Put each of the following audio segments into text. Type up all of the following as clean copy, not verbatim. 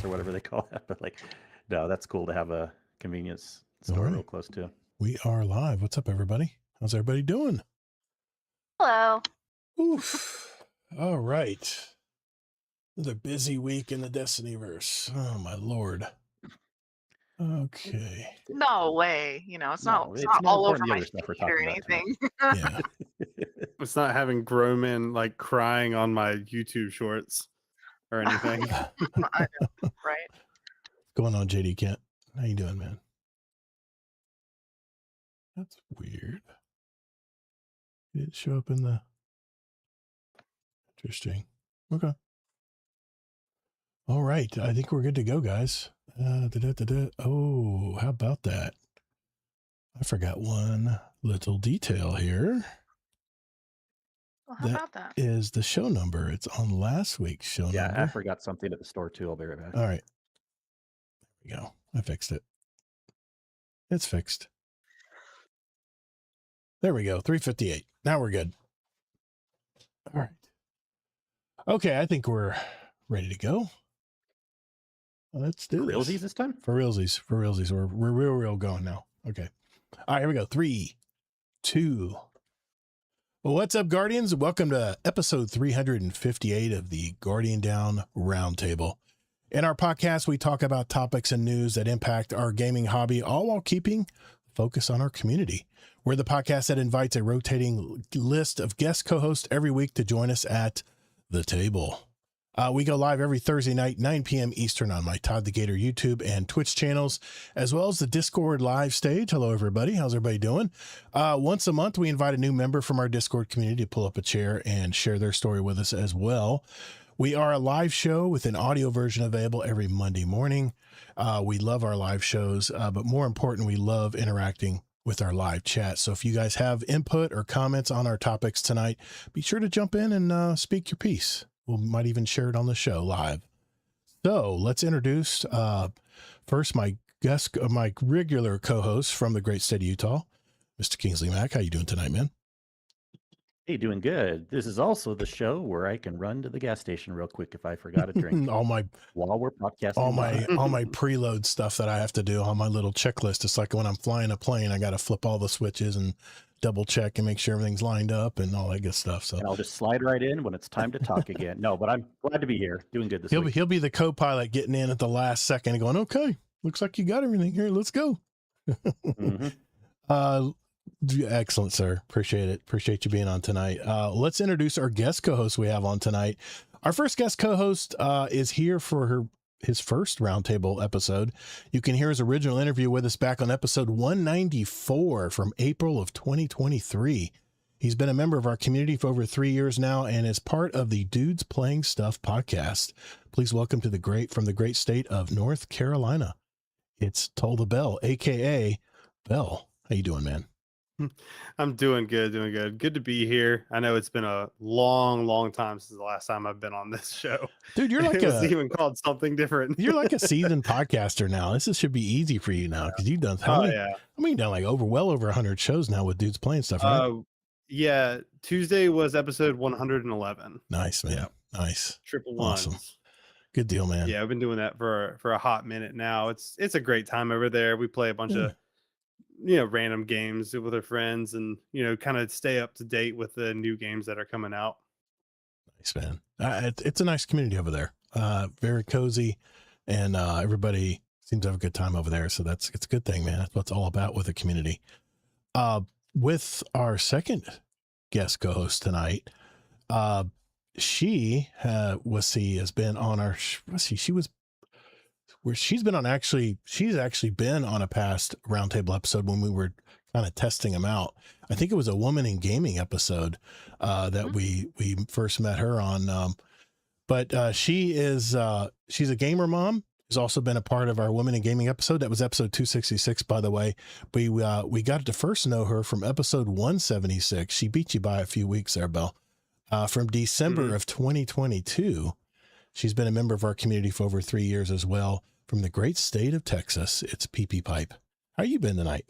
or whatever they call it. But like, no, that's cool to have a convenience All store right. real close to. We are live. What's up, everybody? How's everybody doing? Hello. Oof. All right. Another busy week in the Destinyverse. Oh, my Lord. Okay. No way. It's not, No, it's it's not more all over important the my other stuff we're feed or talking about tonight. anything. Yeah. It's not having Groman like crying on my YouTube shorts or anything. I know, right? What's going on, JD Kent? How you doing, man? That's weird. It didn't show up in the... Interesting. Okay. All right. I think we're good to go, guys. Oh, how about that? I forgot one little detail here. Well, how about that? Is the show number. It's on last week's show number. Yeah, I forgot something at the store too. I'll be right back. All right. There we go. I fixed it. It's fixed. There we go. 358. Now we're good. All right. Okay, I think we're ready to go. Let's do For this. realsies this time? For realsies. For realsies. We're real going now. Okay. All right, here we go. 3, 2. Well, what's up, Guardians? Welcome to episode 358 of the Guardian Down Roundtable. In our podcast, we talk about topics and news that impact our gaming hobby, all while keeping focus on our community. We're the podcast that invites a rotating list of guest co-hosts every week to join us at the table. We go live every Thursday night, 9 p.m. Eastern on my Todd the Gator YouTube and Twitch channels, as well as the Discord live stage. Hello, everybody. How's everybody doing? Once a month, we invite a new member from our Discord community to pull up a chair and share their story with us as well. We are a live show with an audio version available every Monday morning. We love our live shows, but more important, we love interacting with our live chat. So if you guys have input or comments on our topics tonight, be sure to jump in and speak your piece. We might even share it on the show live. So let's introduce first my guest, my regular co-host from the great state of Utah, Mr. Kingsley Mack. How you doing tonight, man? Hey, doing good. This is also the show where I can run to the gas station real quick if I forgot a drink. While we're podcasting. all my preload stuff that I have to do on my little checklist. It's like when I'm flying a plane, I got to flip all the switches and double check and make sure everything's lined up and all that good stuff. So and I'll just slide right in when it's time to talk again. No, but I'm glad to be here. Doing good this week. He'll be the co-pilot getting in at the last second and going, okay, looks like you got everything here. Let's go. Excellent, sir. Appreciate it. Appreciate you being on tonight. Let's introduce our guest co-host we have on tonight. Our first guest co-host is here for his first Roundtable episode. You can hear his original interview with us back on episode 194 from April of 2023. He's been a member of our community for over 3 years now and is part of the Dudes Playing Stuff podcast. Please welcome to from the great state of North Carolina. It's Toll the Bell, aka Bell. How you doing, man? I'm doing good. Good to be here. I know it's been a long time since the last time I've been on this show. Dude, you're like even called something different. You're like a seasoned podcaster now. This should be easy for you now because you've done you've done like well over 100 shows now with Dudes Playing Stuff, right? Yeah, Tuesday was episode 111. Nice, man. Yeah. Nice. Triple Awesome. ones. Good deal, man. Yeah, I've been doing that for a hot minute now. It's a great time over there. We play a bunch of random games with our friends and kind of stay up to date with the new games that are coming out. Nice, man. It's a nice community over there. Very cozy, and everybody seems to have a good time over there. So it's a good thing, man. That's what it's all about with a community. With our second guest co-host tonight, she's been on our, she's actually been on a past Roundtable episode when we were kind of testing them out. I think it was a woman in gaming episode that we first met her on. But she's a gamer mom. Has also been a part of our Women in Gaming episode. That was episode 266, by the way. We got to first know her from episode 176. She beat you by a few weeks there, Belle. From December of 2022. She's been a member of our community for over 3 years as well. From the great state of Texas, it's PP Pipe. How you been tonight?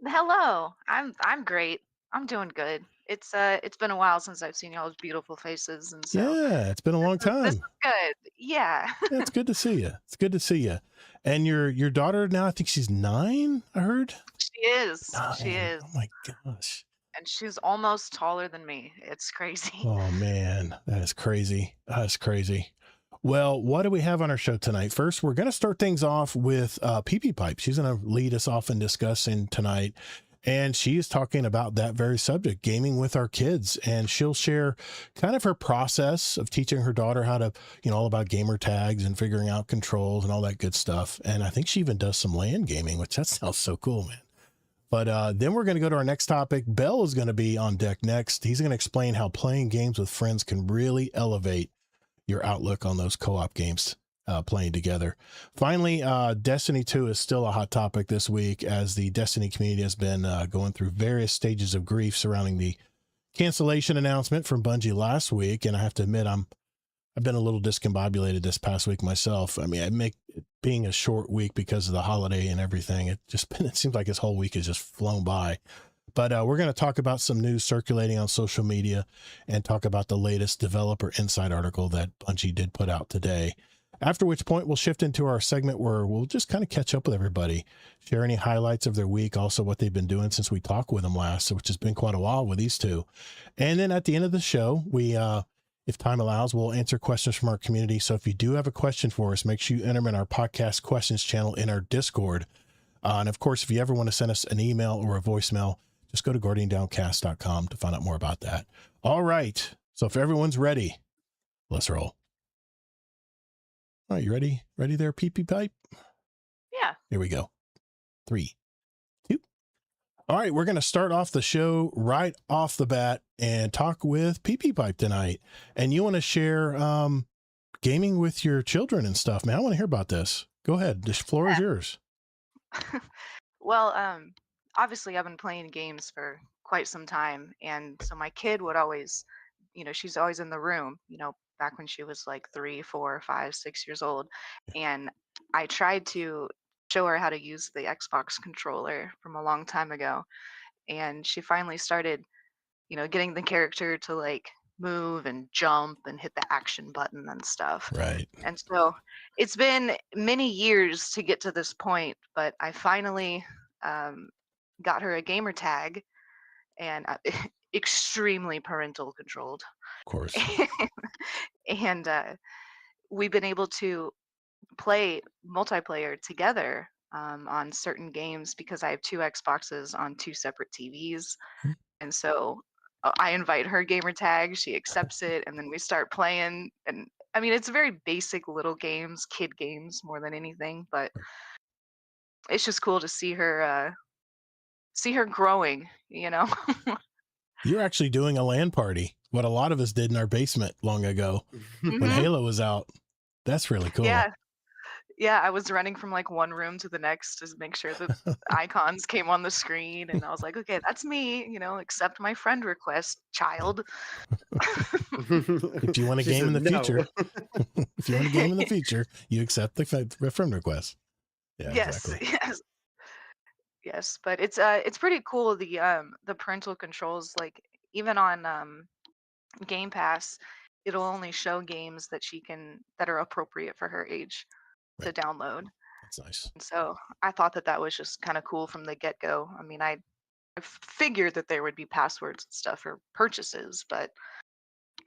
Hello. I'm great. I'm doing good. It's been a while since I've seen y'all's beautiful faces, and so Yeah, it's been a long this is time. good. Yeah. Yeah, it's good to see you. It's good to see you. And your daughter now, I think she's 9, I heard. She is. She 9. is. Oh my gosh. And she's almost taller than me. It's crazy. Oh man, that is crazy. That's crazy. Well, what do we have on our show tonight? First, we're going to start things off with PP Pipe. She's going to lead us off in discussing tonight. And she is talking about that very subject, gaming with our kids. And she'll share kind of her process of teaching her daughter how to, all about gamer tags and figuring out controls and all that good stuff. And I think she even does some LAN gaming, which that sounds so cool, man. But then we're going to go to our next topic. Bell is going to be on deck next. He's going to explain how playing games with friends can really elevate your outlook on those co-op games playing together. Finally, Destiny 2 is still a hot topic this week as the Destiny community has been going through various stages of grief surrounding the cancellation announcement from Bungie last week. And I have to admit, I've been a little discombobulated this past week myself. I mean, it being a short week because of the holiday and everything. It seems like this whole week has just flown by. But we're going to talk about some news circulating on social media and talk about the latest Developer Insight article that Bungie did put out today. After which point we'll shift into our segment where we'll just kind of catch up with everybody, share any highlights of their week, also what they've been doing since we talked with them last, which has been quite a while with these two. And then at the end of the show, we, if time allows, we'll answer questions from our community. So if you do have a question for us, make sure you enter them in our podcast questions channel in our Discord. And of course, if you ever want to send us an email or a voicemail, just go to guardiandowncast.com to find out more about that. All right. So if everyone's ready, let's roll. All right, you ready? Ready there, PP Pipe? Yeah. Here we go. 3, 2. All right, we're going to start off the show right off the bat and talk with PP Pipe tonight. And you want to share gaming with your children and stuff, man. I want to hear about this. Go ahead. The floor is yours. Well, obviously I've been playing games for quite some time, and so my kid would always, she's always in the room, back when she was like 3, 4, 5, 6 years old, and I tried to show her how to use the Xbox controller from a long time ago, and she finally started, getting the character to like move and jump and hit the action button and stuff. Right. And so it's been many years to get to this point, but I finally got her a gamer tag, and extremely parental controlled. Of course. And we've been able to play multiplayer together on certain games because I have 2 Xboxes on 2 separate TVs. Hmm. And so I invite her gamer tag, she accepts it, and then we start playing. And I mean, it's very basic little games, kid games more than anything, but it's just cool to see her growing, You're actually doing a LAN party, what a lot of us did in our basement long ago when Halo was out. That's really cool. Yeah, I was running from like one room to the next to make sure the icons came on the screen, and I was like, okay, that's me, accept my friend request, child. If you want a game in the future, if you want a game in the future, you accept the friend request. Yeah, yes, exactly. yes, but it's pretty cool, the parental controls, like even on Game Pass, it'll only show games that are appropriate for her age to download. That's nice. And so I thought that was just kind of cool from the get-go. I mean, I figured that there would be passwords and stuff for purchases, but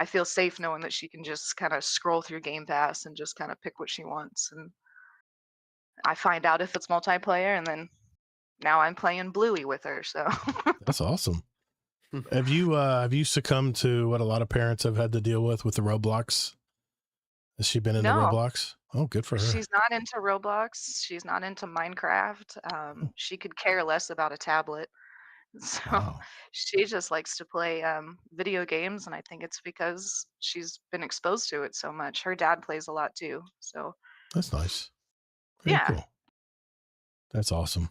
I feel safe knowing that she can just kind of scroll through Game Pass and just kind of pick what she wants. And I find out if it's multiplayer, and then now I'm playing Bluey with her. So that's awesome. Have you succumbed to what a lot of parents have had to deal with the Roblox? Has she been into Roblox? Oh, good for her. She's not into Roblox. She's not into Minecraft. She could care less about a tablet. So she just likes to play video games, and I think it's because she's been exposed to it so much. Her dad plays a lot too. So that's nice. Very cool. That's awesome.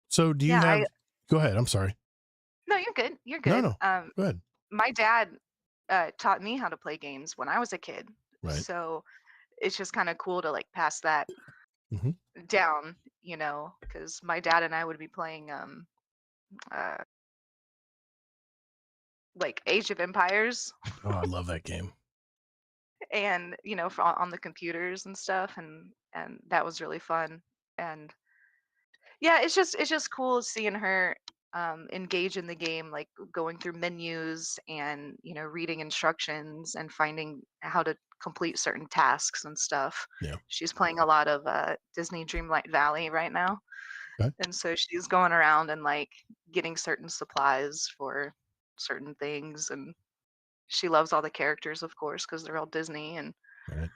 So do you have go ahead. I'm sorry. No, you're good. You're good. No. Go ahead. My dad taught me how to play games when I was a kid. Right. So it's just kind of cool to like pass that down, because my dad and I would be playing like Age of Empires, Oh, I love that game. and on the computers and stuff, and that was really fun. And yeah, it's just cool seeing her engage in the game, like going through menus and reading instructions and finding how to complete certain tasks and stuff. Yeah. She's playing a lot of Disney Dreamlight Valley right now, Okay. and so she's going around and like getting certain supplies for certain things, and she loves all the characters, of course, because they're all Disney. And Right.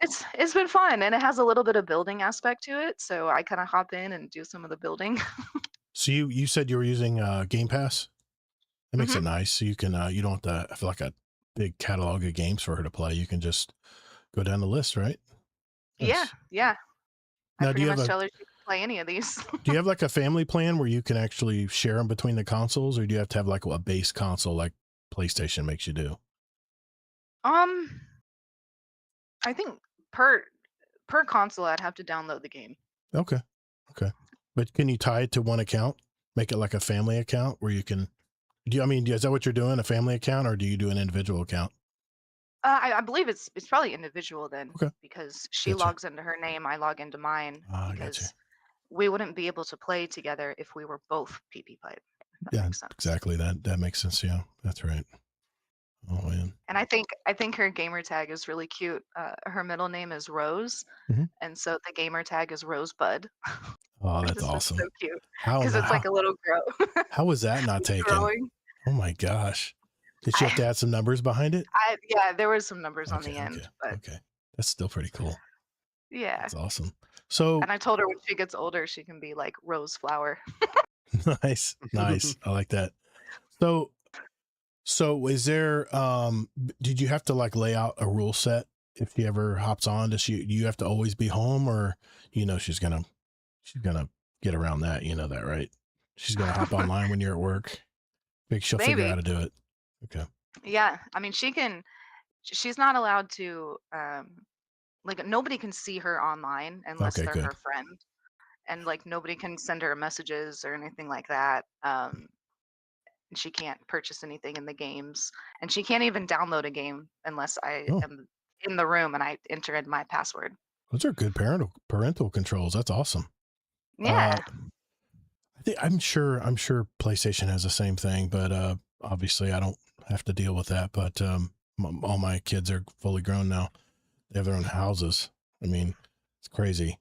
it's been fun, and it has a little bit of building aspect to it, so I kind of hop in and do some of the building. So you said you were using Game Pass. That makes Hmm. it nice. So you can you don't have to have like a big catalog of games for her to play. You can just go down the list, right? Yeah, Nice. yeah. I Now, do pretty you have much a tell her she can play any of these. do you have like a family plan where you can actually share them between the consoles, or do you have to have like a base console like PlayStation makes you do? um, I think per console, I'd have to download the game. Okay. Okay. But can you tie it to one account? Make it like a family account where you can is that what you're doing? A family account, or do you do an individual account? I believe it's probably individual then, Okay. because she Gotcha. logs into her name, I log into mine, Ah, I gotcha. because we wouldn't be able to play together if we were both PP Pipe. If that Yeah, makes sense. exactly. That makes sense. Yeah, that's right. Oh man. And I think her gamer tag is really cute. Her middle name is Rose, Mhm. and so the gamer tag is Rosebud. Oh, I that's just it's awesome. so cute How because it's like a little girl how was that not taken? growing. Oh my gosh. Did she have to I, add some numbers behind it? yeah, there was some numbers on Okay, the okay, end, but okay. That's still pretty cool. yeah. That's awesome. So And I told her when she gets older, she can be like Rose Flower. nice, nice. I like that. So is there did you have to like lay out a rule set if she ever hops on? Do you have to always be home, or she's gonna get around that, that, right? She's gonna hop online when you're at work. Maybe she'll figure out how Maybe. to do it. Okay. Yeah. I mean, she's not allowed to, like, nobody can see her online unless Okay, they're good. her friend. And like, nobody can send her messages or anything like that. And she can't purchase anything in the games. And she can't even download a game unless I Oh, am in the room and I enter in my password. those are good parental controls. That's awesome. Yeah. I'm sure PlayStation has the same thing, but obviously I don't have to deal with that. But all my kids are fully grown now. They have their own houses. I mean, it's crazy.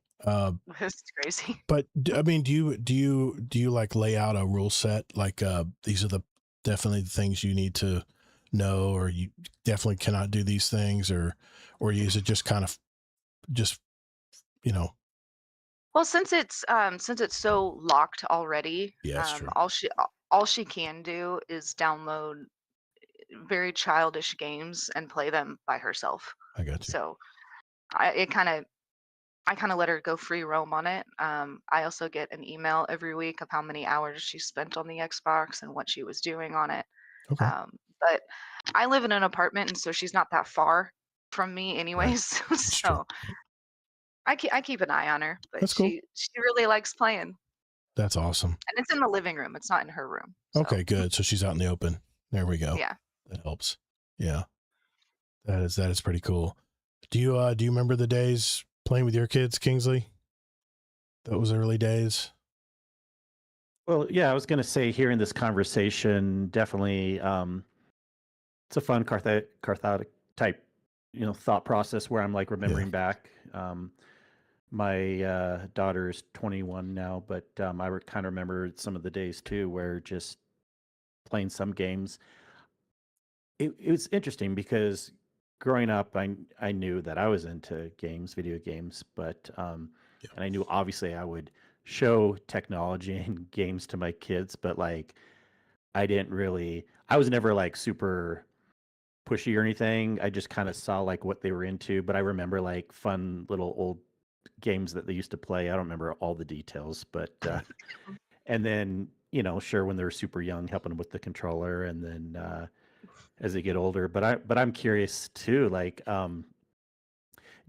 It's crazy. But I mean, do you like lay out a rule set? Like these are definitely the things you need to know, or you definitely cannot do these things, or is it just kind of just you know? Well, since it's so locked already, Yeah, it's true. all she can do is download very childish games and play them by herself. I got you. So I kind of let her go free roam on it. I also get an email every week of how many hours she spent on the Xbox and what she was doing on it. Okay, But I live in an apartment, and so she's not that far from me, right. anyways. That's true. So I keep an eye on her, but That's cool. she really likes playing, That's awesome. and it's in the living room. It's not in her room. So Okay, good. So she's out in the open. There we go. yeah. That helps. Yeah, that is pretty cool. Do you remember the days playing with your kids, Kingsley? Those early days. Well, yeah, I was going to say, hearing this conversation, definitely, it's a fun cathartic type, thought process where I'm like Yeah. remembering back. My daughter's 21 now, but I kind of remember some of the days too, where just playing some games. It was interesting because growing up, I knew that I was into games, video games, but Yeah. and I knew obviously I would show technology and games to my kids, but like I was never like super pushy or anything. I just kind of saw like what they were into, but I remember like fun little old games that they used to play. I don't remember all the details, but and then, sure, when they're super young, helping them with the controller, and then as they get older. But I'm curious too, like,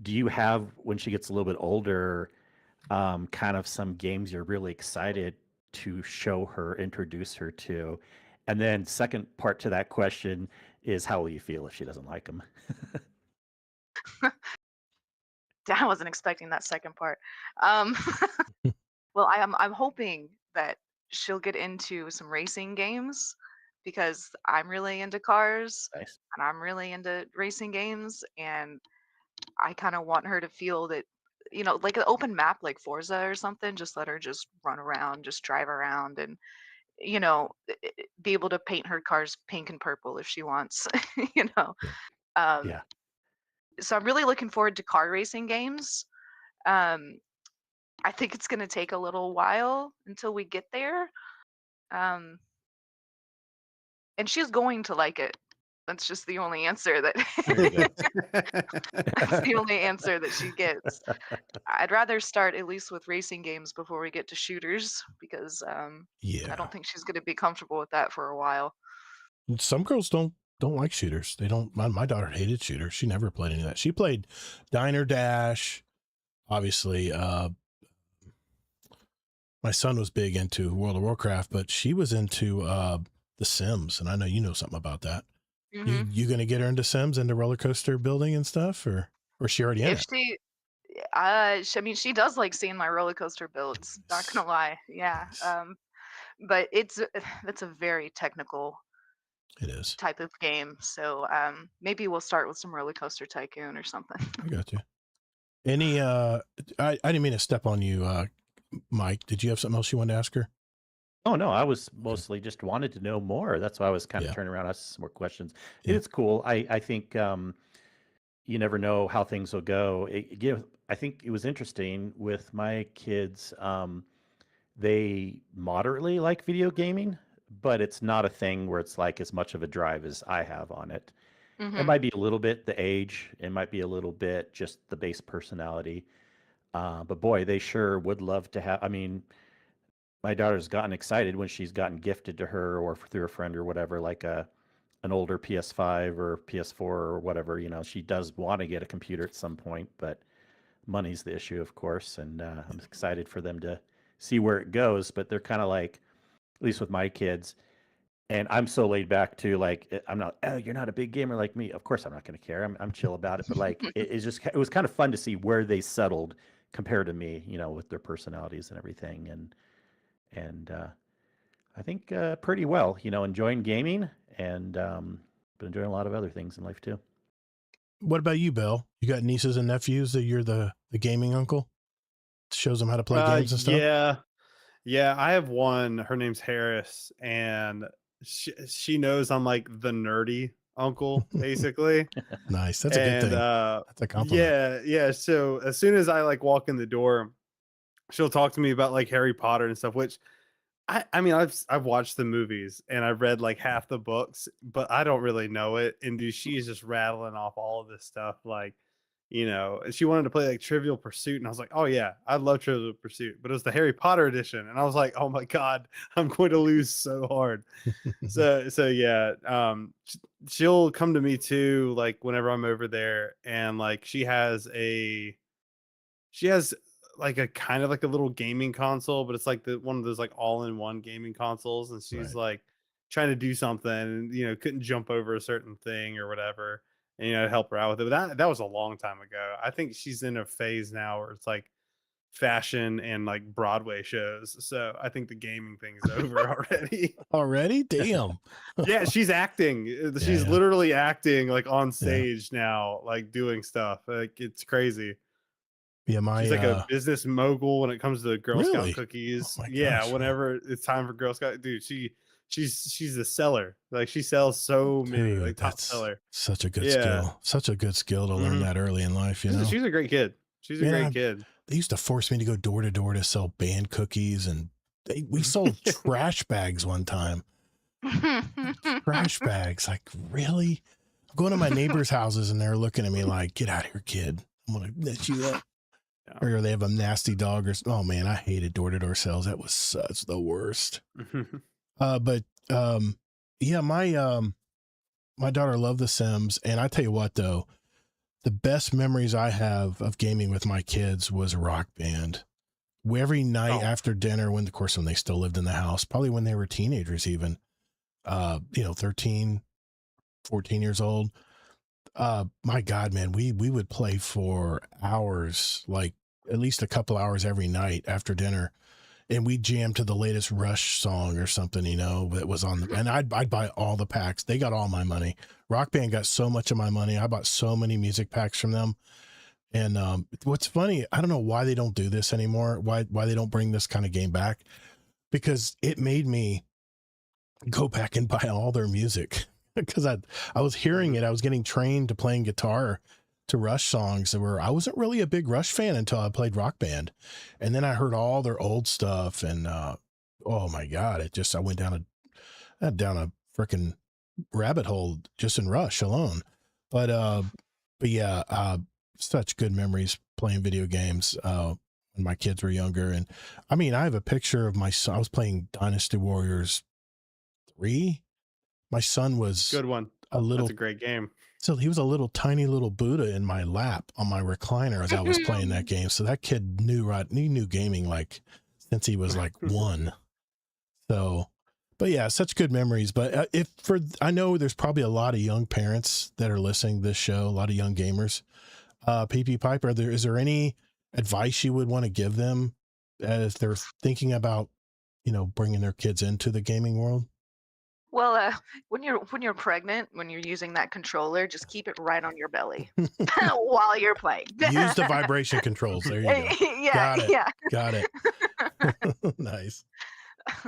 do you have, when she gets a little bit older, kind of some games you're really excited to show her, introduce her to? And then second part to that question is, how will you feel if she doesn't like them? I wasn't expecting that second part. Um, well, I'm hoping that she'll get into some racing games because I'm really into cars Nice. and I'm really into racing games, and I kind of want her to feel that, like an open map like Forza or something. Just let her just run around, just drive around, and be able to paint her cars pink and purple if she wants. you know. Yeah. Um, Yeah. so I'm really looking forward to car racing games. Um, I think it's going to take a little while until we get there. Um, and she's going to like it. That's just the only answer that Very good. that's the only answer that she gets. I'd rather start at least with racing games before we get to shooters because I Yeah. don't think she's going to be comfortable with that for a while. Some girls don't like shooters. They don't. My daughter hated shooters. She never played any of that. She played Diner Dash, obviously. My son was big into World of Warcraft, but she was into The Sims, and I know you know something about that. Mhm. You going to get her into Sims, into roller coaster building and stuff, or is she already in If it? I mean, she does like seeing my roller coaster builds. Not Nice. gonna lie, yeah. Nice. But it's a very technical It is. type of game. So maybe we'll start with some roller coaster tycoon or something. I got you. Any I didn't mean to step on you, Mike. Did you have something else you wanted to ask her? Oh no, I was mostly just wanted to know more. That's why I was kind of Yeah. turning around, asking some more questions. Yeah. It's cool. I think you never know how things will go. I think it was interesting with my kids. They moderately like video gaming, but it's not a thing where it's like as much of a drive as I have on it. It hmm might be a little bit the age. It might be a little bit just the base personality. But boy, they sure would love to have. I mean, my daughter's gotten excited when she's gotten gifted to her or through a friend or whatever, like an older PS5 or PS4 or whatever. She does want to get a computer at some point, but money's the issue, of course. And I'm excited for them to see where it goes. But they're kind of like, at least with my kids, and I'm so laid back too. Like, I'm not. Oh, you're not a big gamer like me. Of course, I'm not going to care. I'm chill about it. But like, it was kind of fun to see where they settled compared to me. With their personalities and everything. And I think pretty well. Enjoying gaming and but enjoying a lot of other things in life too. What about you, Bill? You got nieces and nephews that you're the gaming uncle? Shows them how to play games and stuff? Yeah. I have one. Her name's Harris, and she knows I'm like the nerdy uncle, basically. Nice. That's a good thing. That's a compliment. Yeah. So as soon as I like walk in the door, she'll talk to me about like Harry Potter and stuff, which I mean, I've watched the movies and I've read like half the books, but I don't really know it. And dude, she's just rattling off all of this stuff, like, and she wanted to play like Trivial Pursuit, and I was like, oh yeah, I love Trivial Pursuit, but it was the Harry Potter edition, and I was like, oh my god, I'm going to lose so hard. So yeah, she'll come to me too, like whenever I'm over there, and like she has like a kind of like a little gaming console, but it's like one of those like all-in-one gaming consoles, and she's Right. like trying to do something and couldn't jump over a certain thing or whatever, and help her out with it. But that was a long time ago. I think she's in a phase now where it's like fashion and like Broadway shows. So I think the gaming thing's over already. Already? Damn. Yeah, she's acting. She's Yeah. literally acting like on stage now, like doing stuff. Like it's crazy. Yeah, She's like a business mogul when it comes to Girl Scout Really? cookies. Oh my Yeah, gosh. whenever it's time for Girl Scout, dude, she's a seller. Like she sells so many, Dude, like top that's seller. such a good Yeah. skill. Such a good skill to learn that early in life, She's a great kid. She's a great kid. They used to force me to go door to door to sell band cookies, and we sold trash bags one time. Trash bags, like, really? I'm going to my neighbors' houses and they're looking at me like, get out of here, kid. I'm gonna knit you up. Yeah. Or they have a nasty dog, or oh man, I hated door to door sales. That was such the worst. Yeah, my daughter loved The Sims, and I tell you what though, the best memories I have of gaming with my kids was Rock Band. Every night after dinner, when they still lived in the house, probably when they were teenagers even, 13, 14 years old. My God, man, we would play for hours, like at least a couple hours every night after dinner. And we jammed to the latest Rush song or something, that was on and I'd buy all the packs. They got all my money. Rock Band got so much of my money. I bought so many music packs from them. And what's funny, I don't know why they don't do this anymore. Why they don't bring this kind of game back? Because it made me go back and buy all their music because I was hearing it. I was getting trained to playing guitar to Rush songs where I wasn't really a big Rush fan until I played Rock Band. And then I heard all their old stuff and, oh my God, I went down a freaking rabbit hole just in Rush alone. But yeah, such good memories playing video games, when my kids were younger. And I mean, I have a picture of my son. I was playing Dynasty Warriors 3. My son was Good one. That's a great game. So he was a little tiny little Buddha in my lap on my recliner as I was playing that game. So that kid knew gaming like since he was like 1. So, but yeah, such good memories. But I know there's probably a lot of young parents that are listening to this show, a lot of young gamers. PP Pipe, is there any advice you would want to give them as they're thinking about, bringing their kids into the gaming world? Well, when you're pregnant, when you're using that controller, just keep it right on your belly while you're playing. Use the vibration controls. There you go. Yeah, Got it. Nice.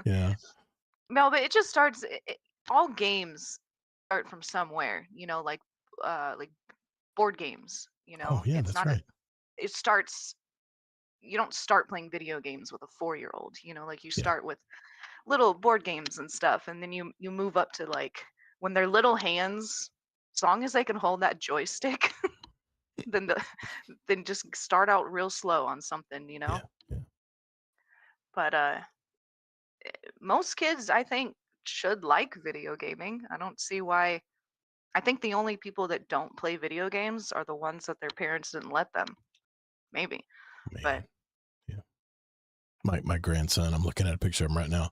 Yeah. No, but it just starts. All games start from somewhere, like board games. Oh yeah, it's that's not. right. It starts. You don't start playing video games with a 4-year-old. Like you start with little board games and stuff, and then you move up to like when they're little hands, as long as they can hold that joystick, then just start out real slow on something, Yeah. But most kids, I think, should like video gaming. I don't see why. I think the only people that don't play video games are the ones that their parents didn't let them. Maybe. Man. But yeah. My grandson, I'm looking at a picture of him right now.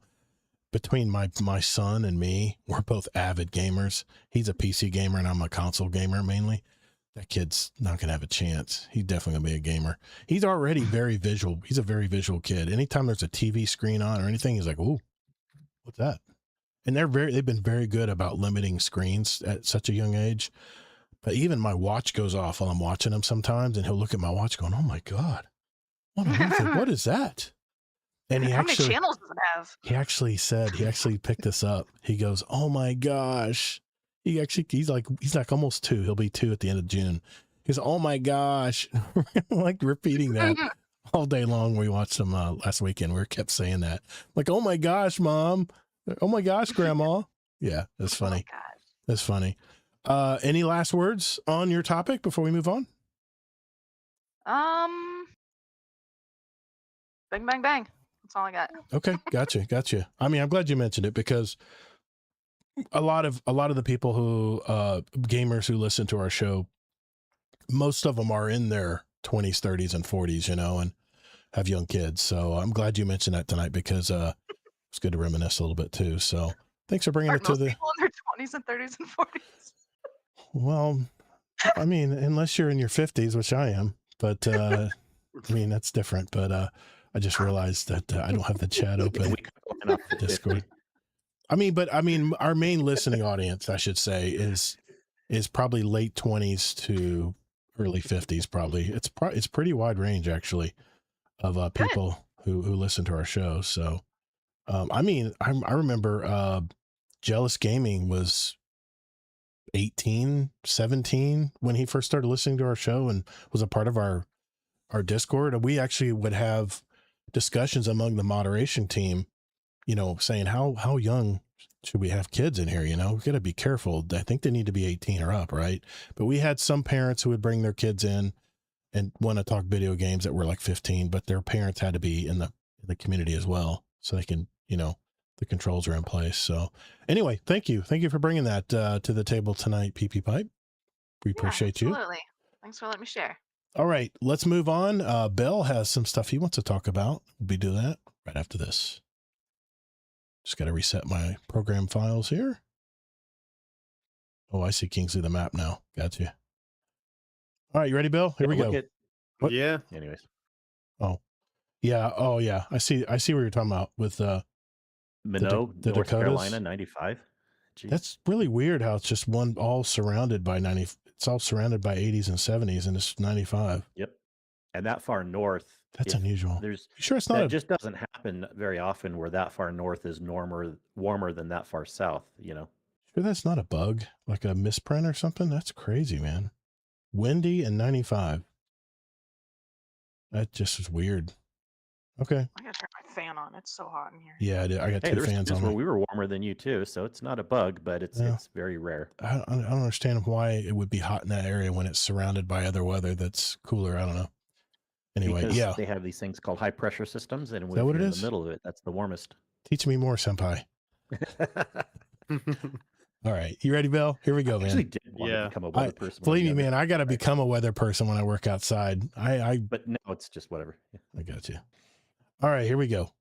Between my son and me, we're both avid gamers. He's a PC gamer and I'm a console gamer mainly. That kid's not going to have a chance. He's definitely going to be a gamer. He's already very visual. He's a very visual kid. Anytime there's a TV screen on or anything, he's like, "Ooh, what's that?" And they've been very good about limiting screens at such a young age. But even my watch goes off while I'm watching him sometimes, and he'll look at my watch going, "Oh my God, what is that?" And how many channels does it have? He actually picked this up. He goes, "Oh my gosh." He's like almost 2. He'll be 2 at the end of June. He goes, "Oh my gosh." Like repeating that all day long. We watched him last weekend. We kept saying that. Like, "Oh my gosh, Mom. Oh my gosh, Grandma." Yeah, that's funny. Oh my gosh. That's funny. Any last words on your topic before we move on? Bang, bang, bang. That's all I got. Okay, gotcha. I mean, I'm glad you mentioned it because a lot of the people who gamers who listen to our show, most of them are in their 20s, 30s, and 40s, and have young kids. So I'm glad you mentioned that tonight because it's good to reminisce a little bit too. So thanks for bringing it to the people in their 20s and 30s and 40s. Well, I mean, unless you're in your 50s, which I am, but I mean that's different. But I just realized that I don't have the chat open. Discord. I mean, our main listening audience, I should say, is probably late 20s to early 50s. Probably it's pretty wide range actually of people who listen to our show. So, I mean, I remember Jealous Gaming was 18, 17 when he first started listening to our show and was a part of our Discord. And we actually would have discussions among the moderation team, saying how young should we have kids in here? We got to be careful. I think they need to be 18 or up, right? But we had some parents who would bring their kids in and want to talk video games that were like 15, but their parents had to be in the community as well, so they can, the controls are in place. So anyway, thank you for bringing that to the table tonight, PP Pipe. We appreciate you. Absolutely. Thanks for letting me share. All right, let's move on. Bill has some stuff he wants to talk about. We'll do that right after this. Just got to reset my program files here. Oh, I see Kingsley the map now. Got you. All right, you ready, Bill? Here we go. What? Yeah. Anyways. Oh, yeah. Oh, yeah. I see what you're talking about with Minot, the North Dakotas. Carolina, 95. Jeez. That's really weird how it's just one all surrounded by 90. It's all surrounded by 80s and 70s, and it's 95. Yep. And that far north. That's unusual. You sure it's not that just doesn't happen very often where that far north is warmer than that far south, you know? Sure that's not a bug, like a misprint or something? That's crazy, man. Windy and 95. That just is weird. Okay. I gotta turn my fan on. It's so hot in here. Yeah, I got two fans on. Where we were warmer than you too, so it's not a bug, but it's very rare. I don't understand why it would be hot in that area when it's surrounded by other weather that's cooler. I don't know. Anyway, because they have these things called high pressure systems, and when you're in the middle of it, that's the warmest. Teach me more, senpai. All right, you ready, Bill? Here we go, man. I actually did want to become a weather person. Believe me, man, I got to become a weather person when I work outside. But no, it's just whatever. I got you. All right, here we go.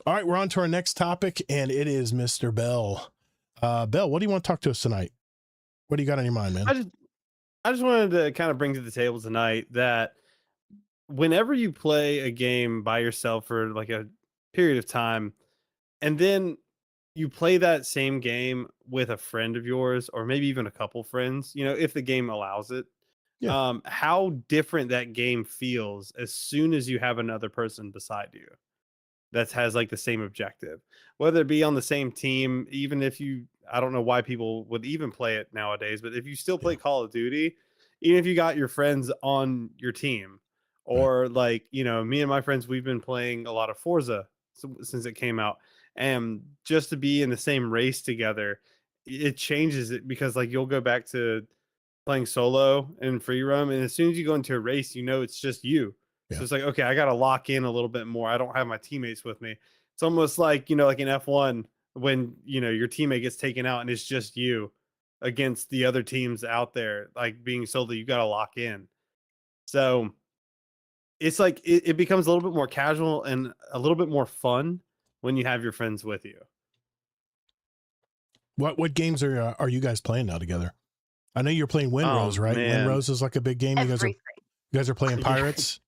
All right, we're on to our next topic, and it is Mr. Bell. Bell, what do you want to talk to us tonight? What do you got on your mind, man? I just wanted to kind of bring to the table tonight that whenever you play a game by yourself for like a period of time, and then you play that same game with a friend of yours, or maybe even a couple friends, you know, if the game allows it, how different that game feels as soon as you have another person beside you that has like the same objective, whether it be on the same team, even if I don't know why people would even play it nowadays, but if you still play Call of Duty, even if you got your friends on your team, or like, you know, me and my friends, we've been playing a lot of Forza since it came out, and just to be in the same race together, it changes it, because like you'll go back to playing solo and free roam, and as soon as you go into a race, you know, it's just you. So it's like, okay, I got to lock in a little bit more. I don't have my teammates with me. It's almost like, you know, like in F1, when, you know, your teammate gets taken out and it's just you against the other teams out there, like being solo, you got to lock in. So it's like, it becomes a little bit more casual and a little bit more fun when you have your friends with you. What games are you guys playing now together? I know you're playing Windrose, right? Man. Windrose is like a big game. You guys are playing Pirates.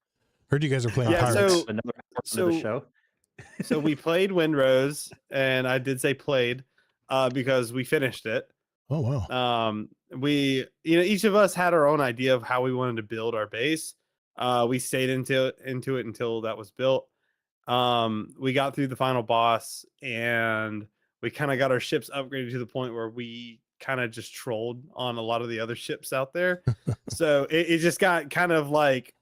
Heard you guys are playing Pirates. Another show. So we played Windrose, and I did say played because we finished it. Oh, wow. We, you know, each of us had our own idea of how we wanted to build our base. We stayed into it until that was built. We got through the final boss, and we kind of got our ships upgraded to the point where we kind of just trolled on a lot of the other ships out there. So it just got kind of like,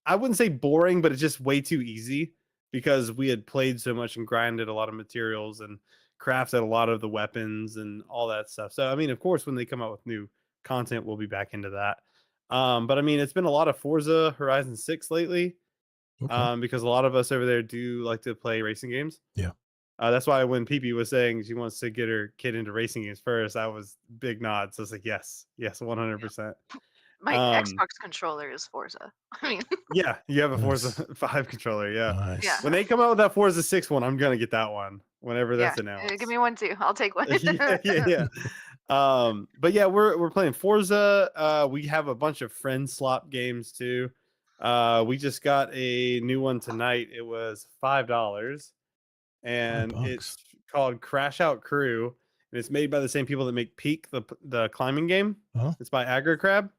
I wouldn't say boring, but it's just way too easy, because we had played so much and grinded a lot of materials and crafted a lot of the weapons and all that stuff. So, I mean, of course, when they come out with new content, we'll be back into that. But I mean, it's been a lot of Forza Horizon 6 lately, because a lot of us over there do like to play racing games. Yeah. That's why when Pee was saying she wants to get her kid into racing games first, I was big nods. So I was like, yes, 100%. My Xbox controller is Forza. I mean, yeah, you have a Forza 5 controller. Yeah. Nice. Yeah. When they come out with that Forza 6 one, I'm gonna get that one whenever that's announced. Give me one too. I'll take one. yeah. But yeah, we're playing Forza. We have a bunch of friend slot games too. We just got a new one tonight. It was $5, and it's called Crash Out Crew, and it's made by the same people that make Peak, the climbing game. It's by Aggro Crab.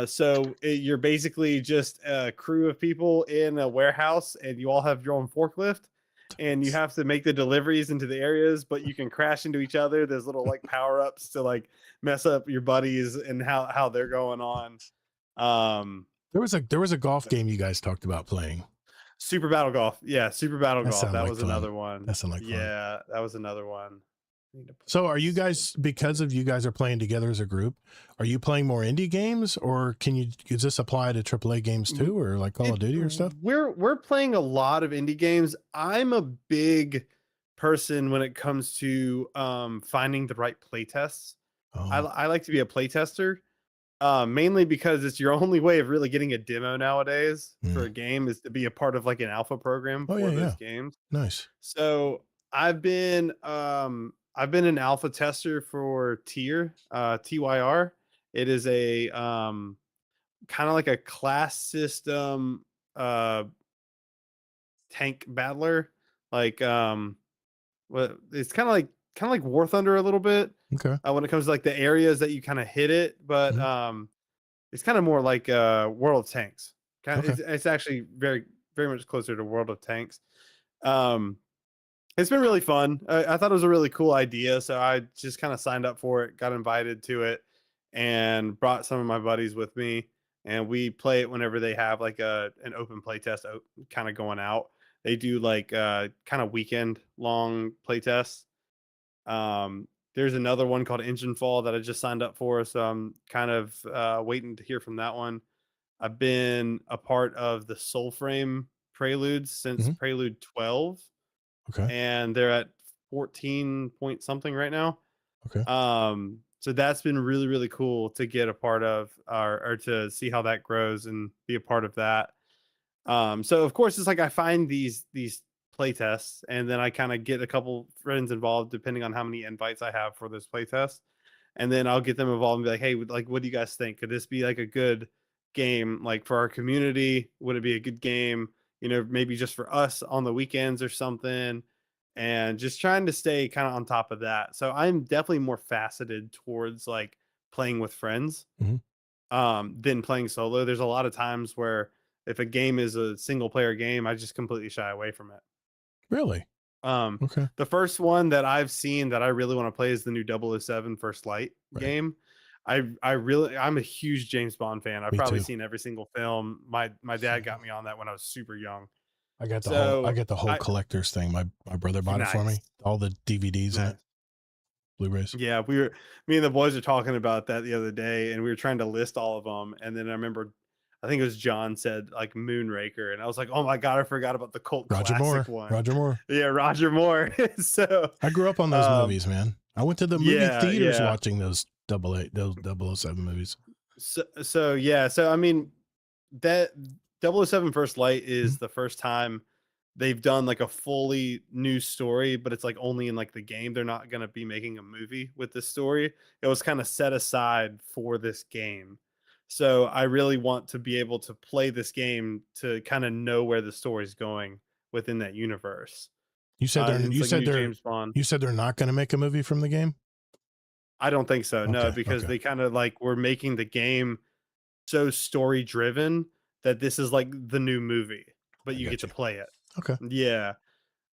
So you're basically just a crew of people in a warehouse, and you all have your own forklift, and you have to make the deliveries into the areas, but you can crash into each other. There's little like power-ups to like mess up your buddies and how they're going on. There was a golf game you guys talked about playing. Super Battle Golf. Yeah, Super Battle Golf. That was another one. That sounded like fun. Yeah, that was another one. So are you guys, because of you guys are playing together as a group, are you playing more indie games, or does this apply to AAA games too, or like Call of Duty or stuff? We're playing a lot of indie games. I'm a big person when it comes to finding the right play tests. I like to be a play tester. mainly because it's your only way of really getting a demo nowadays for Mm. a game is to be a part of like an alpha program Oh for yeah, those games. nice. So I've been an alpha tester for Tier, TYR. It is a kind of like a class system uh tank battler. Like what it's kind of like War Thunder a little bit Okay, when it comes to like the areas that you kind of hit it, but Mhm. it's kind of more like World of Tanks. Okay. It's actually very much closer to World of Tanks. Um, it's been really fun. I thought it was a really cool idea, so I just kind of signed up for it, got invited to it, and brought some of my buddies with me. And we play it whenever they have like an open play test kind of going out. They do like kind of weekend long play tests. There's another one called Engine Fall that I just signed up for, so I'm kind of waiting to hear from that one. I've been a part of the Soulframe Preludes since Mhm. Prelude 12, Okay. and they're at 14 point something right now. Okay. So that's been really, really cool to get a part of or to see how that grows and be a part of that. So of course it's like I find these play tests and then I kind of get a couple friends involved depending on how many invites I have for this play test. And then I'll get them involved and be like, hey, like what do you guys think? Could this be like a good game like for our community? Would it be a good game, maybe just for us on the weekends or something? And just trying to stay kind of on top of that. So I'm definitely more faceted towards like playing with friends Mhm. than playing solo. There's a lot of times where if a game is a single player game, I just completely shy away from it. Really? Um, Okay. the first one that I've seen that I really want to play is the new 007 First Light Right. game. I'm a huge James Bond fan. I've Me probably too. seen every single film. My dad got me on that when I was super young. I got the So whole collector's thing. My brother bought it for me. nice, All the DVDs in it, nice. Blu-rays. Yeah, me and the boys were talking about that the other day, and we were trying to list all of them. And then I remember, I think it was John said like Moonraker, and I was like, oh my god, I forgot about the cult Roger classic Moore. one. Roger Moore. Yeah, Roger Moore. So I grew up on those movies, man. I went to the movie theaters yeah. watching those those 007 movies. So yeah, so I mean that 007 First Light is Mhm. the first time they've done like a fully new story, but it's like only in like the game. They're not going to be making a movie with this story. It was kind of set aside for this game. So I really want to be able to play this game to kind of know where the story's going within that universe. You said It's like new James Bond. they're not going to make a movie from the game? I don't think so. No, Okay. because Okay. they kind of like were making the game so story driven that this is like the new movie, but I you got get to you. play it. Okay. Yeah.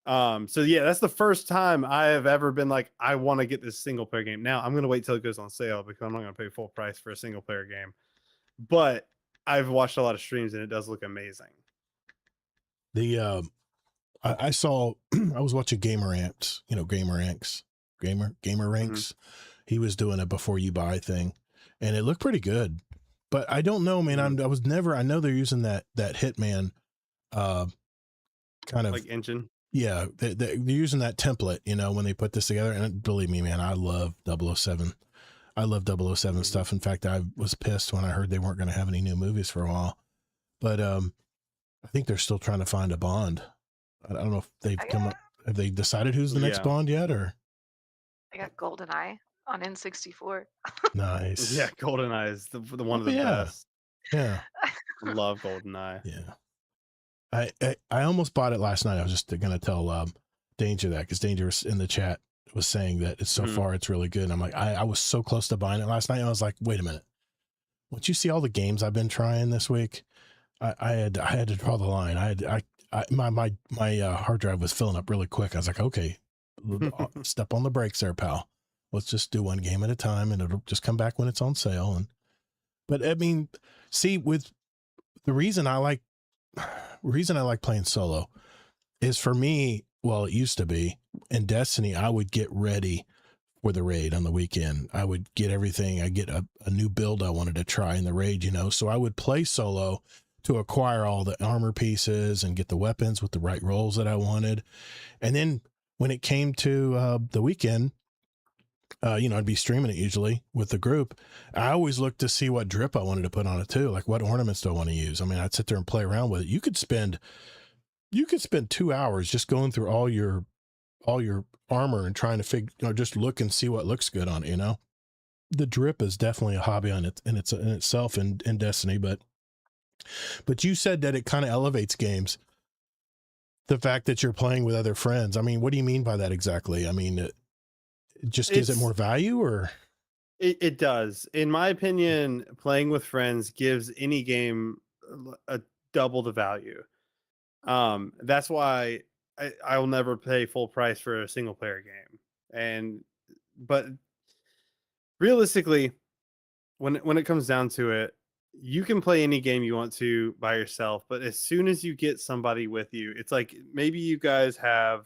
So yeah, that's the first time I have ever been like, I want to get this single player game. Now I'm gonna wait till it goes on sale because I'm not gonna pay full price for a single player game. But I've watched a lot of streams and it does look amazing. The I saw I was watching Gamer Amps, Gamer Ranks. He was doing a before you buy thing, and it looked pretty good. But I don't know, man. I know they're using that Hitman kind of Like engine. yeah, they're using that template, when they put this together. And believe me, man, I love 007. I love 007 stuff. In fact, I was pissed when I heard they weren't going to have any new movies for a while. But I think they're still trying to find a Bond. I don't know if they've come up. Have they decided who's the next Bond yet? Or I got GoldenEye on N64. nice. Yeah, GoldenEye is the one of the best. Yeah. Love GoldenEye. Yeah. I almost bought it last night. I was just going to tell Danger that, because Danger was in the chat was saying that it's so far it's really good. And I'm like, I was so close to buying it last night. And I was like, wait a minute. Once you see all the games I've been trying this week, I had to draw the line. My hard drive was filling up really quick. I was like, okay, step on the brakes there, pal. Let's just do one game at a time, and it'll just come back when it's on sale. But I mean, see, with the reason I like playing solo is, for me, well, it used to be in Destiny, I would get ready for the raid on the weekend. I would get everything. I get a new build I wanted to try in the raid, so I would play solo to acquire all the armor pieces and get the weapons with the right rolls that I wanted. And then when it came to the weekend, I'd be streaming it usually with the group. I always look to see what drip I wanted to put on it too. Like what ornaments do I want to use? I mean, I'd sit there and play around with it. You could spend 2 hours just going through all your armor and trying to just look and see what looks good on it, The drip is definitely a hobby in itself in Destiny, but you said that it kind of elevates games. The fact that you're playing with other friends. I mean, what do you mean by that exactly? I mean, it just gives it more value, or it does. In my opinion, playing with friends gives any game a double the value. That's why I will never pay full price for a single player game. But realistically, when it comes down to it, you can play any game you want to by yourself, but as soon as you get somebody with you, it's like maybe you guys have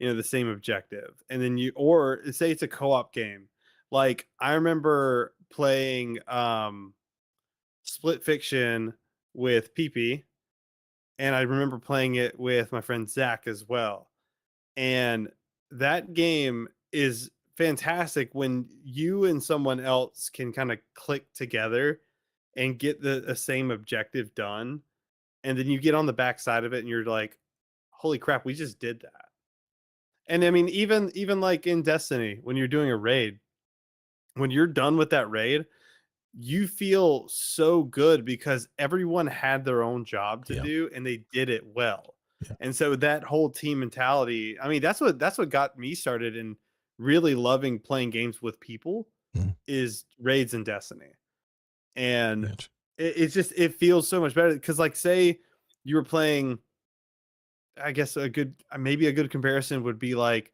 the same objective, and then or say it's a co-op game. Like I remember playing Split Fiction with PP, and I remember playing it with my friend Zach as well. And that game is fantastic when you and someone else can kind of click together and get the same objective done. And then you get on the backside of it and you're like, holy crap, we just did that. And I mean, even like in Destiny, when you're doing a raid, when you're done with that raid, you feel so good because everyone had their own job to do and they did it well. Yeah. And so that whole team mentality, I mean, that's what got me started in really loving playing games with people is raids in Destiny. And it feels so much better because, like, say you were playing, I guess maybe a good comparison would be like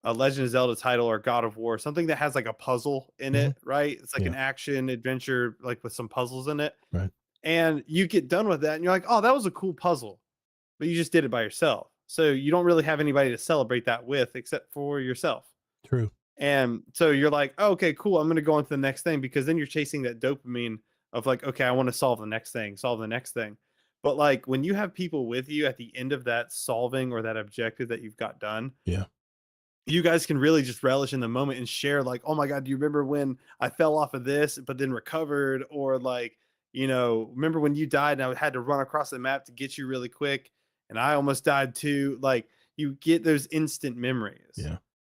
a Legend of Zelda title or God of War, something that has like a puzzle in it, right? It's like an action adventure, like with some puzzles in it. Right. And you get done with that and you're like, oh, that was a cool puzzle, but you just did it by yourself. So you don't really have anybody to celebrate that with except for yourself. True. And so you're like, oh, okay, cool. I'm going to go on to the next thing, because then you're chasing that dopamine of like, okay, I want to solve the next thing. But like when you have people with you at the end of that solving or that objective that you've got done, you guys can really just relish in the moment and share like, oh my God, do you remember when I fell off of this, but then recovered? Or like, remember when you died and I had to run across the map to get you really quick and I almost died too. Like you get those instant memories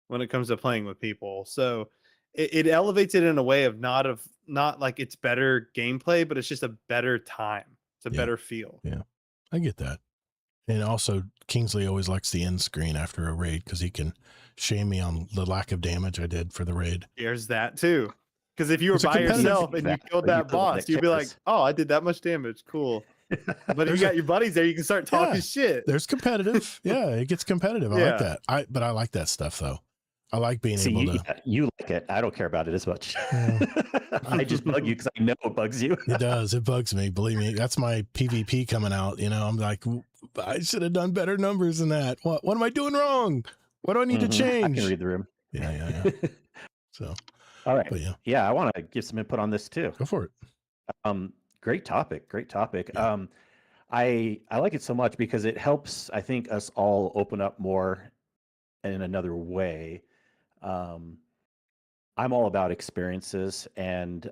when it comes to playing with people. So it elevates it in a way of not like it's better gameplay, but it's just a better time. It's a better feel. Yeah, I get that. And also, Kingsley always likes the end screen after a raid because he can shame me on the lack of damage I did for the raid. There's that too. Because if you were by yourself and you killed that boss, you'd be like, oh, I did that much damage. Cool. But if you got your buddies there, you can start talking shit. There's competitive. Yeah, it gets competitive. I like that. But I like that stuff, though. I like being able to. You like it. I don't care about it as much. I just bug you because I know it bugs you. It does. It bugs me. Believe me. That's my PvP coming out. I'm like, I should have done better numbers than that. What am I doing wrong? What do I need to change? I can read the room. Yeah. So, all right. Yeah, I want to give some input on this too. Go for it. Great topic. Yeah. I like it so much because it helps, I think, us all open up more in another way. I'm all about experiences, and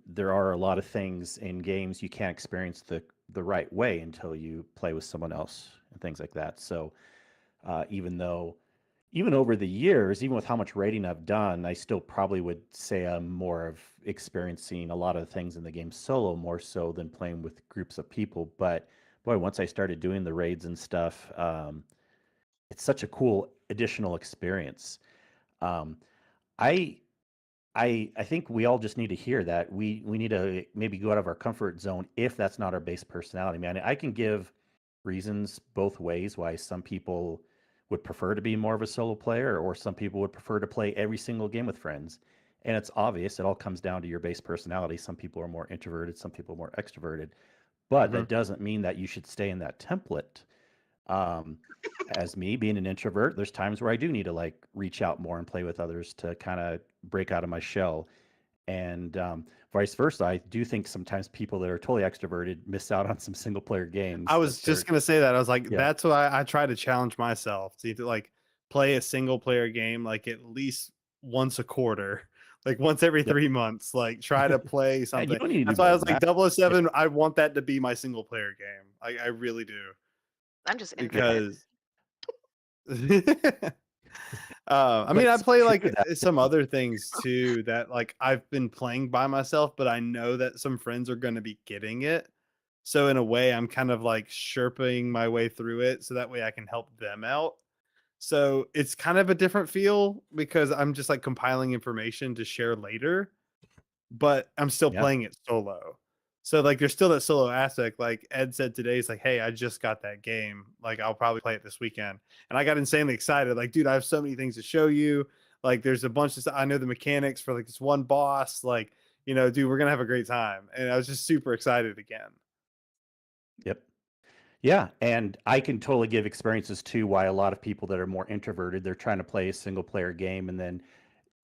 there are a lot of things in games you can't experience the right way until you play with someone else and things like that. So even over the years, even with how much rating I've done, I still probably would say I'm more of experiencing a lot of things in the game solo more so than playing with groups of people. But boy, once I started doing the raids and stuff, it's such a cool additional experience. I think we all just need to hear that. We need to maybe go out of our comfort zone if that's not our base personality, man. I can give reasons both ways why some people would prefer to be more of a solo player, or some people would prefer to play every single game with friends. And it's obvious, it all comes down to your base personality. Some people are more introverted, some people are more extroverted. But that doesn't mean that you should stay in that template. As me being an introvert, there's times where I do need to like reach out more and play with others to kind of break out of my shell. And vice versa, I do think sometimes people that are totally extroverted miss out on some single player games. I was just going to say that. I was like, that's why I try to challenge myself to like play a single player game, like at least once a quarter, like once every Yep. 3 months, like try to play You something. don't need to That's do why I more was than like that. 007. I want that to be my single player game. I really do, I'm just infinite. because I But mean, I it's play true like that some other things too that like I've been playing by myself, but I know that some friends are going to be getting it. So in a way, I'm kind of like sherping my way through it so that way I can help them out. So it's kind of a different feel because I'm just like compiling information to share later, but I'm still yeah. playing it solo. So like there's still that solo aspect. Like Ed said today, he's like, "Hey, I just got that game. Like I'll probably play it this weekend." And I got insanely excited. Like, dude, I have so many things to show you. Like there's a bunch of stuff. I know the mechanics for like this one boss. Like, dude, we're gonna have a great time. And I was just super excited again. Yep. Yeah, and I can totally give experiences too why a lot of people that are more introverted, they're trying to play a single player game, and then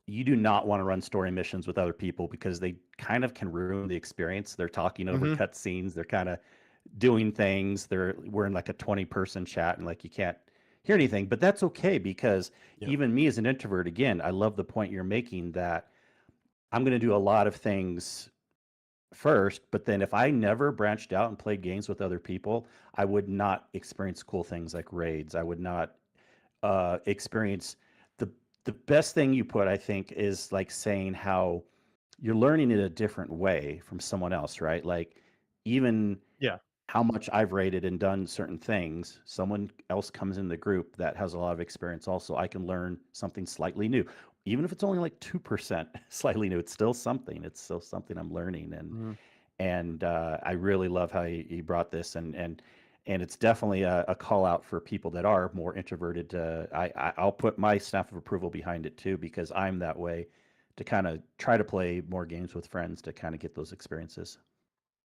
you do not want to run story missions with other people because they kind of can ruin the experience. They're talking over Hmm. cutscenes, they're kind of doing things. We're in like a 20-person chat and like you can't hear anything, but that's okay because Yep. even me as an introvert, again, I love the point you're making that I'm going to do a lot of things first, but then if I never branched out and played games with other people, I would not experience cool things like raids. I would not experience the the best thing you put, I think, is like saying how you're learning in a different way from someone else, right? Like even Yeah. how much I've rated and done certain things, someone else comes in the group that has a lot of experience also. I can learn something slightly new. Even if it's only like 2% slightly new, it's still something. It's still something I'm learning. Mhm. And I really love how he brought this, and it's definitely a call out for people that are more introverted. I'll put my stamp of approval behind it too because I'm that way, to kind of try to play more games with friends to kind of get those experiences.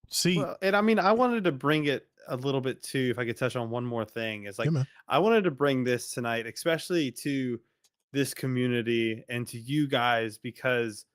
See, Well, and I mean, I wanted to bring it a little bit too, if I could touch on one more thing, is yeah, like man. I wanted to bring this tonight, especially to this community and to you guys, because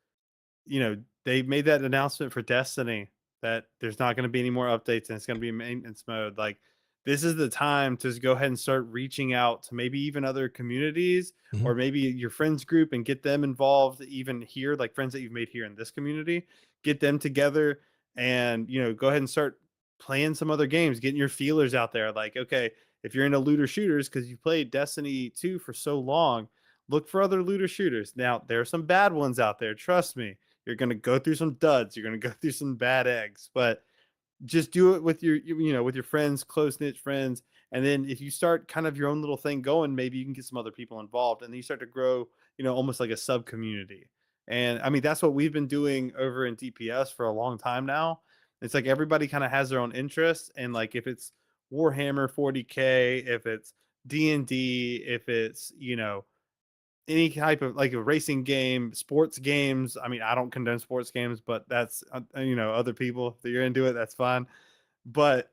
they made that announcement for Destiny that there's not going to be any more updates and it's going to be maintenance mode. Like, this is the time to just go ahead and start reaching out to maybe even other communities Mhm. or maybe your friends group and get them involved, even here, like friends that you've made here in this community, get them together and, go ahead and start playing some other games, getting your feelers out there. Like, okay, if you're into looter shooters, because you played Destiny 2 for so long, look for other looter shooters. Now, there are some bad ones out there. Trust me, you're going to go through some duds. You're going to go through some bad eggs, but just do it with with your friends, close knit friends. And then if you start kind of your own little thing going, maybe you can get some other people involved and then you start to grow, almost like a sub community. And I mean, that's what we've been doing over in DPS for a long time now. It's like everybody kind of has their own interests. And like, if it's Warhammer 40K, if it's D&D, if it's, any type of like a racing game, sports games. I mean, I don't condone sports games, but that's other people. If you're into it, that's fine. But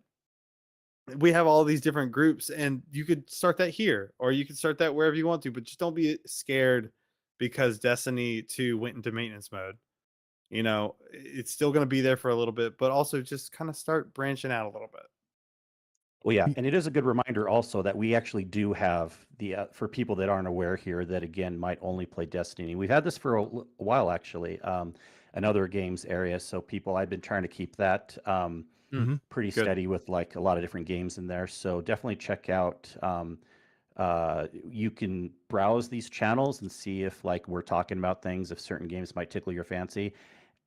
we have all these different groups, and you could start that here, or you could start that wherever you want to. But just don't be scared because Destiny 2 went into maintenance mode. It's still going to be there for a little bit, but also just kind of start branching out a little bit. Well, yeah, and it is a good reminder also that we actually do have for people that aren't aware here that again might only play Destiny. We've had this for a while actually, in other games area. So people, I've been trying to keep that Mhm. pretty Good. steady with like a lot of different games in there. So definitely check out. You can browse these channels and see if like we're talking about things, if certain games might tickle your fancy,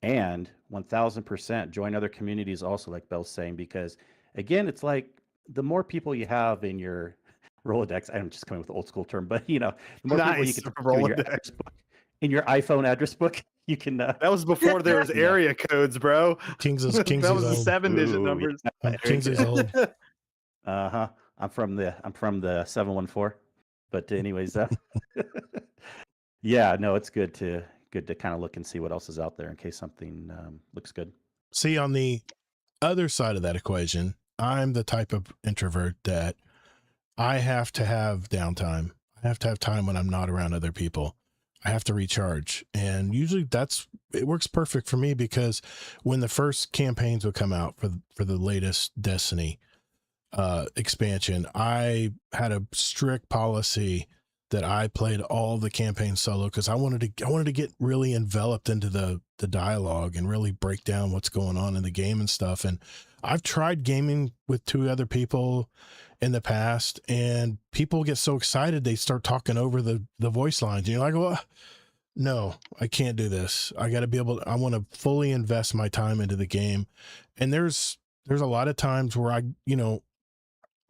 and 1000% join other communities also, like Bell's saying, because again, it's like the more people you have in your Rolodex, I'm just coming with the old school term, but the more people you Nice. can talk to in your Rolodex. address book, in your iPhone address book, you can. That was before there was you know, area codes, bro. Kingsley's That was the old. 7-digit ooh, numbers. yeah, Kingsley's old. uh-huh. I'm from the 714. But anyways, yeah, no, it's good to kind of look and see what else is out there in case something looks good. See, on the other side of that equation, I'm the type of introvert that I have to have downtime. I have to have time when I'm not around other people. I have to recharge. And usually it works perfect for me because when the first campaigns would come out for the latest Destiny expansion, I had a strict policy that I played all the campaigns solo because I wanted to get really enveloped into the dialogue and really break down what's going on in the game and stuff. And I've tried gaming with 2 other people in the past, and people get so excited they start talking over the voice lines. And you're like, well, no, I can't do this. I got to be able to, I want to fully invest my time into the game. And there's a lot of times where I, you know,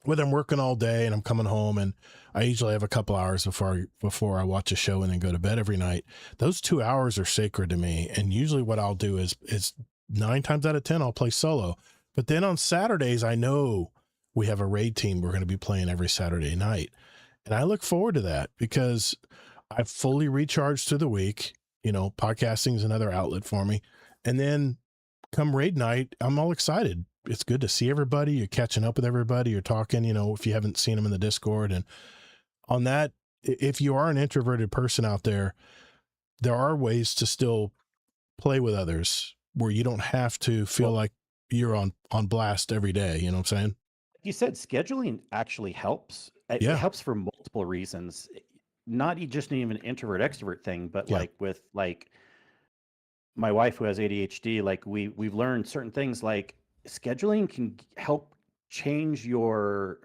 whether I'm working all day and I'm coming home and I usually have a couple hours before I watch a show and then go to bed every night. Those 2 hours are sacred to me. And usually what I'll do is 9 times out of 10, I'll play solo. But then on Saturdays, I know we have a raid team we're going to be playing every Saturday night. And I look forward to that because I've fully recharged through the week. You know, podcasting is another outlet for me. And then come raid night, I'm all excited. It's good to see everybody. You're catching up with everybody. You're talking, you know, if you haven't seen them in the Discord. And on that, if you are an introverted person out there, there are ways to still play with others where you don't have to feel like you're on blast every day. You know what I'm saying? You said scheduling actually helps. It helps for multiple reasons. Not just even an introvert extrovert thing, but like with like my wife who has ADHD, like we've learned certain things like scheduling can help change your,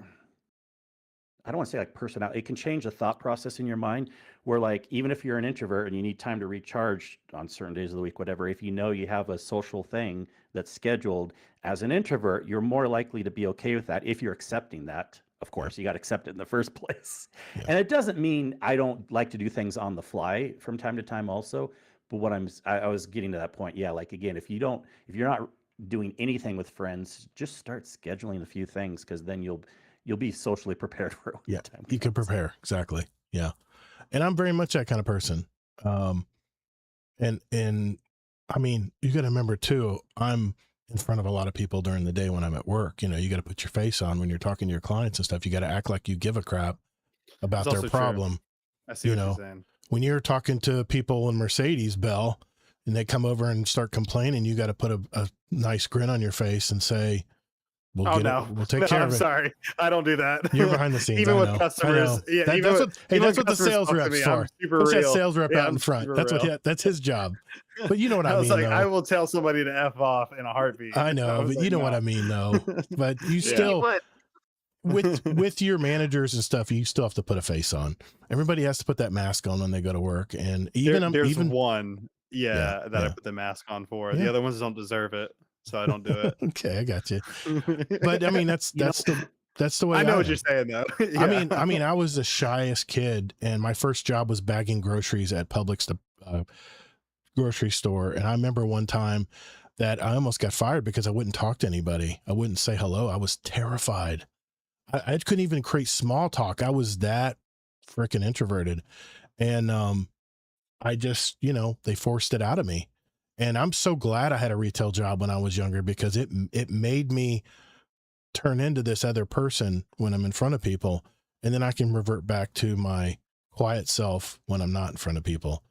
I don't want to say like personality. It can change the thought process in your mind where like, even if you're an introvert and you need time to recharge on certain days of the week, whatever, if you know you have a social thing that's scheduled as an introvert, you're more likely to be okay with that if you're accepting that. Of course, you got to accept it in the first place. Yeah. And it doesn't mean I don't like to do things on the fly from time to time also. But what I was getting to that point. Yeah. Like, again, if you're not doing anything with friends, just start scheduling a few things because then you'll be socially prepared for it. Yeah. You can prepare. Exactly. Yeah. And I'm very much that kind of person. And I mean, you got to remember too, I'm in front of a lot of people during the day when I'm at work. You know, you got to put your face on when you're talking to your clients and stuff. You got to act like you give a crap about their problem. True. I see what you're saying. When you're talking to people in Mercedes, Bell, and they come over and start complaining, you got to put a nice grin on your face and say, we'll take care of it. I'm sorry. I don't do that. You're behind the scenes. Even with customers. Yeah, that's what the sales rep's for. Push that sales rep out in front. That's his job. But you know what I mean. Though. I will tell somebody to F off in a heartbeat. I know, but you know what I mean though. But you still with your managers and stuff, you still have to put a face on. Everybody has to put that mask on when they go to work. And there's one that I put the mask on for. The other ones don't deserve it. So I don't do it. Okay, I got you. But I mean, that's the way. I know what you're saying, though. Yeah. I mean, I was the shyest kid, and my first job was bagging groceries at Publix grocery store. And I remember one time that I almost got fired because I wouldn't talk to anybody. I wouldn't say hello. I was terrified. I couldn't even create small talk. I was that freaking introverted, and I just, they forced it out of me. And I'm so glad I had a retail job when I was younger because it made me turn into this other person when I'm in front of people. And then I can revert back to my quiet self when I'm not in front of people.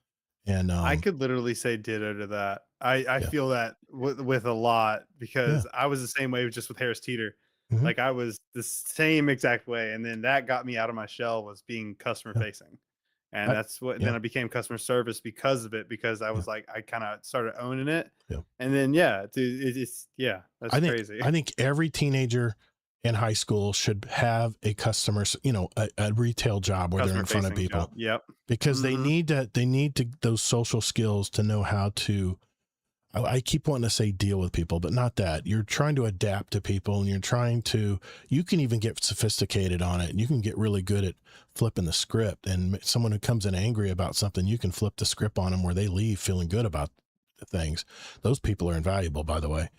And I could literally say ditto to that. I feel that with a lot because I was the same way just with Harris Teeter. Mm-hmm. Like I was the same exact way. And then that got me out of my shell was being customer facing. And that's what, then I became customer service because of it, because I was like, I kind of started owning it. Yeah. And then, that's crazy. I think every teenager in high school should have a customer, a retail job where they're in front of people. Job. Yep. Because they need those social skills to know how to, I keep wanting to say deal with people, but not that. You're trying to adapt to people, and you can even get sophisticated on it, and you can get really good at flipping the script. And someone who comes in angry about something, you can flip the script on them where they leave feeling good about things. Those people are invaluable, by the way.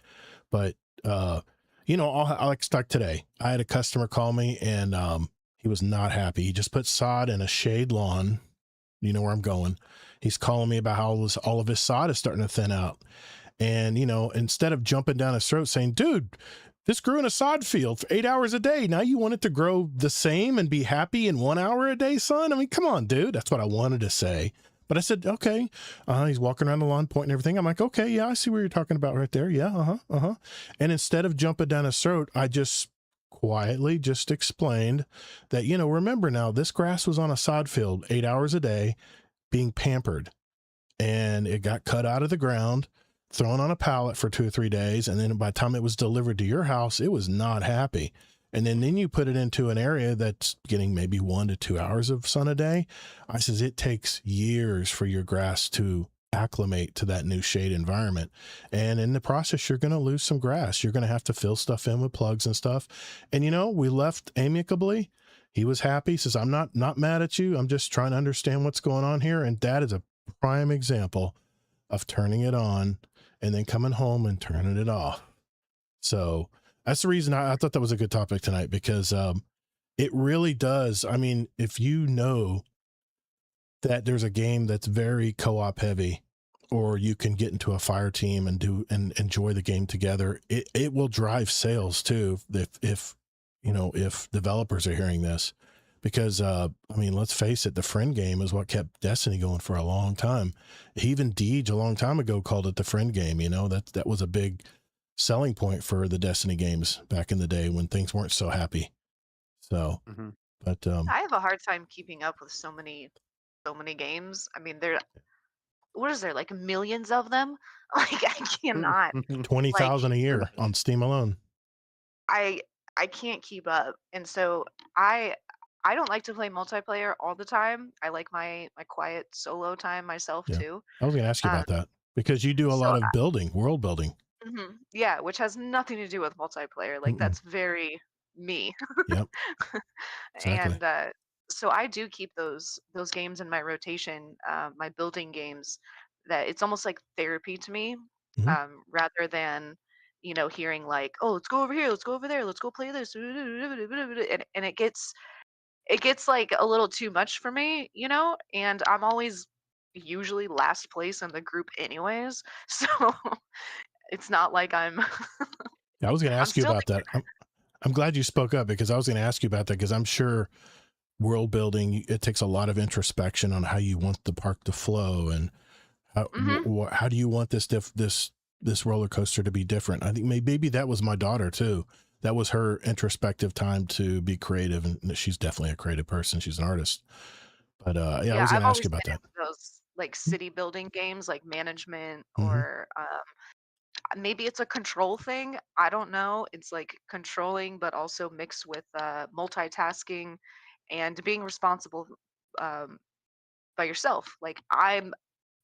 But, like today, I had a customer call me, and he was not happy. He just put sod in a shade lawn. You know where I'm going. He's calling me about how all of his sod is starting to thin out. And, instead of jumping down his throat saying, dude, this grew in a sod field for 8 hours a day. Now you want it to grow the same and be happy in 1 hour a day, son? I mean, come on, dude. That's what I wanted to say. But I said, okay. He's walking around the lawn, pointing everything. I'm like, okay, yeah, I see what you're talking about right there. Yeah, And instead of jumping down his throat, I just quietly just explained that, you know, remember now, this grass was on a sod field 8 hours a day being pampered, and it got cut out of the ground, thrown on a pallet for 2 or 3 days, and then by the time it was delivered to your house, it was not happy. And then you put it into an area that's getting maybe 1 to 2 hours of sun a day. I says it takes years for your grass to acclimate to that new shade environment, and in the process you're going to lose some grass. You're going to have to fill stuff in with plugs and stuff. And you know, we left amicably. He was happy. He says, I'm not mad at you, I'm just trying to understand what's going on here. And that is a prime example of turning it on and then coming home and turning it off. So that's the reason I thought that was a good topic tonight, because it really does. I mean, if you know that there's a game that's very co-op heavy, or you can get into a fire team and enjoy the game together, it will drive sales too. If you know, if developers are hearing this, because I mean, let's face it, the friend game is what kept Destiny going for a long time. Even Deej a long time ago called it the friend game. You know, that was a big selling point for the Destiny games back in the day when things weren't so happy. So, but I have a hard time keeping up with so many games. I mean, what is there, like millions of them? Like I cannot. 20,000 a year on Steam alone. I can't keep up, and so I don't like to play multiplayer all the time. I like my quiet solo time myself too. I was going to ask you about that, because you do a lot of building, world building. Yeah, which has nothing to do with multiplayer. Like that's very me. Yep. Exactly. And so I do keep those games in my rotation, my building games. That it's almost like therapy to me, rather than, you know, hearing like, oh, let's go over here, let's go over there, let's go play this, and it gets like a little too much for me, you know. And I'm always usually last place in the group anyways, so it's not like I'm. I was going to ask you about that. I'm glad you spoke up, because I was going to ask you about that, because I'm sure world building, it takes a lot of introspection on how you want the park to flow, and how do you want this roller coaster to be different. I think maybe that was my daughter too. That was her introspective time to be creative, and she's definitely a creative person. She's an artist. But yeah, I was going to ask you about that. Those like city building games, like management, or maybe it's a control thing. I don't know. It's like controlling, but also mixed with multitasking and being responsible by yourself. Like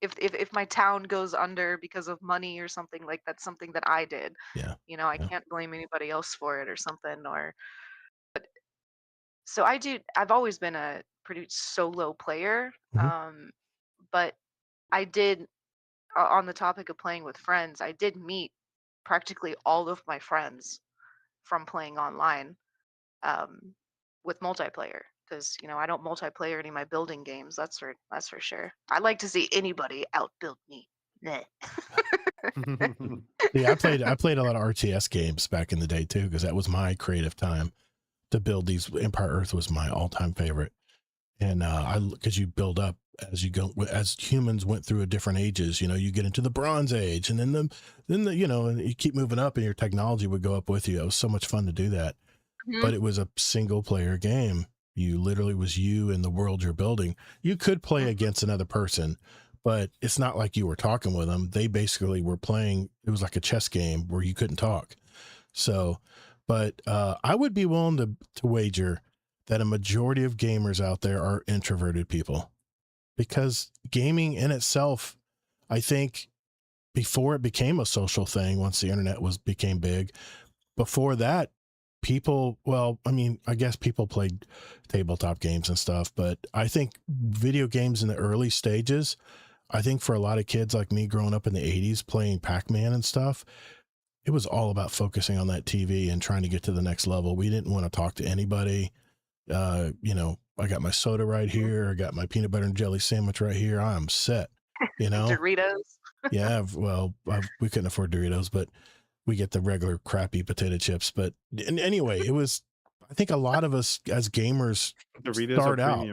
if my town goes under because of money or something, like that's something that I did. Yeah. You know, I can't blame anybody else for it or something. So I've always been a pretty solo player. But I did, on the topic of playing with friends, I did meet practically all of my friends from playing online, with multiplayer. Because, you know, I don't multiplayer any of my building games. That's for sure. I like to see anybody outbuild me. Yeah, I played a lot of RTS games back in the day too, because that was my creative time to build these. Empire Earth was my all-time favorite, and because you build up as you go, as humans went through different ages. You know, you get into the Bronze Age, and then the you know, and you keep moving up, and your technology would go up with you. It was so much fun to do that, but it was a single-player game. You literally was you and the world you're building. You could play against another person, but it's not like you were talking with them. They basically were playing. It was like a chess game where you couldn't talk. So, but I would be willing to wager that a majority of gamers out there are introverted people, because gaming in itself, I think before it became a social thing, once the internet became big, before that, people, well, I mean, I guess people played tabletop games and stuff, but I think video games in the early stages, I think for a lot of kids like me growing up in the 80s playing Pac-Man and stuff, it was all about focusing on that TV and trying to get to the next level. We didn't want to talk to anybody. You know, I got my soda right here. I got my peanut butter and jelly sandwich right here. I'm set, you know. Doritos. Yeah, well, we couldn't afford Doritos, but we get the regular crappy potato chips. But anyway, it was, I think a lot of us as gamers start out.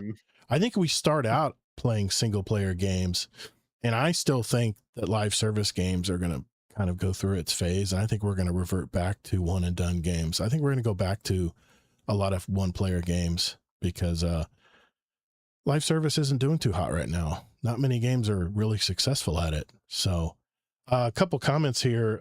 I think we start out playing single player games, and I still think that live service games are going to kind of go through its phase. And I think we're going to revert back to one and done games. I think we're going to go back to a lot of one player games because live service isn't doing too hot right now. Not many games are really successful at it. So a couple comments here.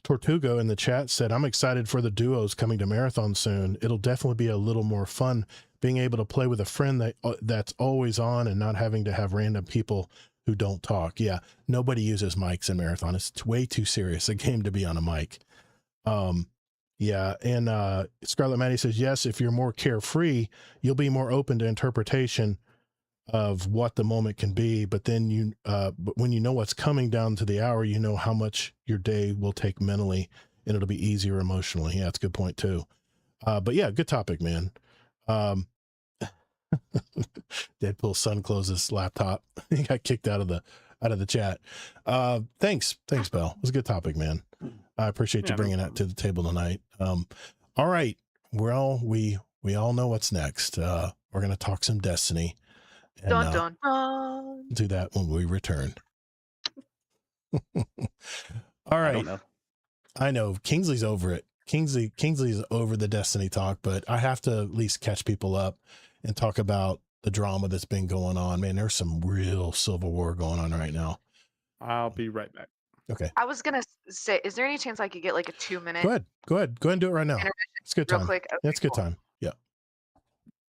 Tortugo in the chat said, I'm excited for the duos coming to Marathon soon. It'll definitely be a little more fun being able to play with a friend that's always on and not having to have random people who don't talk. Yeah, nobody uses mics in Marathon. It's way too serious a game to be on a mic. Yeah, and Scarlet Maddie says, yes, if you're more carefree, you'll be more open to interpretation of what the moment can be, but then but when you know what's coming down to the hour, you know how much your day will take mentally, and it'll be easier emotionally. Yeah, that's a good point too. But yeah, good topic, man. Deadpool's son closed his laptop. He got kicked out of the chat. Thanks, Bell. It was a good topic, man. I appreciate you bringing that to the table tonight. All right, we all know what's next. We're gonna talk some Destiny. And, dun, dun, dun. do that when we return. All right. I don't know. I know Kingsley's over it. Kingsley's over the Destiny talk, but I have to at least catch people up and talk about the drama that's been going on. Man, there's some real civil war going on right now. I'll be right back. Okay. I was gonna say, is there any chance I could get like a 2-minute? Go ahead and do it right now. It's good real time. quick? Okay, It's good cool. time. Yeah.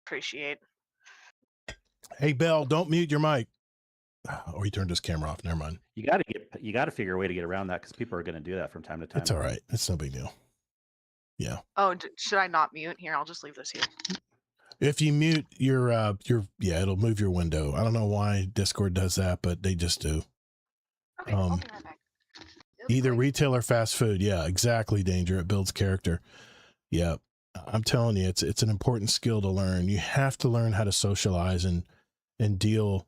Appreciate. Hey, Bell, don't mute your mic. Or he turned his camera off. Never mind. You got to figure a way to get around that because people are going to do that from time to time. It's all right. It's no big deal. Yeah. Oh, should I not mute? Here, I'll just leave this here. If you mute your it'll move your window. I don't know why Discord does that, but they just do. Okay, I'll be right back. Either retail or fast food. Yeah, exactly, Danger. It builds character. Yeah. I'm telling you, it's an important skill to learn. You have to learn how to socialize and deal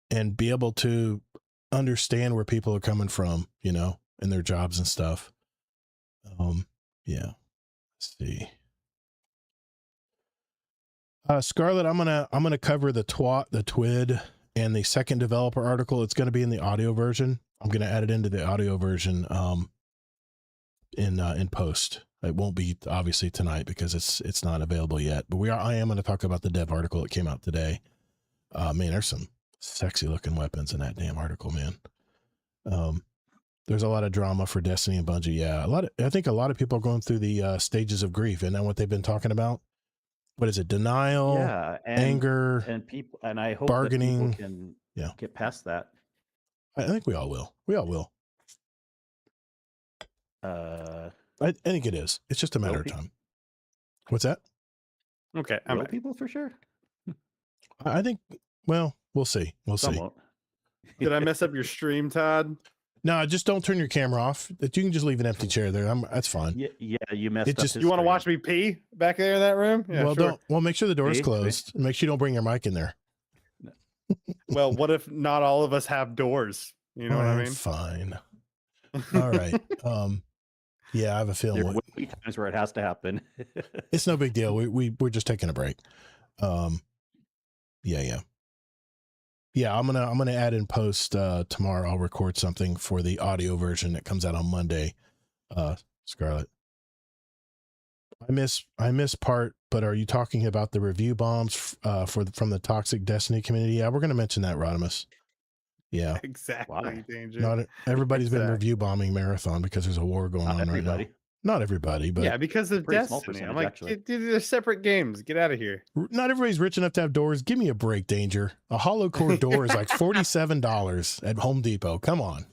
and be able to understand where people are coming from, you know, and their jobs and stuff. Yeah. Let's see. Scarlett, I'm gonna cover the TWID and the second developer article. It's gonna be in the audio version. I'm gonna add it into the audio version in post. It won't be obviously tonight because it's not available yet. But I am gonna talk about the dev article that came out today. Man, there's some sexy looking weapons in that damn article, man. There's a lot of drama for Destiny and Bungie. Yeah, I think a lot of people are going through the stages of grief. Isn't that what they've been talking about? What is it? Denial, anger, and people, and I hope bargaining. that people can get past that. I think we all will. We all will. I think it is. It's just a matter of time. What's that? Okay, Real people for sure. I think. Well, we'll see. We'll see. Won't. Did I mess up your stream, Todd? No, just don't turn your camera off. You can just leave an empty chair there. That's fine. Yeah, you messed up. You want to watch me pee back there in that room? Yeah, well, sure. Make sure the door's closed. And make sure you don't bring your mic in there. Well, what if not all of us have doors? You know what I mean? Fine. All right. Yeah, I have a feeling. There will be times where it has to happen. It's no big deal. We're just taking a break. Yeah, I'm gonna add in post tomorrow. I'll record something for the audio version that comes out on Monday. Scarlett, I miss part, but are you talking about the review bombs from the toxic Destiny community? Yeah, we're gonna mention that, Rodimus. Yeah, exactly. Why? Danger. Not everybody's been review bombing Marathon because there's a war going on right now. Not everybody, but yeah, because of Destiny. I'm like, they're separate games. Get out of here. Not everybody's rich enough to have doors. Give me a break, Danger. A hollow core door is like $47 at Home Depot. Come on.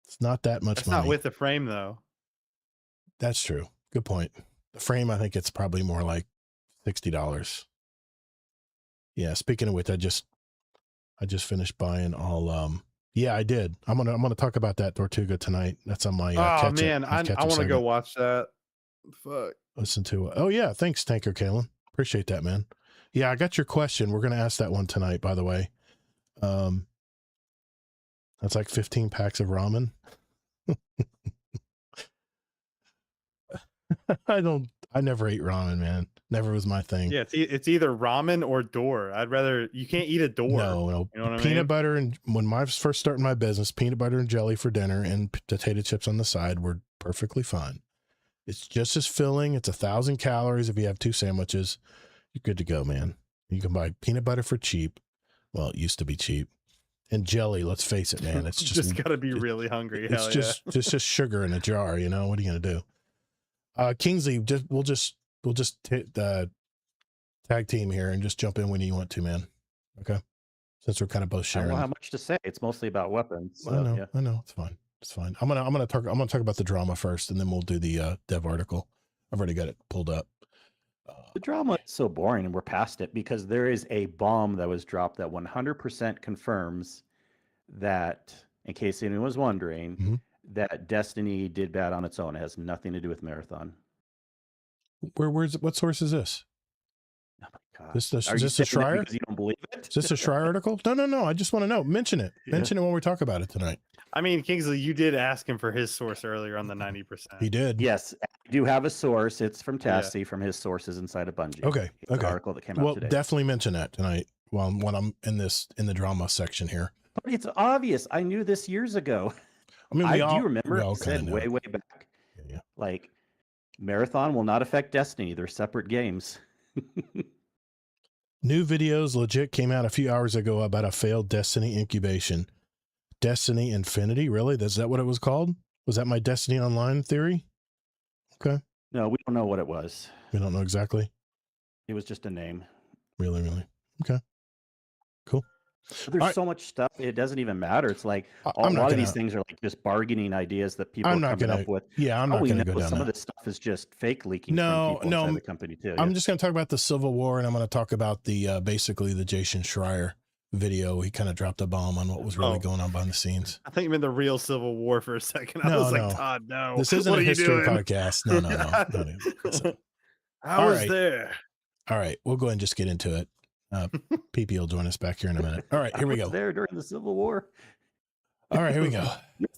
It's not that much money. Not with the frame, though. That's true. Good point. The frame, I think it's probably more like $60. Yeah, speaking of which, I just finished buying all yeah, I did. I'm gonna talk about that Tortuga tonight. That's on my catch-up. Man, I want to go watch that. Fuck. Listen to it. Oh yeah, thanks, Tanker Kalen. Appreciate that, man. Yeah, I got your question. We're gonna ask that one tonight, by the way. That's like 15 packs of ramen. I I never ate ramen, man. Never was my thing. Yeah, it's either ramen or door. You can't eat a door. No. You know what I Peanut mean? butter, and when I was first starting my business, peanut butter and jelly for dinner and potato chips on the side were perfectly fine. It's just as filling. It's 1,000 calories. If you have 2 sandwiches, you're good to go, man. You can buy peanut butter for cheap. Well, it used to be cheap. And jelly, let's face it, man. It's just got to be really hungry. It's just sugar in a jar, you know. What are you gonna do? Kingsley, we'll just hit the tag team here and just jump in when you want to, man. Okay, since we're kind of both I sharing. don't have much to say. It's mostly about weapons. So, I know. It's fine. It's fine. I'm gonna talk about the drama first, and then we'll do the dev article. I've already got it pulled up. The drama is so boring, and we're past it because there is a bomb that was dropped that 100% confirms that, in case anyone was wondering, Mhm. that Destiny did bad on its own. It has nothing to do with Marathon. What source is this? Oh my God. Is this Are you a saying that Schreier? because you don't believe it? Is this a Schreier article? No. I just want to know. Mention it. Yeah. Mention it when we talk about it tonight. I mean, Kingsley, you did ask him for his source earlier on the 90%. He did. Yes, I do have a source. It's from Yeah. Tassie, from his sources inside of Bungie. Okay. It's an Okay. article that came out Well, today. definitely mention that tonight while I'm in the drama section here. But it's obvious. I knew this years ago. I mean, I we all do remember we it all said kinda know. way back. Yeah. Like, Marathon will not affect Destiny. They're separate games. New videos legit came out a few hours ago about a failed Destiny incubation. Destiny Infinity, really? Is that what it was called? Was that my Destiny Online theory? Okay. No, we don't know what it was. We don't know exactly. It was just a name. Really. Okay. Cool. But there's All right. so much stuff, it doesn't even matter. It's like a I'm not lot of these gonna. things are like just bargaining ideas that people I'm are not coming gonna. up with. Yeah, I'm All not we going know to go is down some that. of this stuff is just fake leaking No, from people no, inside the company too. I'm Yeah. just going to talk about the Civil War, and I'm going to talk about the basically the Jason Schreier video. He kind of dropped a bomb on what was really Oh. going on behind the scenes. I think you meant the real Civil War for a second. I No, was like, no. Todd, no. This isn't What a are you history doing? podcast. No. Listen. I All was right. there. All right, we'll go ahead and just get into it. PP will join us back here in a minute. All right, here we I was go. there during the Civil War. All right, here we go.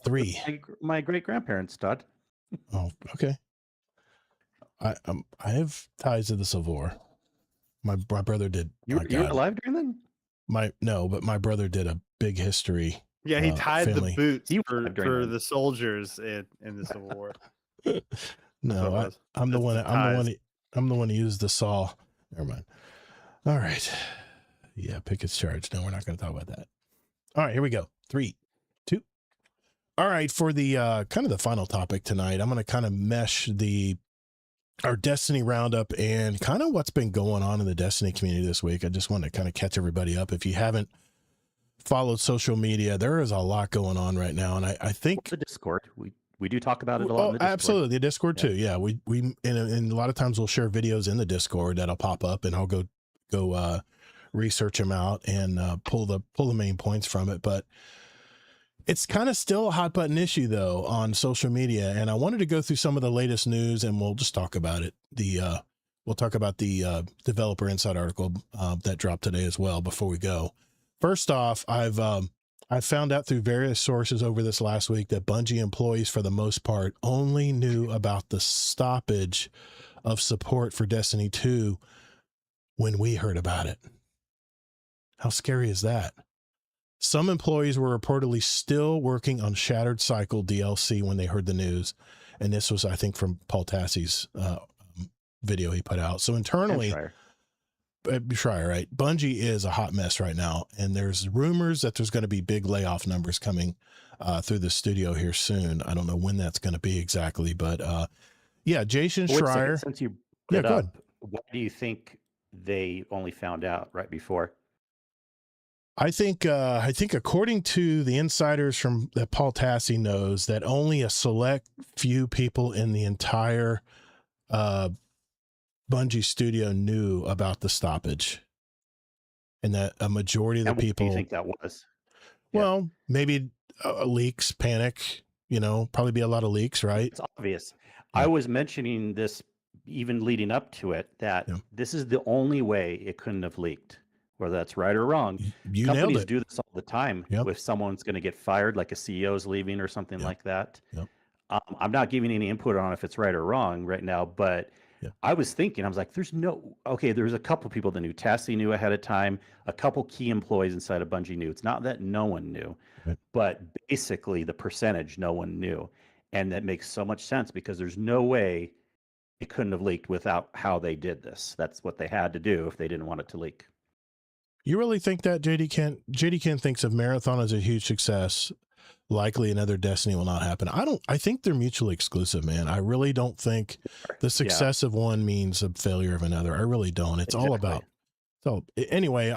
3. My great grandparents, Todd. Oh, okay. I have ties to the Civil War. My brother did. You My were God. alive during then? But my brother did a big history. Yeah, he tied family. the boots He was for, alive during for that. the soldiers in the Civil War. No, what it was. I'm the That's one. the I'm the one who used the saw. Never mind. All right. Yeah, Pickett's charge. No, we're not going to talk about that. All right, here we go. 3, 2. All right, for the kind of the final topic tonight, I'm going to kind of mesh our Destiny roundup and kind of what's been going on in the Destiny community this week. I just want to kind of catch everybody up. If you haven't followed social media, there is a lot going on right now, and I think The Discord. We do talk about it a lot in the Discord. absolutely, the Discord too. Yeah, we and a lot of times we'll share videos in the Discord that'll pop up, and I'll go research them out and pull the main points from it. But it's kind of still a hot button issue though on social media, and I wanted to go through some of the latest news, and we'll just talk about it. We'll talk about the Developer Insight article that dropped today as well. Before we go, first off, I found out through various sources over this last week that Bungie employees, for the most part, only knew about the stoppage of support for Destiny 2 when we heard about it. How scary is that? Some employees were reportedly still working on Shattered Cycle DLC when they heard the news. And this was, I think, from Paul Tassie's video he put out. So internally, Schreier, right? Bungie is a hot mess right now, and there's rumors that there's going to be big layoff numbers coming through the studio here soon. I don't know when that's going to be exactly, but yeah, Jason Wait a second, Schreier. since you Yeah, brought go it ahead. up, why do you think they only found out right before? I think according to the insiders from that Paul Tassie knows, that only a select few people in the entire Bungie studio knew about the stoppage, and that a majority of the And what do people you think that was? Yeah. Well, maybe leaks, panic, probably be a lot of leaks, right? It's obvious. Yeah. I was mentioning this even leading up to it, that Yeah. this is the only way it couldn't have leaked, whether that's right or wrong. You nailed Companies it. do this all the time. Yep. If someone's going to get fired, like a CEO's leaving or something Yep. like that. Yep. I'm not giving any input on if it's right or wrong right now, but I was thinking, I was like, there's a couple people that knew. Tassie knew ahead of time. A couple key employees inside of Bungie knew. It's not that no one knew, Right. but basically the percentage no one knew. And that makes so much sense because there's no way it couldn't have leaked without how they did this. That's what they had to do if they didn't want it to leak. You really think that JD Kent thinks of Marathon as a huge success? Likely another Destiny will not happen. I think they're mutually exclusive, man. I really don't think the success of one means a failure of another. I really don't. It's all about. So anyway,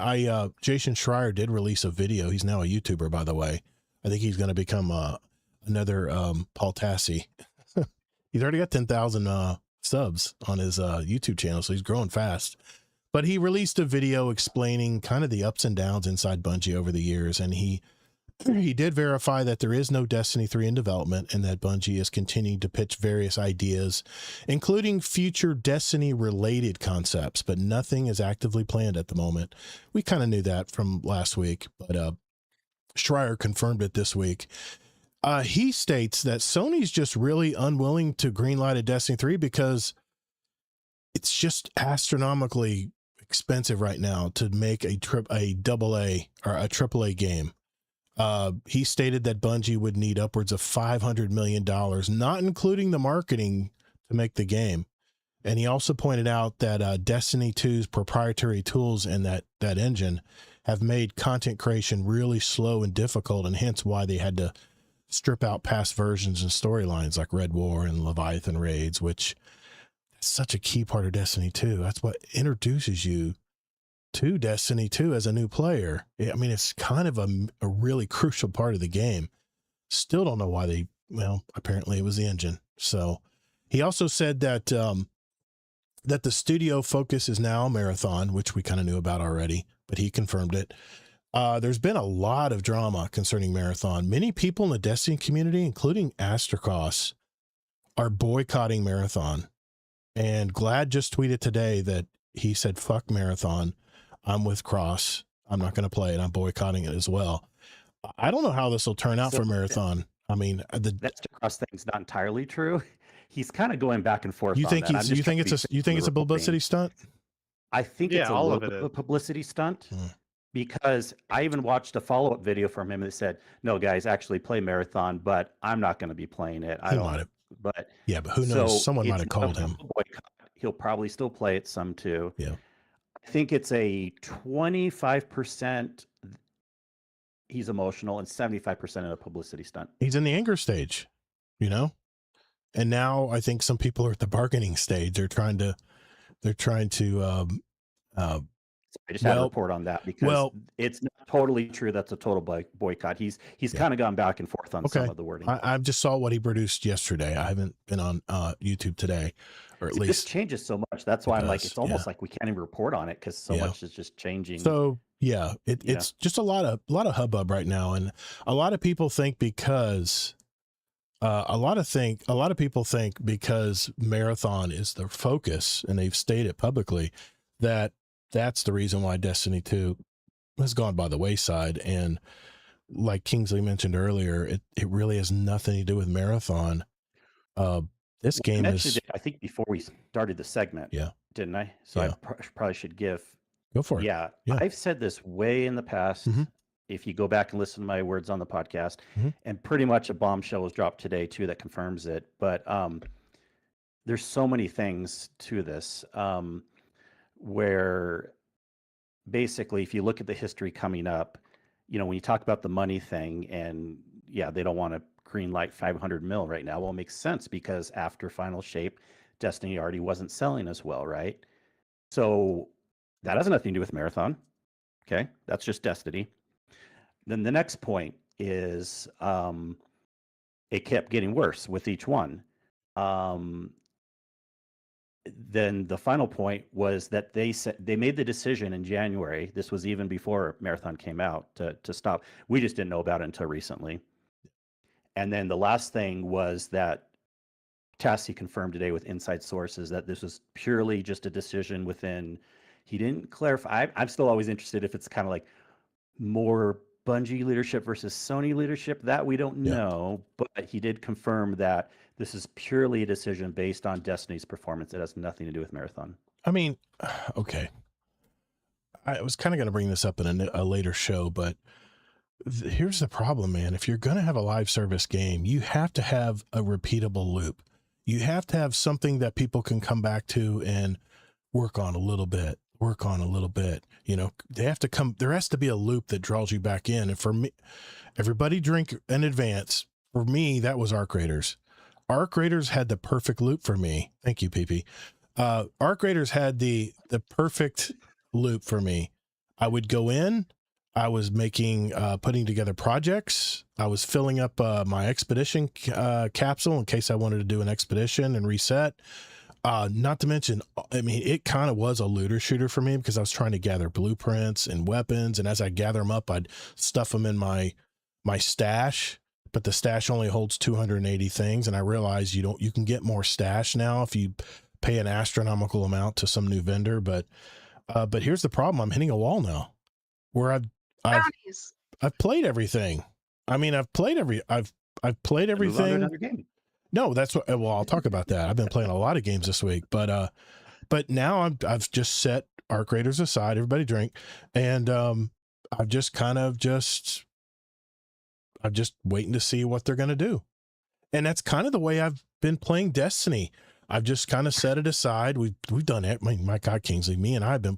Jason Schreier did release a video. He's now a YouTuber, by the way. I think he's going to become another Paul Tassi. He's already got 10,000 subs on his YouTube channel, so he's growing fast. But he released a video explaining kind of the ups and downs inside Bungie over the years, and he did verify that there is no Destiny 3 in development and that Bungie is continuing to pitch various ideas, including future Destiny-related concepts, but nothing is actively planned at the moment. We kind of knew that from last week, but Schreier confirmed it this week. He states that Sony's just really unwilling to greenlight a Destiny 3 because it's just astronomically expensive right now to make a AA or a AAA game. He stated that Bungie would need upwards of $500 million, not including the marketing, to make the game. And he also pointed out that Destiny 2's proprietary tools and that engine have made content creation really slow and difficult, and hence why they had to strip out past versions and storylines like Red War and Leviathan raids, which is such a key part of Destiny 2. That's what introduces you to Destiny 2 as a new player. I mean, it's kind of a really crucial part of the game. Still don't know why apparently it was the engine. So he also said that that the studio focus is now Marathon, which we kind of knew about already, but he confirmed it. There's been a lot of drama concerning Marathon. Many people in the Destiny community, including Astrocross, are boycotting Marathon. And Glad just tweeted today that he said, fuck Marathon. I'm with Cross. I'm not going to play it. I'm boycotting it as well. I don't know how this will turn out for Marathon. I mean, that Cross thing's not entirely true. He's kind of going back and forth. You think you think it's a publicity stunt? I think it's a little bit of a publicity stunt. Because I even watched a follow-up video from him that said, no, guys, actually play Marathon, but I'm not going to be playing it. I don't. But who knows? Someone might have called him. He'll probably still play it some too. Yeah. I think it's a 25% he's emotional and 75% in a publicity stunt. He's in the anger stage, and now I think some people are at the bargaining stage. They're trying to I just had a report on that because it's not totally true. That's a total boycott. He's kind of gone back and forth on some of the wording. I just saw what he produced yesterday. I haven't been on YouTube today, or at least this changes so much. That's why I'm like, it's almost like we can't even report on it because so much is just changing. So it's just a lot of hubbub right now, and a lot of people think because a lot of people think because Marathon is their focus, and they've stated publicly that that's the reason why Destiny 2 has gone by the wayside. And like Kingsley mentioned earlier, it really has nothing to do with Marathon. This game is, I think before we started the segment, didn't I? So I probably should go for it. Yeah. I've said this way in the past. If you go back and listen to my words on the podcast, and pretty much a bombshell was dropped today too that confirms it. But there's so many things to this. Where basically, if you look at the history coming up, when you talk about the money thing and they don't want to green light 500 mil right now. Well, it makes sense because after Final Shape, Destiny already wasn't selling as well, right? So that has nothing to do with Marathon. Okay. That's just Destiny. Then the next point is it kept getting worse with each one. Then the final point was that they made the decision in January. This was even before Marathon came out to stop. We just didn't know about it until recently. And then the last thing was that Tassi confirmed today with inside sources that this was purely just a decision within. He didn't clarify. I'm still always interested if it's kind of like more Bungie leadership versus Sony leadership. That we don't know, but he did confirm that This is purely a decision based on Destiny's performance. It has nothing to do with Marathon. I mean, okay. I was kind of going to bring this up in a later show, but here's the problem, man. If you're going to have a live service game, you have to have a repeatable loop. You have to have something that people can come back to and work on a little bit. You know, there has to be a loop that draws you back in. And for me, everybody drink in advance. For me, that was Arc Raiders. Arc Raiders had the perfect loop for me. Thank you, PP. Arc Raiders had the perfect loop for me. I would go in, I was making, putting together projects. I was filling up my expedition capsule in case I wanted to do an expedition and reset. Not to mention, I mean, it kind of was a looter shooter for me because I was trying to gather blueprints and weapons. And as I gather them up, I'd stuff them in my stash, but the stash only holds 280 things. And I realized you can get more stash now if you pay an astronomical amount to some new vendor. But here's the problem. I'm hitting a wall now where I've played everything. I mean, I've played everything. Another game. No, that's what, well, I'll talk about that. I've been playing a lot of games this week, but now I've just set Arc Raiders aside, everybody drink. And, I've just I'm just waiting to see what they're going to do. And that's kind of the way I've been playing Destiny. I've just kind of set it aside. We've done it. My God, Kingsley, me and I have been,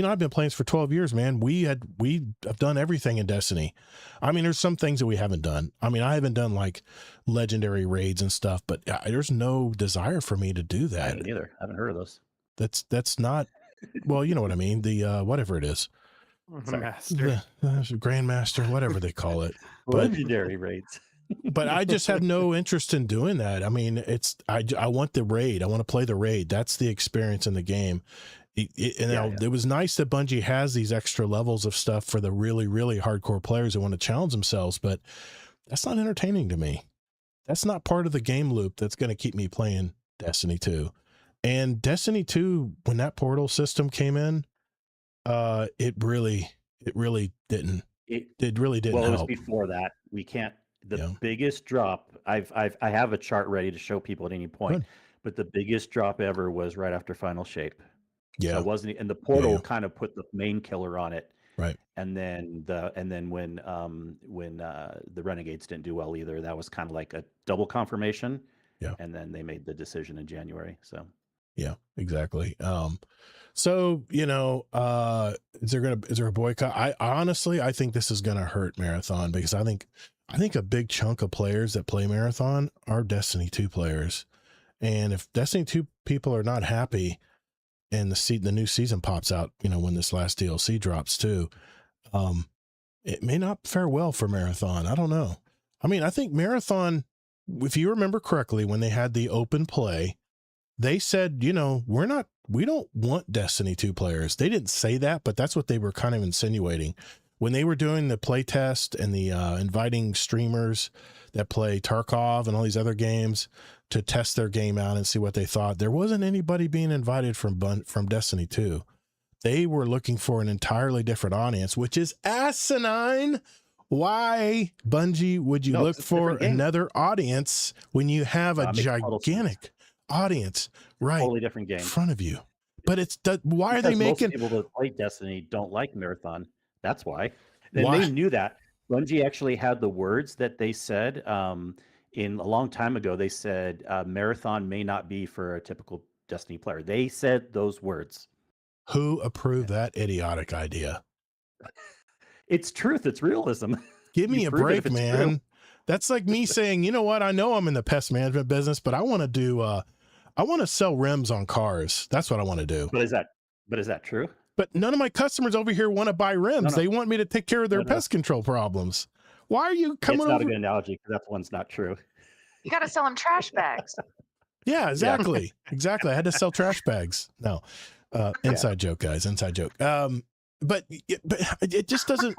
I've been playing this for 12 years, man. We have done everything in Destiny. I mean, there's some things that we haven't done. I mean, I haven't done like legendary raids and stuff, but there's no desire for me to do that. I haven't either. I haven't heard of those. That's not, well, you know what I mean? The, whatever it is. Master. The Grandmaster, whatever they call it. Legendary raids. But I just have no interest in doing that. I mean, I want the raid. I want to play the raid. That's the experience in the game. It was nice that Bungie has these extra levels of stuff for the really, really hardcore players who want to challenge themselves, but that's not entertaining to me. That's not part of the game loop that's going to keep me playing Destiny 2. And Destiny 2, when that portal system came in, it really didn't. It really didn't Well, it was help. before that. We can't. The biggest drop, I have a chart ready to show people at any point, but the biggest drop ever was right after Final Shape. Yeah. So it wasn't, and the portal kind of put the main killer on it. Right. And then when the Renegades didn't do well either, that was kind of like a double confirmation. Yeah. And then they made the decision in January. So yeah, exactly. So, you know, is there a boycott? I think this is going to hurt Marathon because I think a big chunk of players that play Marathon are Destiny 2 players. And if Destiny 2 people are not happy and the new season pops out, you know, when this last DLC drops too, it may not fare well for Marathon. I don't know. I mean, I think Marathon, if you remember correctly, when they had the open play, they said, you know, we don't want Destiny 2 players. They didn't say that, but that's what they were kind of insinuating. When they were doing the play test and the inviting streamers that play Tarkov and all these other games to test their game out and see what they thought, there wasn't anybody being invited from Destiny 2. They were looking for an entirely different audience, which is asinine. Why, Bungie, would you look for another audience when you have a gigantic audience right totally different game in front of you? But why are they most making people that play Destiny don't like Marathon? That's why. And they knew that. Bungie actually had the words that they said in a long time ago. They said Marathon may not be for a typical Destiny player. They said those words. Who approved that idiotic idea? It's truth. It's realism. Give me a break, man. True. That's like me saying, you know what? I know I'm in the pest management business, but I want to do, I want to sell rims on cars. That's what I want to do. But is that true? But none of my customers over here want to buy rims. No. They want me to take care of their pest control problems. Why are you coming over? It's not a good analogy because that one's not true. You got to sell them trash bags. Yeah, exactly. Exactly. I had to sell trash bags. No, inside joke, guys. Inside joke. But it just doesn't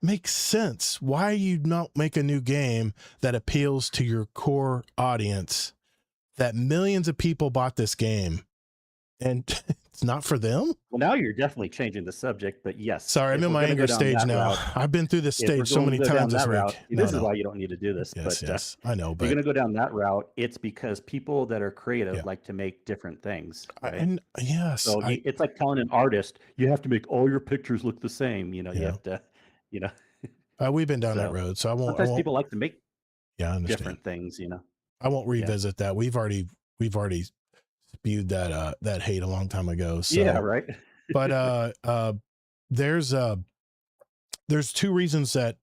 make sense. Why you not make a new game that appeals to your core audience? That millions of people bought this game, and it's not for them. Well, now you're definitely changing the subject, but yes. Sorry, I'm in my anger stage now. I've been through this stage so many times this week. This is why you don't need to do this. Yes, I know. But you're going to go down that route. It's because people that are creative like to make different things. Right? So it's like telling an artist, you have to make all your pictures look the same. You have to, we've been down that road, so I won't. Sometimes people like to make different things. I won't revisit that. We've already spewed that hate a long time ago. So. Yeah, right. But there's two reasons that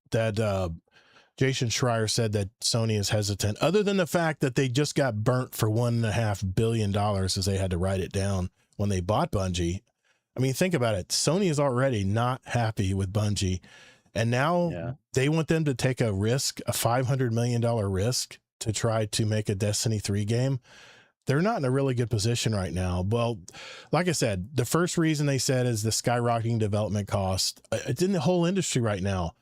Jason Schreier said that Sony is hesitant, other than the fact that they just got burnt for $1.5 billion as they had to write it down when they bought Bungie. I mean, think about it. Sony is already not happy with Bungie, and now they want them to take a risk, a $500 million risk, to try to make a Destiny 3 game. They're not in a really good position right now. Well, like I said, the first reason they said is the skyrocketing development cost. It's in the whole industry right now.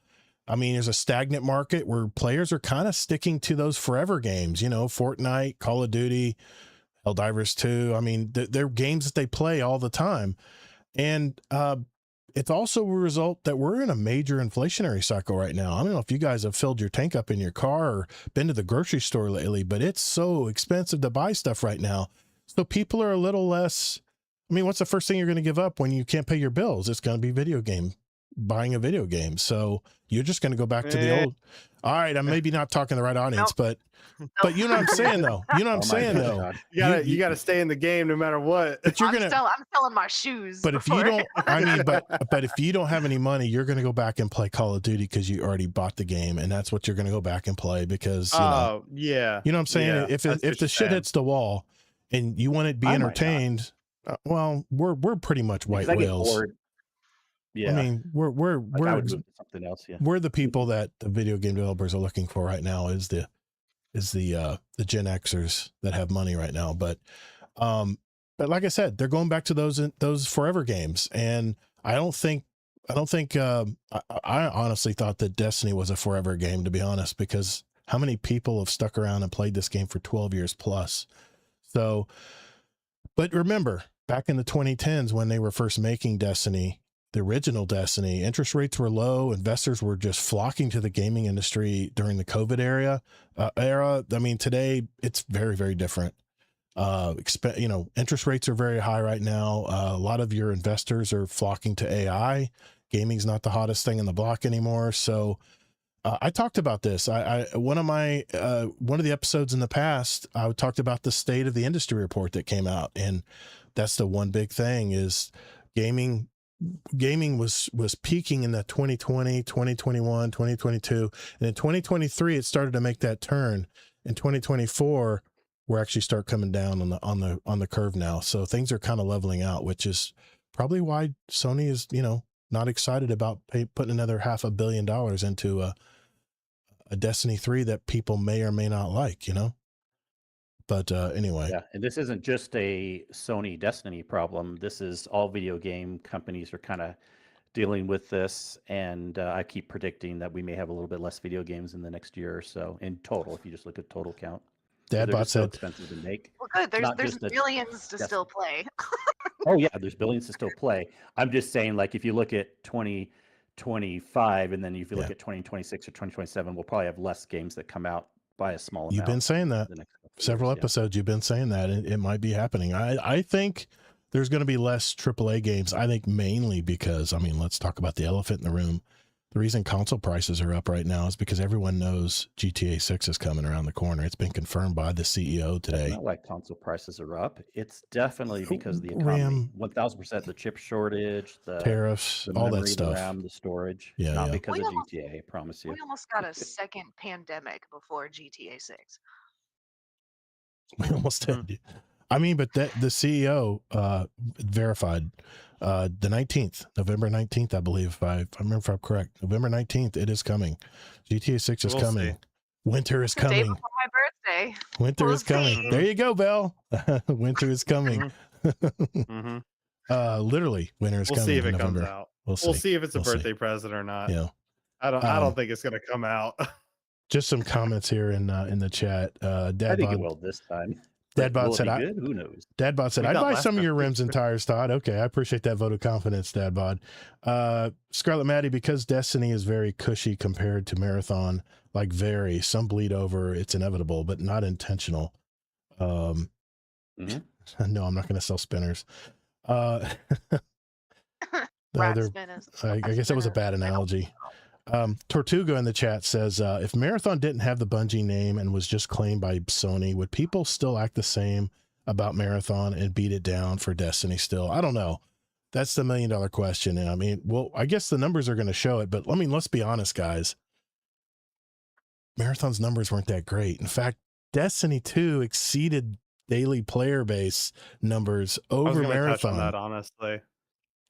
I mean, there's a stagnant market where players are kind of sticking to those forever games, Fortnite, Call of Duty, Helldivers 2. I mean, they're games that they play all the time. And it's also a result that we're in a major inflationary cycle right now. I don't know if you guys have filled your tank up in your car or been to the grocery store lately, but it's so expensive to buy stuff right now. So people are a little less. I mean, what's the first thing you're going to give up when you can't pay your bills? It's going to be buying a video game. So you're just going to go back to the old. All right, I'm maybe not talking to the right audience, but you know what I'm saying though. You know what I'm saying though. You got to stay in the game no matter what. But I'm selling my shoes. But if you don't, but if you don't have any money, you're going to go back and play Call of Duty because you already bought the game, and that's what you're going to go back and play because you know what I'm saying. Yeah, if the shit hits the wall, and you want to be entertained, well, we're pretty much white whales. Yeah, I mean, we're something else. Yeah, we're the people that the video game developers are looking for right now. Is the Gen Xers that have money right now, but like I said, they're going back to those forever games, and I honestly thought that Destiny was a forever game, to be honest, because how many people have stuck around and played this game for 12 years plus? So, but remember, back in the 2010s when they were first making Destiny, the original Destiny, interest rates were low. Investors were just flocking to the gaming industry during the COVID era. I mean, today it's very, very different. Interest rates are very high right now. A lot of your investors are flocking to AI. Gaming's not the hottest thing in the block anymore. So I talked about this. One of the episodes in the past, I talked about the state of the industry report that came out, and that's the one big thing is gaming was peaking in the 2020, 2021, 2022. And in 2023, it started to make that turn. In 2024, we're actually start coming down on the curve now. So things are kind of leveling out, which is probably why Sony is, not excited about putting another $500 million into a Destiny 3 that people may or may not like, But anyway. Yeah, and this isn't just a Sony Destiny problem. This is all video game companies are kind of dealing with this, and I keep predicting that we may have a little bit less video games in the next year or so in total. If you just look at total count, Dadbot so said expensive to make. Well, good. There's billions to still play. Oh yeah, there's billions to still play. I'm just saying, like if you look at 2025, and then if you look at 2026 or 2027, we'll probably have less games that come out by a small amount. You've been saying that several episodes. You've been saying that it might be happening. I think there's going to be less AAA games. I think mainly because, let's talk about the elephant in the room. The reason console prices are up right now is because everyone knows GTA 6 is coming around the corner. It's been confirmed by the CEO today. It's not like console prices are up. It's definitely because of the economy. 1000% the chip shortage, the tariffs, all that stuff. The RAM, the storage. Yeah, not because of GTA, I promise you. We almost got a second pandemic before GTA 6. We almost did. But the CEO verified the 19th, November 19th, I believe, if I remember if I'm correct. November 19th, it is coming. GTA 6 is coming. Winter is coming. The day before my birthday. Winter is coming. There you go, Belle. Winter is coming. Literally, winter is coming. We'll see if it November. comes out. We'll see if it's a birthday present or not. Yeah. I don't think it's gonna come out. Just some comments here in the chat. I think it will this time. Dadbot Will it said, be good? Who knows? Dadbot said, We I'd got buy last some of time. your rims and tires, Todd. Okay, I appreciate that vote of confidence, Dadbot. Scarlet Maddie, because Destiny is very cushy compared to Marathon, like some bleed over. It's inevitable, but not intentional. No, I'm not going to sell spinners. Rat they're, spinners. I guess that was a bad analogy. Tortuga in the chat says, if Marathon didn't have the Bungie name and was just claimed by Sony, would people still act the same about Marathon and beat it down for Destiny still? I don't know. That's the $1 million question. And I mean, well, I guess the numbers are going to show it, but I mean, let's be honest, guys. Marathon's numbers weren't that great. In fact, Destiny 2 exceeded daily player base numbers over Marathon. Touch on that, honestly.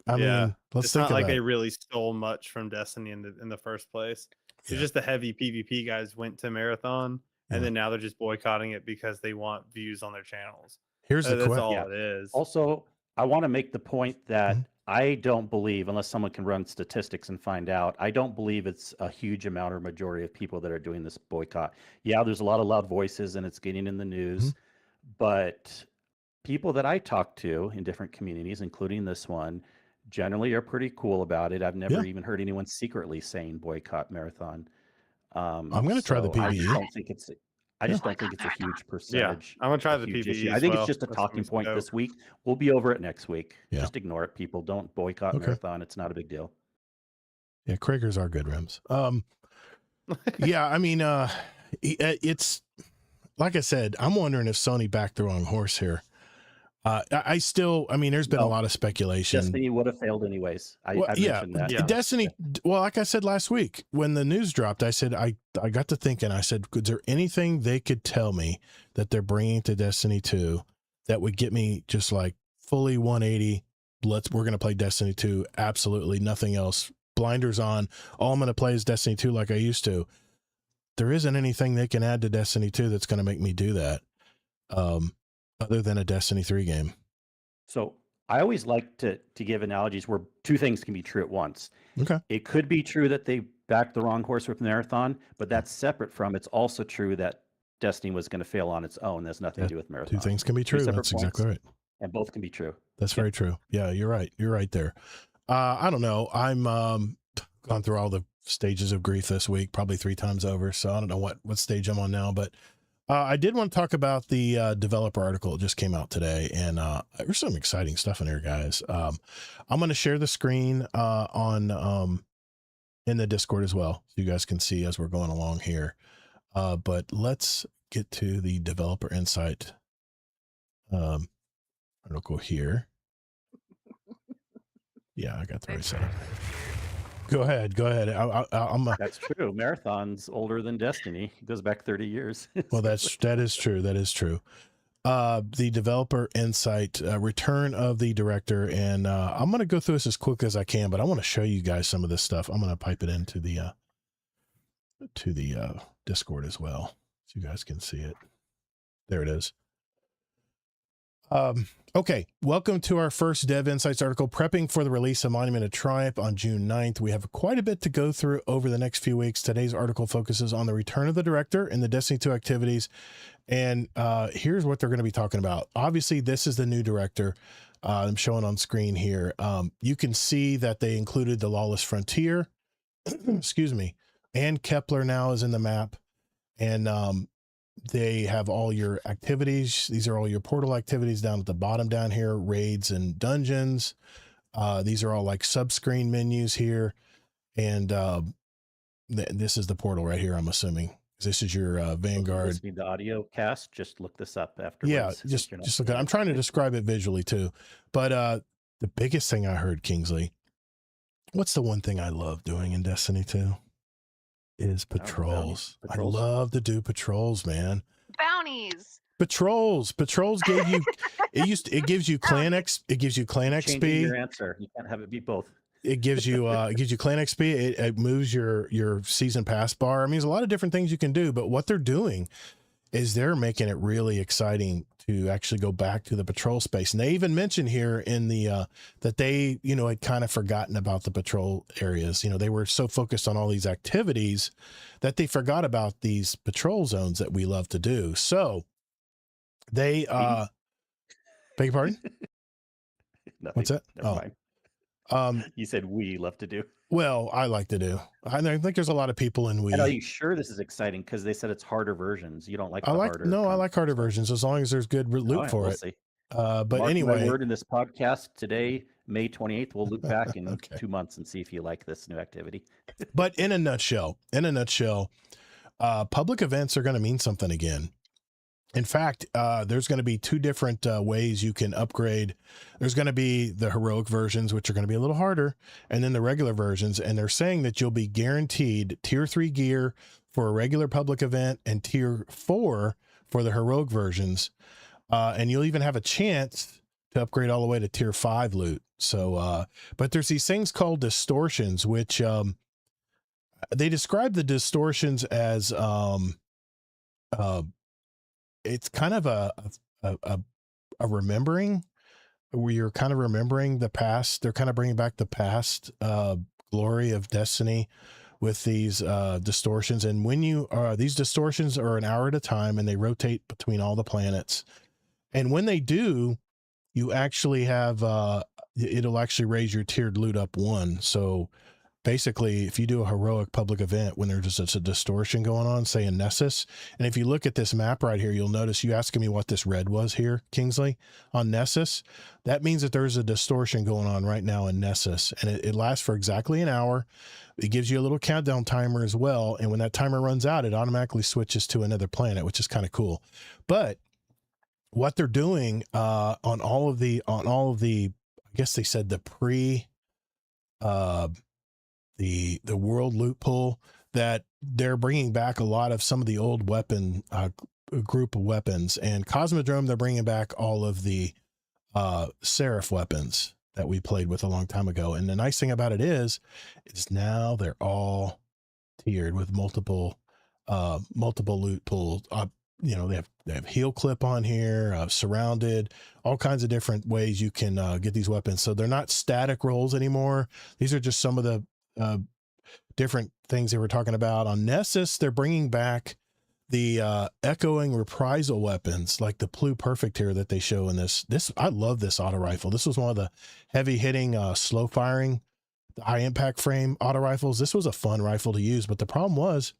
I mean, let's it's think not about like they it. really stole much from Destiny in the first place. It's Yeah. just the heavy PvP guys went to Marathon, and then now they're just boycotting it because they want views on their channels. Here's the That's question. all it is. Also, I want to make the point that I don't believe, unless someone can run statistics and find out, I don't believe it's a huge amount or majority of people that are doing this boycott. Yeah, there's a lot of loud voices and it's getting in the news, but people that I talk to in different communities, including this one, generally are pretty cool about it. I've never even heard anyone secretly saying boycott Marathon. I'm going to try the PvE. I just don't think it's a huge percentage. I'm going to try the PvE issue. as I think well. it's just a That's talking gonna be point dope. this week. We'll be over it next week. Yeah. Just ignore it, people. Don't boycott Marathon. It's not a big deal. Yeah, Kragers are good rims. Yeah, I mean, it's like I said, I'm wondering if Sony backed the wrong horse here. I mean, there's been a lot of speculation. Destiny would have failed anyways. I mentioned that. Yeah. Destiny, well, like I said last week, when the news dropped, I said, I got to thinking, I said, is there anything they could tell me that they're bringing to Destiny 2 that would get me just like fully 180? We're going to play Destiny 2. Absolutely nothing else. Blinders on. All I'm going to play is Destiny 2 like I used to. There isn't anything they can add to Destiny 2 that's going to make me do that. Other than a Destiny 3 game. So I always like to give analogies where two things can be true at once. Okay. It could be true that they backed the wrong horse with Marathon, but that's separate from it's also true that Destiny was going to fail on its own. There's nothing to do with Marathon. Two things can be true. That's exactly right. And both can be true. That's very true. Yeah, you're right. You're right there. I don't know. I'm gone through all the stages of grief this week, probably 3 times over. So I don't know what stage I'm on now, but I did want to talk about the developer article that just came out today, and there's some exciting stuff in here, guys. I'm going to share the screen on in the Discord as well, so you guys can see as we're going along here. But let's get to the developer insight article here. Yeah, I got the right setup. Go ahead. That's true. Marathon's older than Destiny. It goes back 30 years. Well, that is true. That is true. The developer insight, return of the director, and I'm going to go through this as quick as I can, but I want to show you guys some of this stuff. I'm going to pipe it into the Discord as well, so you guys can see it. There it is. Okay, welcome to our first Dev Insights article, prepping for the release of Monument of Triumph on June 9th. We have quite a bit to go through over the next few weeks. Today's article focuses on the return of the director and the Destiny 2 activities. And here's what they're going to be talking about. Obviously, this is the new director. I'm showing on screen here. You can see that they included the Lawless Frontier, excuse me, and Kepler now is in the map. And they have all your activities. These are all your portal activities down at the bottom down here, raids and dungeons. These are all like sub-screen menus here. And this is the portal right here, I'm assuming. This is your Vanguard. Listening to audio cast, just look this up afterwards. Yeah, just look at it. I'm trying to describe it visually too. But the biggest thing I heard, Kingsley, what's the one thing I love doing in Destiny 2? Is patrols. I love to do patrols, man. Bounties. Patrols gave you it gives you clan XP. Changing your answer. You can't have it be both. It gives you clan XP. It moves your season pass bar. I mean, there's a lot of different things you can do, but what they're doing is they're making it really exciting to actually go back to the patrol space. And they even mentioned here in the that they, had kind of forgotten about the patrol areas. They were so focused on all these activities that they forgot about these patrol zones that we love to do. So They beg your pardon? Nothing. What's that? Never Oh, mind. You said we love to do. well, I like to do. I think there's a lot of people in And are we. you sure this is exciting? Because they said it's harder versions. You don't like I the like harder. I like harder versions as long as there's good All loot right, for we'll it. see. But Mark anyway, my word in this podcast today, May 28th, we'll loop back in Okay. 2 months and see if you like this new activity. but in a nutshell, public events are going to mean something again. In fact, there's going to be two different ways you can upgrade. There's going to be the heroic versions, which are going to be a little harder, and then the regular versions. And they're saying that you'll be guaranteed tier 3 gear for a regular public event and tier 4 for the heroic versions. And you'll even have a chance to upgrade all the way to tier 5 loot. So, but there's these things called distortions, which they describe the distortions as it's kind of a remembering, where you're kind of remembering the past. They're kind of bringing back the past glory of Destiny with these distortions. And when you these distortions are an hour at a time, and they rotate between all the planets. And when they do, you actually have it'll actually raise your tiered loot up 1. So basically, if you do a heroic public event when there's just a distortion going on, say in Nessus, and if you look at this map right here, you'll notice you asking me what this red was here, Kingsley, on Nessus. That means that there's a distortion going on right now in Nessus, and it lasts for exactly an hour. It gives you a little countdown timer as well, and when that timer runs out, it automatically switches to another planet, which is kind of cool. But what they're doing on all of the, I guess they said the the world loot pool, that they're bringing back a lot of some of the old weapon group of weapons, and Cosmodrome, they're bringing back all of the Seraph weapons that we played with a long time ago. And the nice thing about it is now they're all tiered with multiple loot pools. You know, they have heel clip on here, surrounded, all kinds of different ways you can get these weapons. So they're not static rolls anymore. These are just some of the different things they were talking about. On Nessus, they're bringing back the echoing reprisal weapons, like the Plu Perfect here that they show in this. I love this auto rifle. This was one of the heavy hitting, slow firing, high impact frame auto rifles. This was a fun rifle to use, but the problem was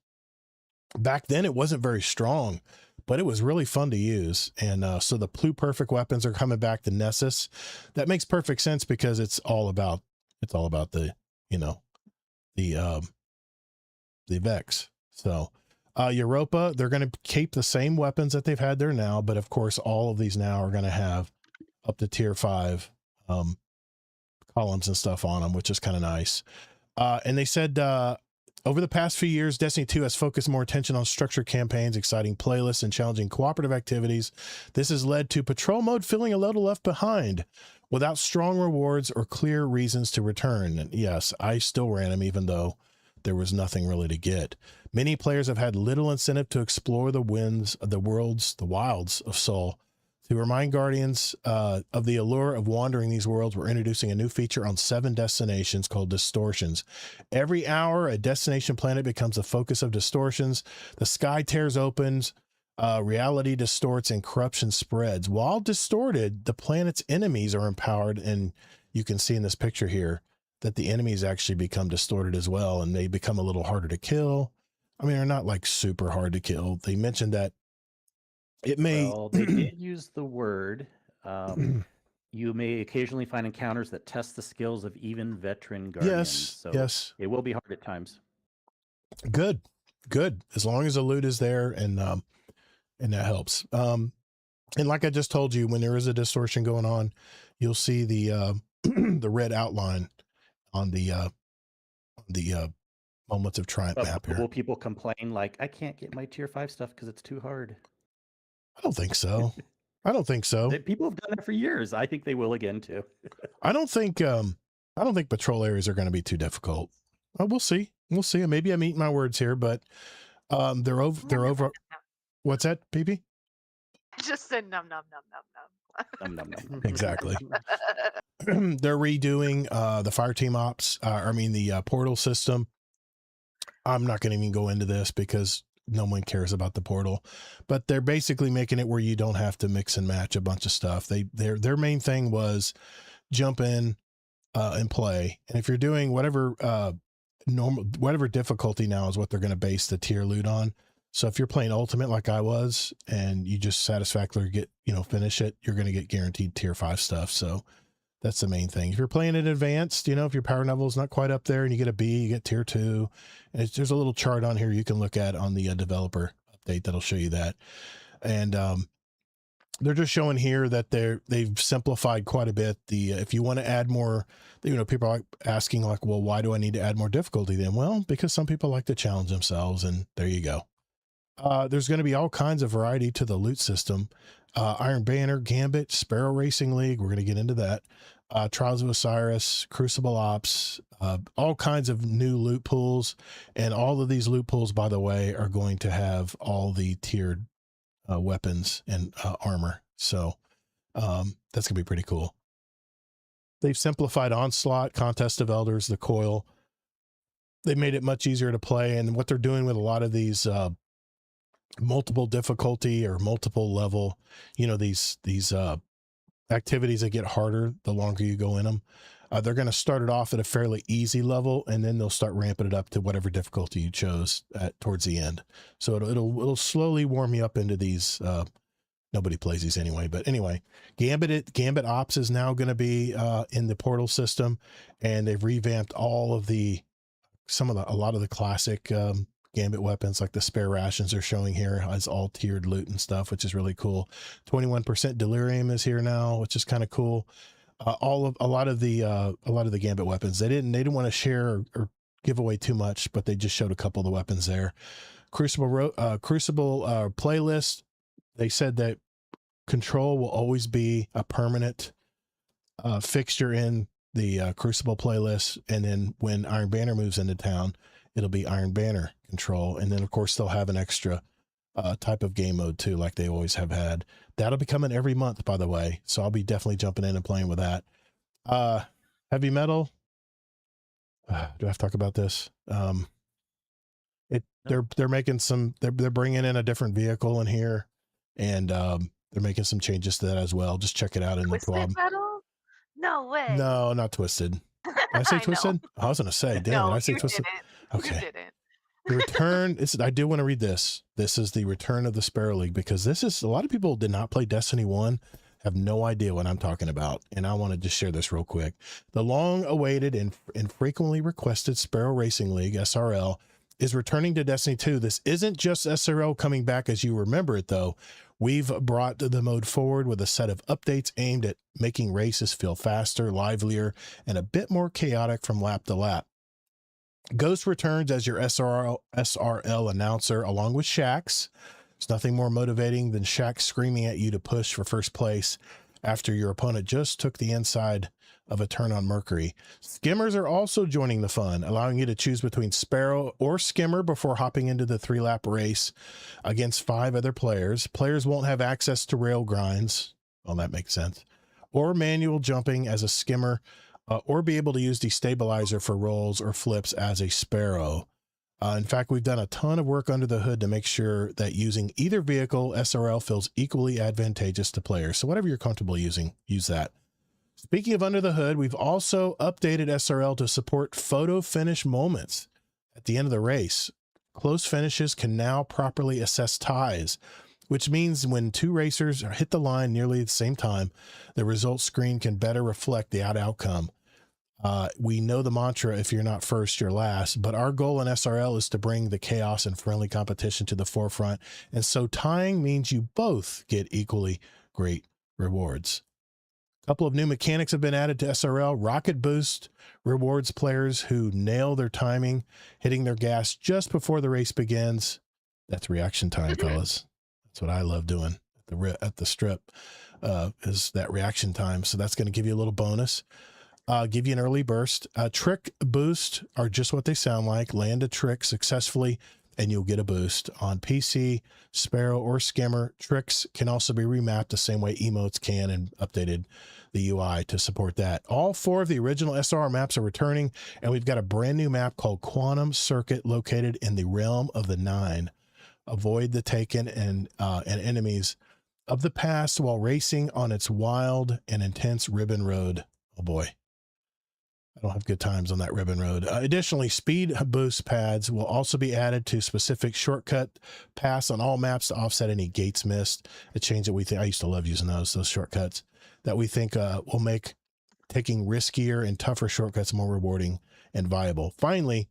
back then it wasn't very strong, but it was really fun to use. And so the Plu Perfect weapons are coming back to Nessus. That makes perfect sense because it's all about the, you know, the Vex. So Europa, they're going to keep the same weapons that they've had there now, but of course all of these now are going to have up to tier 5 columns and stuff on them, which is kind of nice. And they said over the past few years, Destiny 2 has focused more attention on structured campaigns, exciting playlists, and challenging cooperative activities. This has led to patrol mode feeling a little left behind without strong rewards or clear reasons to return. And yes, I still ran them even though there was nothing really to get. Many players have had little incentive to explore the wilds of Sol. To remind Guardians of the allure of wandering these worlds, we're introducing a new feature on 7 destinations called Distortions. Every hour, a destination planet becomes the focus of distortions. The sky tears open, reality distorts, and corruption spreads. While distorted, the planet's enemies are empowered, and you can see in this picture here that the enemies actually become distorted as well, and they become a little harder to kill. I mean, they're not like super hard to kill. They mentioned that it may. Well, they did use the word. You may occasionally find encounters that test the skills of even veteran guardians. So yes. It will be hard at times. Good. As long as the loot is there, and that helps. And like I just told you, when there is a distortion going on, you'll see the the red outline on the Moments of Triumph map here. Will people complain like, I can't get my tier 5 stuff because it's too hard? I don't think so. People have done that for years. I think they will again too. I don't think patrol areas are going to be too difficult. We'll see. Maybe I'm eating my words here, but they're over. What's that, PP? Just said num num num num num. Num, num, num. Exactly. They're redoing the fire team ops. The portal system. I'm not going to even go into this because no one cares about the portal, but they're basically making it where you don't have to mix and match a bunch of stuff. Their main thing was jump in and play. And if you're doing whatever whatever difficulty now is what they're going to base the tier loot on. So if you're playing ultimate like I was and you just satisfactorily get, finish it, you're going to get guaranteed tier 5 stuff. So that's the main thing. If you're playing it advanced, if your power level is not quite up there and you get a B, you get tier 2. And there's a little chart on here you can look at on the developer update that'll show you that. And they're just showing here that they've simplified quite a bit. If you want to add more, people are asking like, well, why do I need to add more difficulty then? Well, because some people like to challenge themselves, and there you go. There's going to be all kinds of variety to the loot system. Iron Banner, Gambit, Sparrow Racing League. We're going to get into that. Trials of Osiris, Crucible Ops, all kinds of new loot pools. And all of these loot pools, by the way, are going to have all the tiered weapons and armor. So that's gonna be pretty cool. They've simplified Onslaught, Contest of Elders, the Coil. They made it much easier to play. And what they're doing with a lot of these multiple difficulty or multiple level, these activities that get harder the longer you go in them. They're going to start it off at a fairly easy level, and then they'll start ramping it up to whatever difficulty you chose towards the end. So it'll slowly warm you up into these. Nobody plays these anyway, but anyway, Gambit Ops is now going to be in the portal system, and they've revamped a lot of the classic Gambit weapons, like the spare rations they're showing here as all tiered loot and stuff, which is really cool. 21% Delirium is here now, which is kind of cool. A lot of the Gambit weapons they didn't want to share or give away too much, but they just showed a couple of the weapons there. Crucible playlist. They said that Control will always be a permanent fixture in the Crucible playlist, and then when Iron Banner moves into town, it'll be Iron Banner Control, and then of course they'll have an extra type of game mode too, like they always have had. That'll be coming every month, by the way, so I'll be definitely jumping in and playing with that. Heavy Metal. Do I have to talk about this? They're making they're bringing in a different vehicle in here, and they're making some changes to that as well. Just check it out in Twisted the co-op. Metal? No way. No, not Twisted. Did I say Twisted? I was going to say, damn, No, did I say you Twisted? didn't. Okay. You didn't. The return I do want to read this. This is the return of the Sparrow League, because this is a lot of people did not play Destiny 1, have no idea what I'm talking about. And I want to just share this real quick. The long awaited and frequently requested Sparrow Racing League, SRL, is returning to Destiny 2. This isn't just SRL coming back as you remember it, though. We've brought the mode forward with a set of updates aimed at making races feel faster, livelier, and a bit more chaotic from lap to lap. Ghost returns as your SRL announcer, along with Shax. There's nothing more motivating than Shax screaming at you to push for first place after your opponent just took the inside of a turn on Mercury. Skimmers are also joining the fun, allowing you to choose between Sparrow or Skimmer before hopping into the 3-lap race against 5 other players. Players won't have access to rail grinds. Well, that makes sense. Or manual jumping as a Skimmer, or be able to use destabilizer for rolls or flips as a Sparrow. In fact, we've done a ton of work under the hood to make sure that using either vehicle, SRL feels equally advantageous to players. So whatever you're comfortable using, use that. Speaking of under the hood, we've also updated SRL to support photo finish moments at the end of the race. Close finishes can now properly assess ties, which means when 2 racers hit the line nearly at the same time, the results screen can better reflect the outcome. We know the mantra, if you're not first, you're last, but our goal in SRL is to bring the chaos and friendly competition to the forefront. And so tying means you both get equally great rewards. A couple of new mechanics have been added to SRL. Rocket Boost rewards players who nail their timing, hitting their gas just before the race begins. That's reaction time, fellas. That's what I love doing at the strip, is that reaction time. So that's going to give you a little bonus. Give you an early burst. Trick boost are just what they sound like. Land a trick successfully and you'll get a boost. On PC, Sparrow, or Skimmer, tricks can also be remapped the same way emotes can, and updated the UI to support that. All 4 of the original SR maps are returning, and we've got a brand new map called Quantum Circuit located in the Realm of the Nine. avoid the Taken and enemies of the past while racing on its wild and intense ribbon road. Oh boy. I don't have good times on that ribbon road. Additionally, speed boost pads will also be added to specific shortcut paths on all maps to offset any gates missed. A change that we think, I used to love using those shortcuts that we think will make taking riskier and tougher shortcuts more rewarding and viable. Finally,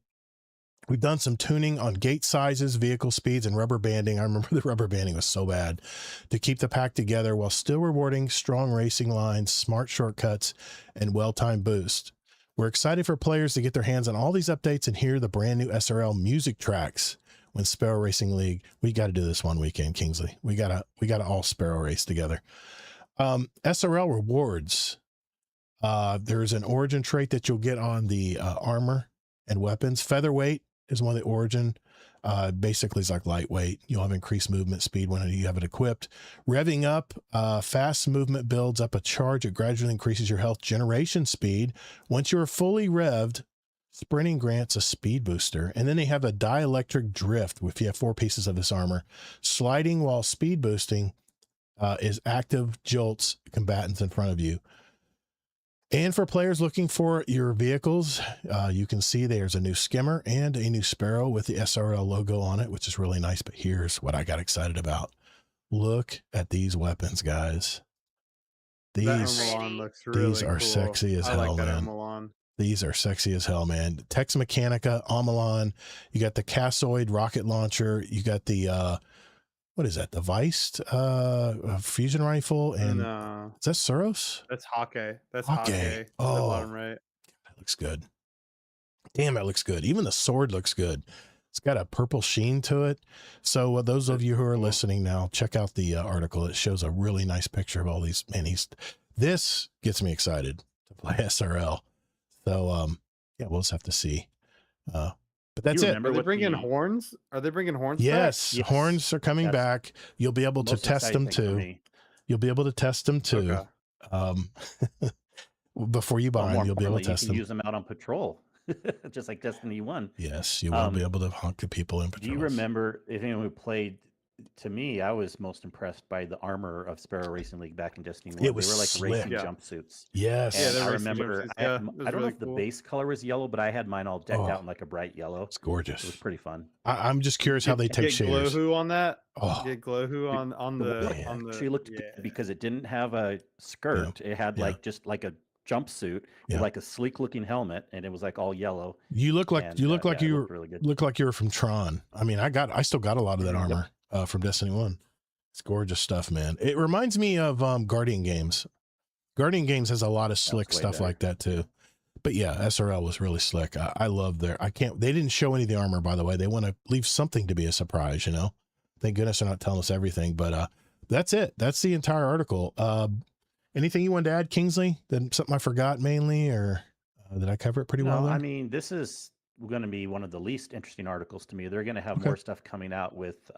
we've done some tuning on gate sizes, vehicle speeds, and rubber banding. I remember the rubber banding was so bad to keep the pack together while still rewarding strong racing lines, smart shortcuts, and well-timed boost. We're excited for players to get their hands on all these updates and hear the brand new SRL music tracks when Sparrow Racing League. We got to do this one weekend, Kingsley. We gotta all Sparrow race together. SRL rewards. There's an origin trait that you'll get on the armor and weapons. Featherweight is one of the origin. Basically it's like lightweight. You'll have increased movement speed when you have it equipped. Revving up, fast movement builds up a charge. It gradually increases your health generation speed. Once you're fully revved, sprinting grants a speed booster. And then they have a dielectric drift if you have 4 pieces of this armor. Sliding while speed boosting is active jolts combatants in front of you. And for players looking for your vehicles, you can see there's a new skimmer and a new Sparrow with the SRL logo on it, which is really nice. But here's what I got excited about. Look at these weapons, guys. These looks really are cool. sexy as hell, man. These are sexy as hell, man. Tex Mechanica, Omelon. You got the Cassoid rocket launcher. You got the what is that? The Weist fusion rifle, and is that Suros? That's Hake. That's Hake. Oh, the bottom right. That looks good. Damn, that looks good. Even the sword looks good. It's got a purple sheen to it. So those of you who are listening now, check out the article. It shows a really nice picture of all these. Man, this gets me excited to play SRL. So yeah, we'll just have to see. But that's it. Are they bringing horns? Are they bringing horns? Yes, back? Horns are coming back. You'll be able to test them too. You'll be able to test them too. Okay. Before you buy them, you'll be able to test them. Use them out on patrol, just like Destiny 1. Yes, you will be able to honk the people in patrol. Do you remember, if anyone who played, to me, I was most impressed by the armor of Sparrow Racing League back in Destiny 1. It was they were like slick. racing jumpsuits. Yes. And I remember, I don't know if the base color was yellow, but I had mine all decked out in like a bright yellow. It's gorgeous. It was pretty fun. I'm just curious how they take shaders. Get Glowhoo on that. Oh. Get Glowhoo on the. Actually looked good because it didn't have a skirt. It had like just like a jumpsuit with like a sleek looking helmet, and it was like all yellow. You look like you look like you were from Tron. I mean, I still got a lot of that armor from Destiny 1. It's gorgeous stuff, man. It reminds me of Guardian Games. Guardian Games has a lot of slick stuff like that too. But yeah, SRL was really slick. I love they didn't show any of the armor, by the way. They want to leave something to be a surprise, you know? Thank goodness they're not telling us everything, but that's it. That's the entire article. Anything you wanted to add, Kingsley? Something I forgot mainly, or did I cover it pretty well? I mean, this is going to be one of the least interesting articles to me. They're going to have more stuff coming out with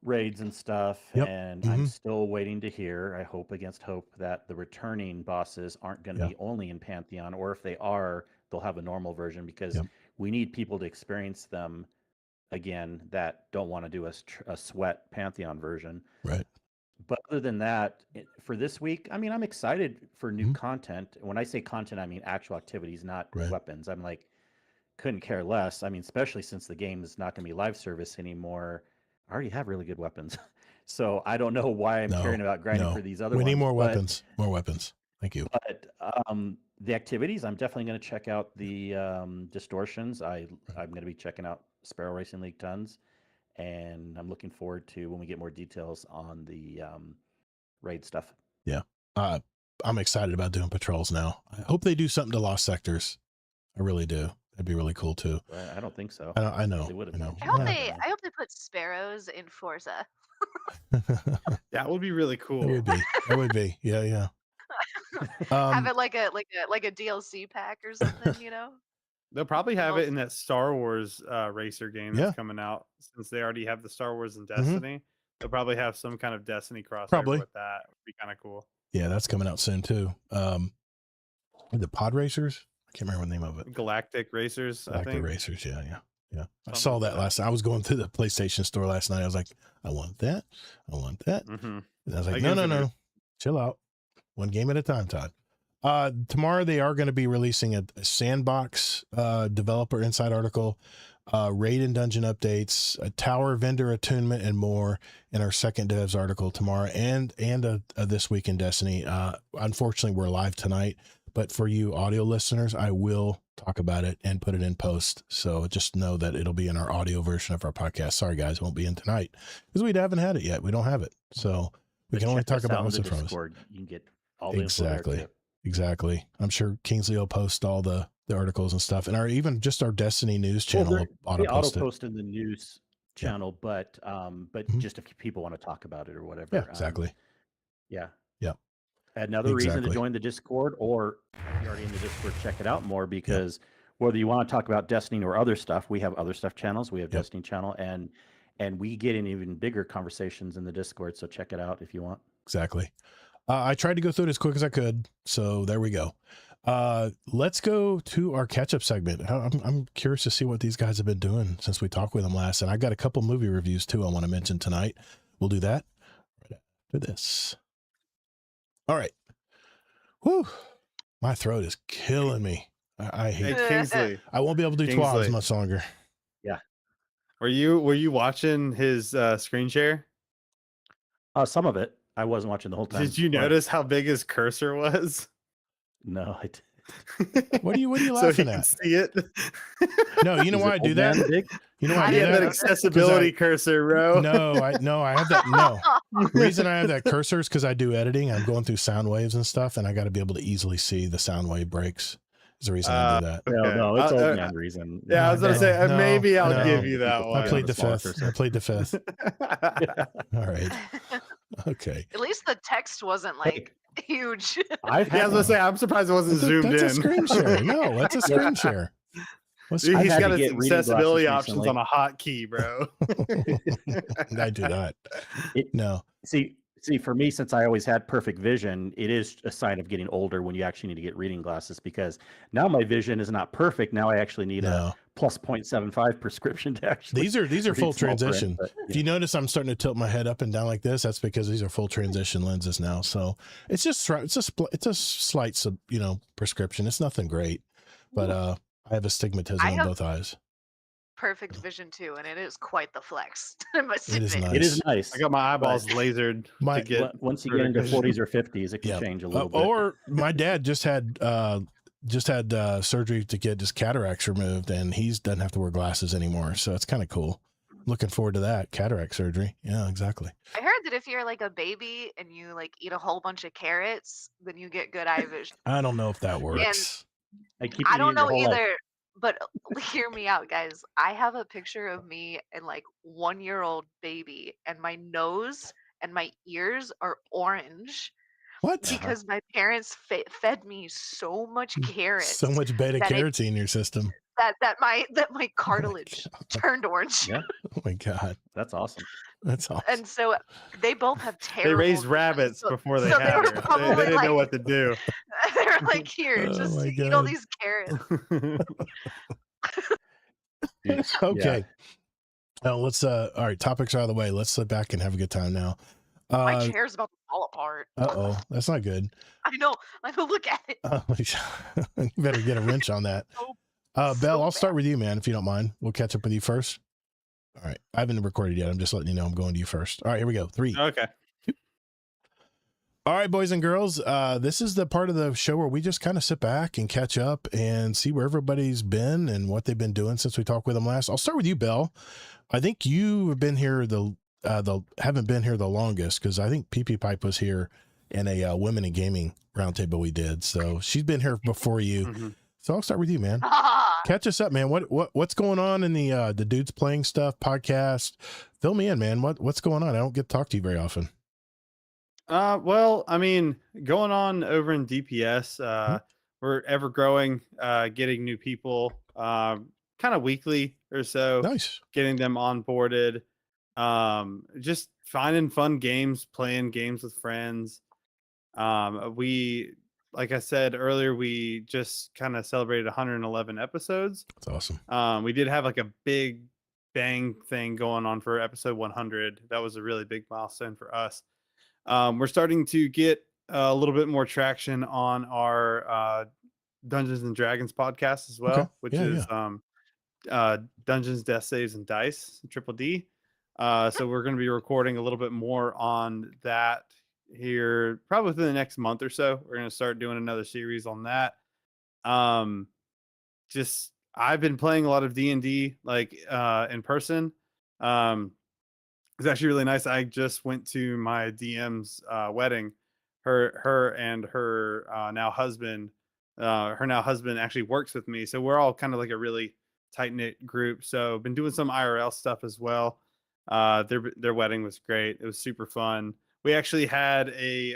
raids and stuff, and I'm still waiting to hear, I hope against hope, that the returning bosses aren't going to be only in Pantheon, or if they are, they'll have a normal version, because we need people to experience them again that don't want to do a sweat Pantheon version. Right. But other than that, for this week, I mean, I'm excited for new content. When I say content, I mean actual activities, not weapons. I'm like, couldn't care less. I mean, especially since the game is not going to be live service anymore. I already have really good weapons. So I don't know why I'm caring about grinding for these other ones. We need more weapons. More weapons. Thank you. But the activities, I'm definitely going to check out the distortions. I'm going to be checking out Sparrow Racing League tons. And I'm looking forward to when we get more details on the raid stuff. Yeah. I'm excited about doing patrols now. I hope they do something to Lost Sectors. I really do. That'd be really cool too. I don't think so. I know. They would have. I hope they put sparrows in Forza. That would be really cool. That would be. Yeah. Have it like a DLC pack or something, you know? They'll probably have it in that Star Wars racer game that's coming out, since they already have the Star Wars and Destiny. They'll probably have some kind of Destiny crossover with that. It would be kind of cool. Yeah, that's coming out soon too. The Pod Racers? I can't remember the name of it. Galactic Racers, I think. Racers, yeah. Yeah. I Something saw like that last night. I was going through the PlayStation store last night. I was like, I want that. I want that. Mm-hmm. And I was like, That no, game's no, gonna no. Chill out. One game at a time, Todd. Tomorrow they are going to be releasing a Sandbox developer inside article, raid and dungeon updates, a tower vendor attunement, and more in our second devs article tomorrow, and this week in Destiny. Unfortunately, we're live tonight, but for you audio listeners, I will talk about it and put it in post. So just know that it'll be in our audio version of our podcast. Sorry, guys, it won't be in tonight because we haven't had it yet. We don't have it, so we But can only check talk us about out what's in in the front of us. Discord. You can get all the info Exactly. there too. Exactly. I'm sure Kingsley will post all the articles and stuff, and even just our Destiny news channel will They auto post it. post in the news channel, but Mhm. just if people want to talk about it or whatever. Yeah, exactly. Yeah. Yeah. Another reason to Exactly. join the Discord, or if you're already in the Discord, check it out more, because whether you want to talk about Destiny or other stuff, we have other stuff channels. We have Destiny channel, and we get in even bigger conversations in the Discord. So check it out if you want. Exactly. I tried to go through it as quick as I could, so there we go. Let's go to our catch-up segment. I'm curious to see what these guys have been doing since we talked with them last, and I got a couple movie reviews too I want to mention tonight. We'll do that right after this. All right. Whew. My throat is killing me. I hate Hey, Kingsley. I won't be able to do Kingsley. 12s much longer. Were you watching his screen share? Some of it. I wasn't watching the whole time. Did you notice how big his cursor was? No, I What are you so he laughing can at? see it. No, you know Is why it I do old that? man big? You know why I He do had that that? accessibility cursor, bro. No, I have that. No, the reason I have that cursor is because I do editing. I'm going through sound waves and stuff, and I got to be able to easily see the sound wave breaks. Is the reason I do that. Okay. No, it's old man reason. Yeah, I was gonna say No, maybe I'll no. give you that one. I plead the fifth. I plead the fifth. All right. Okay. At least the text wasn't like huge. I've Yeah, I was gonna say I'm surprised it wasn't zoomed That's in. a screen share. No, that's a screen share. He's I've had got to his get reading accessibility glasses options recently. on a hotkey, bro. I do not. No. See, for me, since I always had perfect vision, it is a sign of getting older when you actually need to get reading glasses, because now my vision is not perfect. Now I actually need a plus 0.75 prescription to actually. These are read full small print, transition. but, If you notice, I'm starting to tilt my head up and down like this. That's because these are full transition lenses now. So it's just it's a slight prescription. It's nothing great, but I have astigmatism in both eyes. Perfect vision too, and it is quite the flex. I must It is admit. nice. It is nice. I got my eyeballs lasered to get. Once you get into 40s or 50s, it can change a little bit. Or my dad just had surgery to get his cataracts removed, and he doesn't have to wear glasses anymore. So it's kind of cool. Looking forward to that cataract surgery. Yeah, exactly. I heard that if you're like a baby and you like eat a whole bunch of carrots, then you get good eye vision. I don't know if that works. I don't know either. But hear me out, guys. I have a picture of me and like 1-year-old baby, and my nose and my ears are orange. What? Because my parents fed me so much carrots, so much beta carotene in your system that my cartilage turned orange. Yeah. Oh my god, that's awesome. That's awesome. And so they both have terrible. They raised rabbits before they had her. They didn't know what to do. They were like, "Here, just eat all these carrots." Okay. Now let's all right, topics are out of the way. Let's sit back and have a good time now. My chair's about to fall apart. That's not good. I know. Look at it. You better get a wrench on that. Belle, I'll start with you, man, if you don't mind. We'll catch up with you first. All right. I haven't recorded yet. I'm just letting you know I'm going to you first. All right, here we go. 3. Okay. All right, boys and girls. This is the part of the show where we just kind of sit back and catch up and see where everybody's been and what they've been doing since we talked with them last. I'll start with you, Belle. I think you have been here haven't been here the longest, because I think PP Pipe was here in a women in gaming roundtable we did. So she's been here before you. Mm-hmm. So I'll start with you, man. Catch us up, man. What's going on in the Dudes Playing Stuff podcast? Fill me in, man. What's going on? I don't get to talk to you very often. Well, I mean, going on over in DPS, we're ever growing, getting new people, kind of weekly or so. Nice. Getting them onboarded. Just finding fun games, playing games with friends. We like I said earlier, we just kind of celebrated 111 episodes. That's awesome. We did have like a big bang thing going on for episode 100. That was a really big milestone for us. We're starting to get a little bit more traction on our Dungeons and Dragons podcast as well, Okay. which Yeah, is yeah. Dungeons, Death Saves, and Dice, Triple D. So we're going to be recording a little bit more on that here, probably within the next month or so. We're going to start doing another series on that. Just I've been playing a lot of D&D like in person. It's actually really nice. I just went to my DM's wedding. Her and her now husband. Her now husband actually works with me, so we're all kind of like a really tight knit group. So been doing some IRL stuff as well. Their wedding was great. It was super fun. We actually had we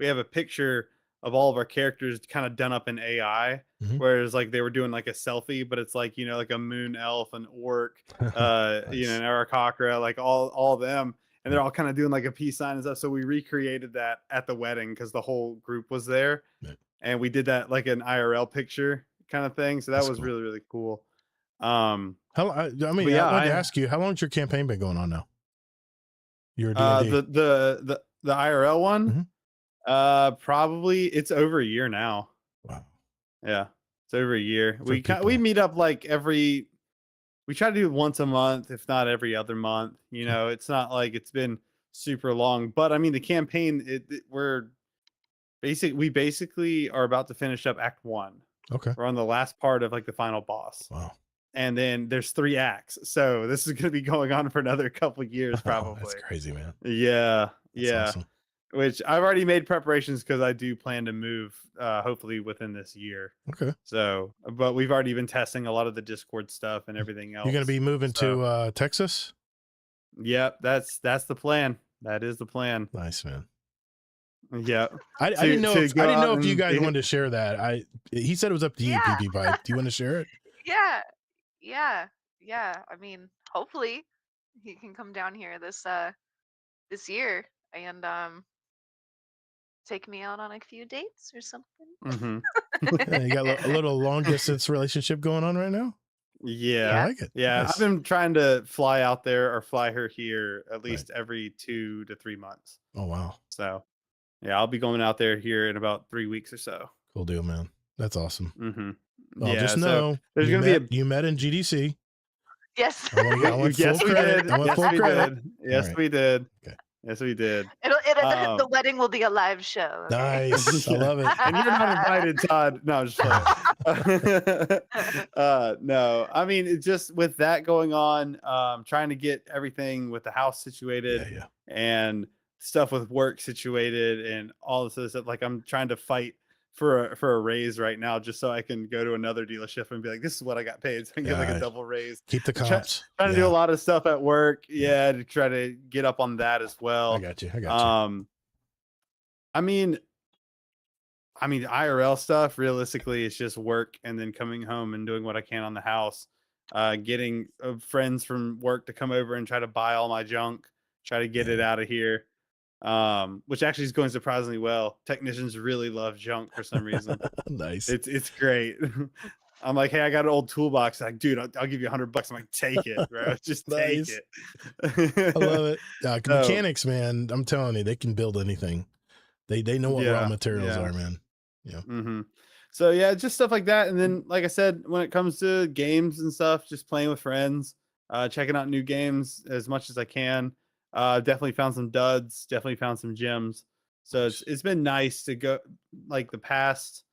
have a picture of all of our characters kind of done up in AI. Mhm. Whereas like they were doing like a selfie, but it's like, like a moon elf, an orc, an Nice. Aarakocra, like all of them, and they're all kind of doing like a peace sign and stuff. So we recreated that at the wedding because the whole group was there, Right. and we did that like an IRL picture kind of thing. So that That's was cool. really, really cool. I mean, But yeah, I wanted to ask you, how long's your campaign been going on now? Your D&D. the IRL one, Mhm. probably it's over a year now. Wow. Yeah, it's over a year. For We people. meet up like we try to do it once a month, if not every other month. It's not like it's been super long, but I mean the campaign, we basically are about to finish up Act 1. Okay. We're on the last part of like the final boss. Wow. And then there's 3 acts. So this is going to be going on for another couple of years probably. Oh, that's crazy, man. Yeah. That's Yeah. awesome. Which I've already made preparations because I do plan to move hopefully within this year. Okay. So, but we've already been testing a lot of the Discord stuff and everything else. You're going to be moving to Texas? Yep, that's the plan. That is the plan. Nice, man. Yeah. I didn't know if you guys wanted to share that. He said it was up to you, Yeah. PP Pipe. Do you want to share it? Yeah. I mean, hopefully he can come down here this year and take me out on a few dates or something. Mm-hmm. You got a little long distance relationship going on right now? Yeah. I like it. Yeah. Nice. I've been trying to fly out there or fly her here at least every 2 to 3 months. Oh, wow. So, yeah, I'll be going out there here in about 3 weeks or so. Cool deal, man. That's awesome. Mm-hmm. Well, Yeah, just so know there's you going to be you met in GDC. Yes. I want yes, full we credit. did. I want Yes, full we credit. did. Yes, right. we did. Okay. Yes, we did. The wedding will be a live show. Okay? Nice. I love it. And you're not invited, Todd. No, I'm just playing. No, I mean, it's just with that going on, trying to get everything with the house situated Yeah. and stuff with work situated and all this other stuff. Like I'm trying to fight for a raise right now just so I can go to another dealership and be like, this is what I got paid. So I can get like a double raise. Keep the comps. Trying to do a lot of stuff at work. Yeah, to try to get up on that as well. I got you. I mean, IRL stuff, realistically, it's just work and then coming home and doing what I can on the house. Getting friends from work to come over and try to buy all my junk, try to get it out of here. Which actually is going surprisingly well. Technicians really love junk for some reason. Nice. It's great. I'm like, hey, I got an old toolbox. Like, dude, I'll give you $100. I'm like, take it, bro. Just take it. I love it. Mechanics, man. I'm telling you, they can build anything. They know what raw materials are, man. Yeah. Mm-hmm. So yeah, just stuff like that. And then, like I said, when it comes to games and stuff, just playing with friends, checking out new games as much as I can. Definitely found some duds. Definitely found some gems. So it's been nice to go. Like the past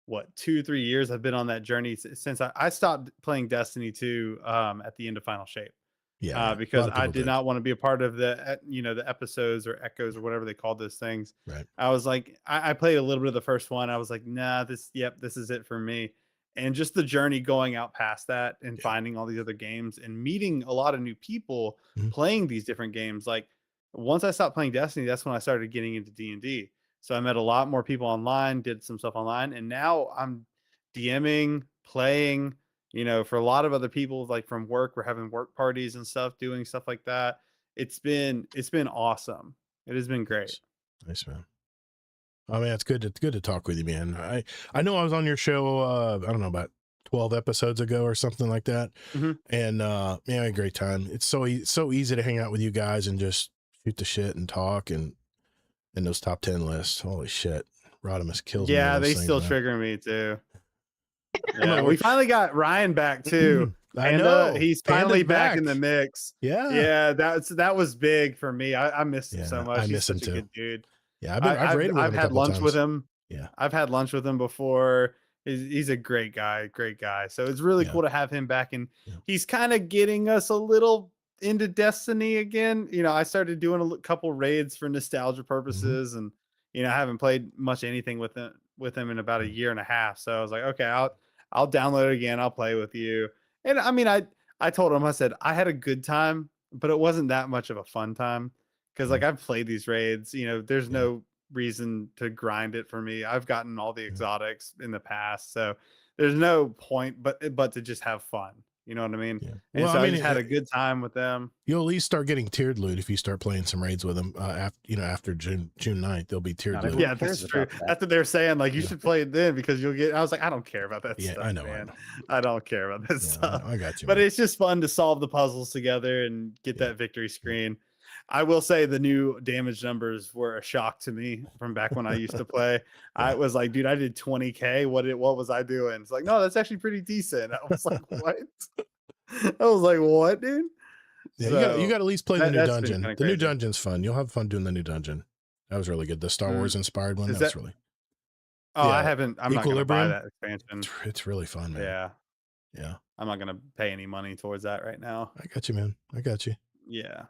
2-3 years, I've been on that journey since I stopped playing Destiny 2 at the end of Final Shape. Yeah, because I did not want to be a part of the the episodes or echoes or whatever they called those things. Right. I was like, I played a little bit of the first one. I was like, nah, this is it for me. And just the journey going out past that and finding all these other games and meeting a lot of new people playing these different games. Like once I stopped playing Destiny, that's when I started getting into D&D. So I met a lot more people online, did some stuff online, and now I'm DMing, playing. For a lot of other people, like from work, we're having work parties and stuff, doing stuff like that. It's been awesome. It has been great. Nice, man. I mean, it's good to talk with you, man. I know I was on your show, I don't know, about 12 episodes ago or something like that. Mhm. And man, I had a great time. It's so easy to hang out with you guys and just shoot the shit and talk and those top 10 lists. Holy shit. Rodimus kills me with Yeah, those they things, still man. trigger me too. I'm Yeah, like, we finally got Ryan back too. I know. He's Panda's finally back in the mix. Yeah. Yeah, that was big for me. I missed him so Yeah, much. I He's miss him such a too. good dude. Yeah, I've raided with him a had couple lunch with times. him. Yeah. I've had lunch with him before. He's a great guy. So it's really Yeah. cool to have him back, and Yeah. he's kind of getting us a little into Destiny again. You know, I started doing a couple raids for nostalgia purposes, and you know, I haven't played much anything with him in about a year and a half. So I was like, okay, I'll download it again. I'll play with you. And I mean, I told him, I said I had a good time, but it wasn't that much of a fun time because like I've played these raids. You know, there's no reason to grind it for me. I've gotten all the exotics in the past, so there's no point but to just have fun. You know what I mean? Yeah. And Well, so I I mean, just had a good time with them. you'll at least start getting tiered loot if you start playing some raids with them. After June 9th, there'll be tiered Not loot. everyone Yeah, that's cares true. about that. That's what they're saying. Like, you should play it then because you'll get. I was like, I don't care about that Yeah, stuff. I know, man. I don't care about that stuff. I got you. But man. it's just fun to solve the puzzles together and get that victory screen. I will say the new damage numbers were a shock to me from back when I used to play. I was like, dude, I did 20K. What was I doing? It's like, no, that's actually pretty decent. I was like, what? I was like, what, dude? Yeah, So, you got to at least play the new that's been dungeon. kinda The new crazy. dungeon's fun. You'll have fun doing the new dungeon. That was really good. The Star Wars inspired one. Is That was that- really. Oh, Yeah, I haven't. I'm not gonna buy Equilibrium? that expansion. It's really fun, man. Yeah, Yeah. I'm not gonna pay any money towards that right now. I got you, man. I got you. Yeah.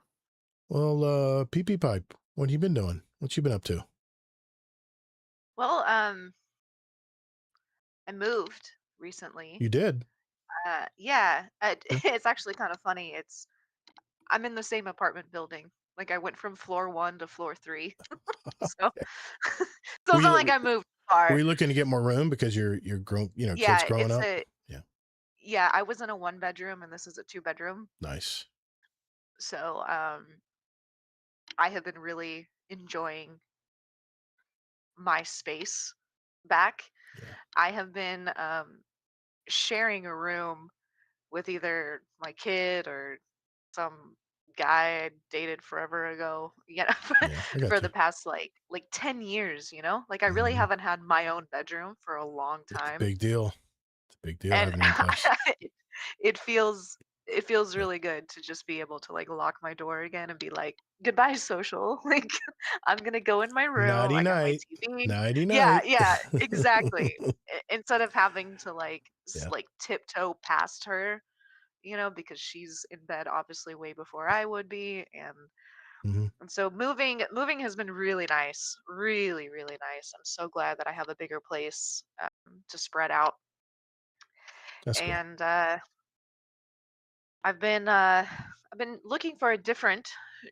Well, PP Pipe, what have you been doing? What you been up to? Well, I moved recently. You did. Yeah, it's actually kind of funny. I'm in the same apartment building. Like I went from floor 1 to floor 3. So, Okay. so Were it's not you- like I moved far. Were you looking to get more room because you're grown, Yeah, kids growing it's up? a Yeah. yeah. I was in a 1-bedroom and this is a 2-bedroom. Nice. So I have been really enjoying my space back. Yeah. I have been sharing a room with either my kid or some guy I dated forever ago, you know, Yeah, I got for you. the past like 10 years, you know? Like I really Mhm. haven't had my own bedroom for a long It's a time. big deal. It's a big deal And having your own place. it feels Yeah. really good to just be able to like lock my door again and be like, goodbye social. Like I'm gonna go in my room. Nighty I got my night. TV. Nighty Yeah, night. yeah, exactly. Instead of having to like Yeah. like tiptoe past her, you know, because she's in bed obviously way before I would be, Mhm. and so moving has been really nice, really really nice. I'm so glad that I have a bigger place to spread out, That's cool. and I've been looking for a different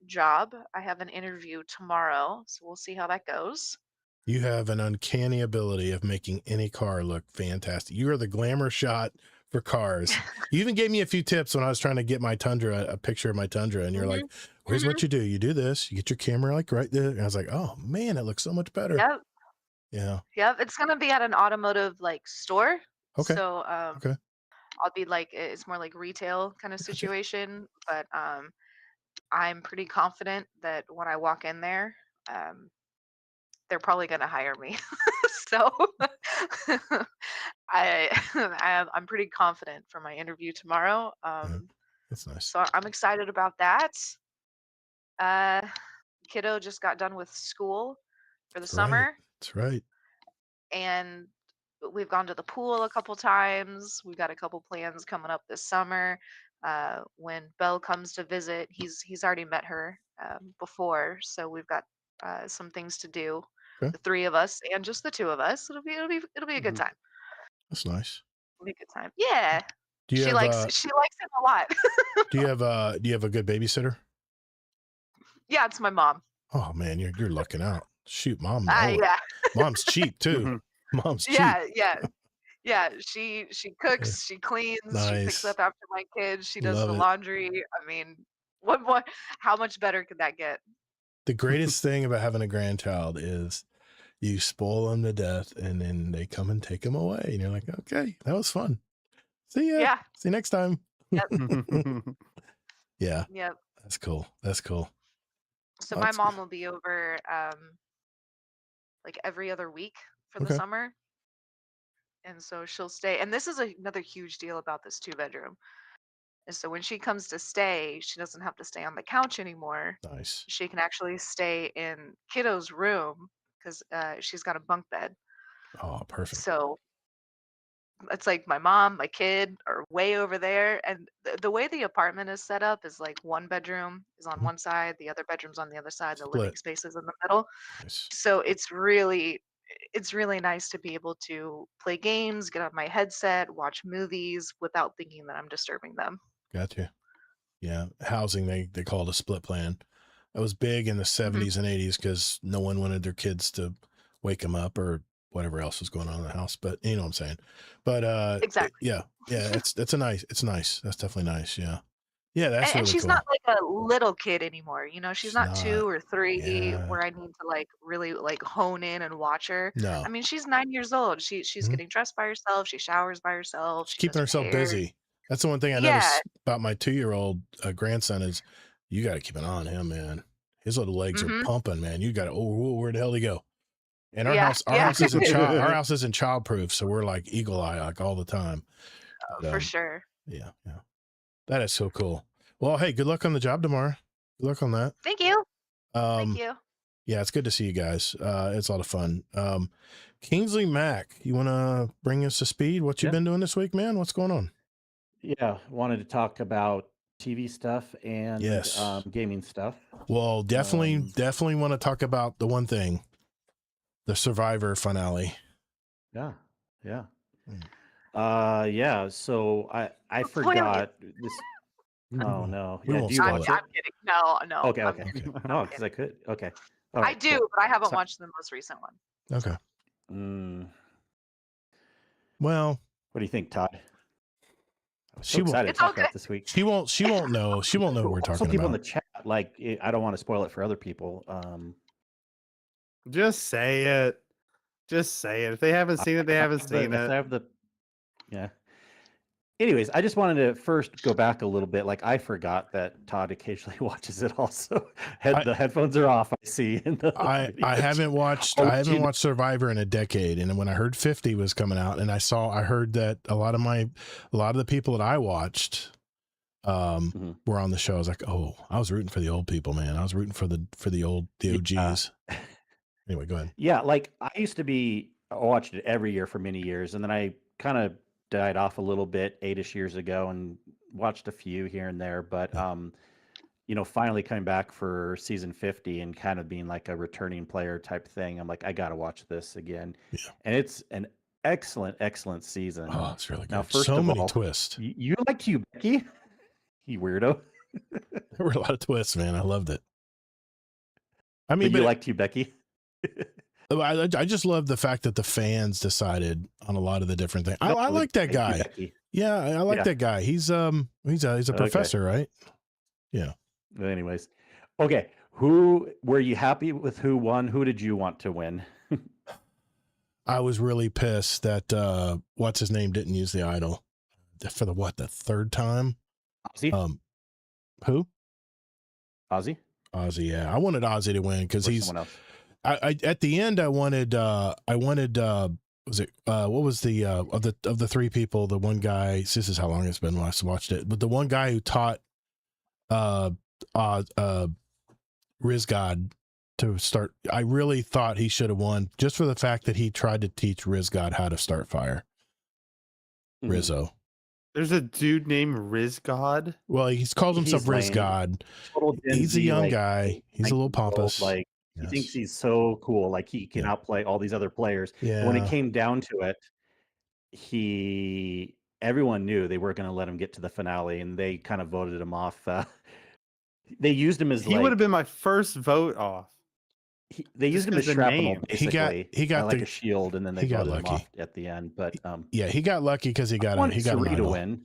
job. I have an interview tomorrow, so we'll see how that goes. You have an uncanny ability of making any car look fantastic. You are the glamour shot for cars. You even gave me a few tips when I was trying to get my Tundra, a picture of my Tundra, and you're like, here's what you do. You do this, you get your camera like right there. And I was like, oh man, it looks so much better. Yep. Yeah. Yep. It's gonna be at an automotive like store. Okay. So Okay. I'll be like it's more like retail kind of Gotcha. situation, but I'm pretty confident that when I walk in there, they're probably gonna hire me. So I'm pretty confident for my interview tomorrow. That's nice. So I'm excited about that. Kiddo just got done with school for the summer, That's right. and we've gone to the pool a couple times. We've got a couple plans coming up this summer. When Belle comes to visit, he's already met her before, so we've got some things to do. Okay. The 3 of us and just the 2 of us. It'll be a good time. That's nice. It'll be a good time. Yeah. Do you She have likes him a lot. do you have a good babysitter? Yeah, it's my mom. Oh man, you're lucking out. Shoot, mom. Yeah. Mom's cheap too. Mom's cheap. Yeah. She cooks, she cleans, she picks Nice. up after my kids, she does Love the it. laundry. I mean, how much better could that get? The greatest thing about having a grandchild is You spoil them to death, and then they come and take them away, and you're like, okay, that was fun. See ya. Yeah. See you next time. Yeah, Yep. that's cool. That's cool. So Oh, my that's mom will be over like every other week for the okay. summer. And so she'll stay. And this is another huge deal about this 2-bedroom. And so when she comes to stay, she doesn't have to stay on the couch anymore. Nice. She can actually stay in kiddo's room because she's got a bunk bed. Oh, perfect. So it's like my mom, my kid are way over there. And the way the apartment is set up is like one bedroom is on Mhm. one side, the other bedroom's on the other side, the Split. living space is in the middle. Nice. So it's really nice to be able to play games, get on my headset, watch movies without thinking that I'm disturbing them. Gotcha. Yeah, housing, they call it a split plan. It was big in the 70s and 80s because no one wanted their kids to wake them up or whatever else was going on in the house. But you know what I'm saying. But Exactly. yeah, it's nice. That's definitely nice. Yeah, that's And really she's cool. not like a little kid anymore. You know, she's not 2 or 3 Yeah. where I need to like really like hone in and watch her. No, I mean, she's 9 years old. She's Mhm. getting dressed by herself. She showers by herself. She's She does keeping her herself hair. busy. That's the one thing I Yeah. noticed about my 2-year-old grandson is you got to keep an eye on him, man. His little legs are pumping, man. You got to, where the hell did he go? And our house isn't our house isn't childproof, so we're like eagle eye like all the time. But, for sure. Yeah. That is so cool. Well, hey, good luck on the job tomorrow. Good luck on that. Thank you. Thank you. Yeah, it's good to see you guys. It's a lot of fun. Kingsley Mack, you want to bring us to speed? What you've been doing this week, man? What's going on? Yeah, wanted to talk about TV stuff and gaming stuff. Well, definitely want to talk about the one thing, the Survivor finale. Yeah. So I forgot this. Oh no! We Yeah, won't do you spoil watch it. it? I'm kidding. No. Okay. I'm Okay. No, because I could. Okay. All I right, do, cool. but I haven't So- watched the most recent one. Okay. Mm, Well, what do you think, Todd? I was She so won't- excited to It's talk okay. about this week. she won't know. She won't know what we're Also, talking people in about. the chat, like, I don't want to spoil it for other people. Just say it. Just say it. If they haven't seen it, they haven't seen if I it. have the, yeah. Anyways, I just wanted to first go back a little bit. Like, I forgot that Todd occasionally watches it. Also, the headphones are off. I see. In the I videos. haven't watched Survivor in a decade, and when I heard 50 was coming out, and I heard that a lot of the people that I watched were on the show. I was like, oh, I was rooting for the old people, man. I was rooting for the OGs. Anyway, go ahead. Yeah, like I watched it every year for many years, and then I kind of died off a little bit 8-ish years ago and watched a few here and there. But finally coming back for season 50 and kind of being like a returning player type thing, I'm like, I gotta watch this again. Yeah. And it's an excellent season. Oh, it's really good. Now, first so of many all, twists. You liked Hugh Becky, you weirdo. There were a lot of twists, man. I loved it. I But mean, you liked Hugh Becky. I just love the fact that the fans decided on a lot of the different things. I like that guy. Yeah, I like that guy. He's a professor, right? Yeah. Anyways, okay. Who were you happy with? Who won? Who did you want to win? I was really pissed that what's his name didn't use the idol for the third time. Ozzy. Who? Ozzy. Ozzy. Yeah, I wanted Ozzy to win because he's. Someone else. I at the end I wanted was it what was the of the three people, the one guy, this is how long it's been when I watched it, but the one guy who taught Rizgod to start, I really thought he should have won just for the fact that he tried to teach Rizgod how to start fire. Rizzo. There's a dude named Rizgod. Well, he calls himself Rizgod. He's a young guy. He's a little pompous. Like, he thinks he's so cool. Like, he can outplay all these other players. Yeah. When it came down to it, everyone knew they weren't going to let him get to the finale, and they kind of voted him off. They used him as he would have been my first vote off. They used him as shrapnel, basically. He got like a shield, and then they voted him off at the end. But he got lucky because he got Suri to win.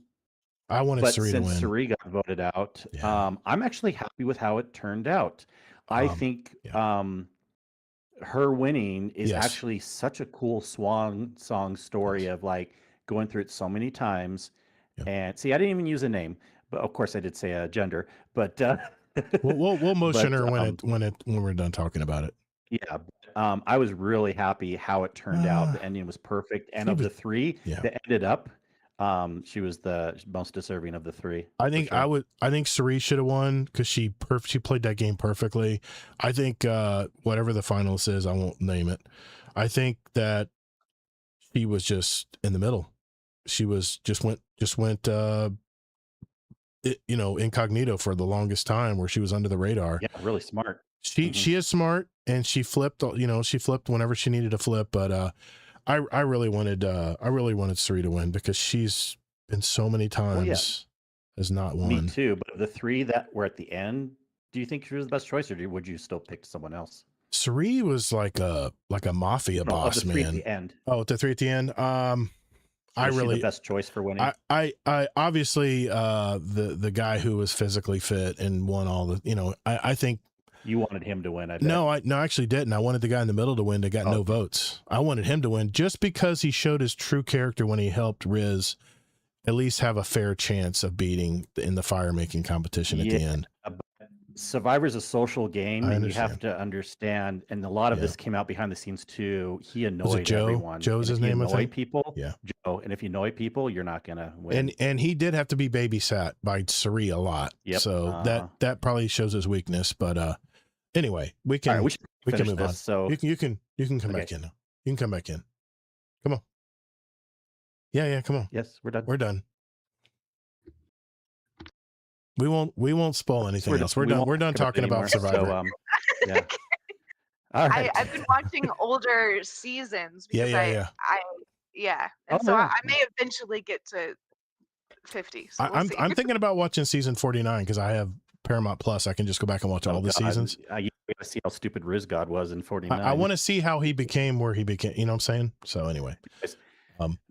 I wanted Suri to win. Since Suri got voted out, I'm actually happy with how it turned out. I think her winning is Yes. actually such a cool swan song story Yes. of like going through it so many times. Yeah. And see, I didn't even use a name, but of course I did say a gender, but We'll motion but her when we're done talking about it. yeah, I was really happy how it turned out. The ending was perfect, and She of was- the three yeah. that ended up, she was the most deserving of the three. I for think sure. I think Cerise should have won because she played that game perfectly. I think whatever the finalist is, I won't name it. I think that she was just in the middle. She was just went incognito for the longest time, where she was under the radar. Yeah, really smart. She is smart, and she flipped. She flipped whenever she needed to flip. But I really wanted Suri to win because she's been so many times has not won. Me too. But of the three that were at the end, do you think she was the best choice, or would you still pick someone else? Suri was like a mafia boss, of the three man. at the end. Oh, the three at the end. I Was she really the best choice for winning. I obviously the guy who was physically fit and won all the I think you wanted him to win. I bet. No, I actually didn't. I wanted the guy in the middle to win that got no votes. I wanted him to win just because he showed his true character when he helped Riz at least have a fair chance of beating in the fire making competition at the end. Survivor's a social game, and you understand. have to understand. And a lot of this came out behind the scenes too. He annoyed Joe? everyone. Joe's his And if name, you I annoy think? people, Yeah. Joe. And if you annoy people, you're not gonna win. And he did have to be babysat by Suri a lot. Yep. So that probably shows his weakness. But anyway, we can we can move this, on. So you can come back in now. You can come back in. Come on. Yeah, come on. Yes, we're done. We're done. We won't spoil anything else. We're done. We're done talking about Survivor. So, yeah. All right. I've been watching older seasons because yeah. And so I may eventually get to 50. So we'll I'm thinking about watching season 49 because I have Paramount Plus. I can just go back and watch all the seasons. I gotta see how stupid Riz God was in 49. I want to see how he became where he became. You know what I'm saying? So anyway.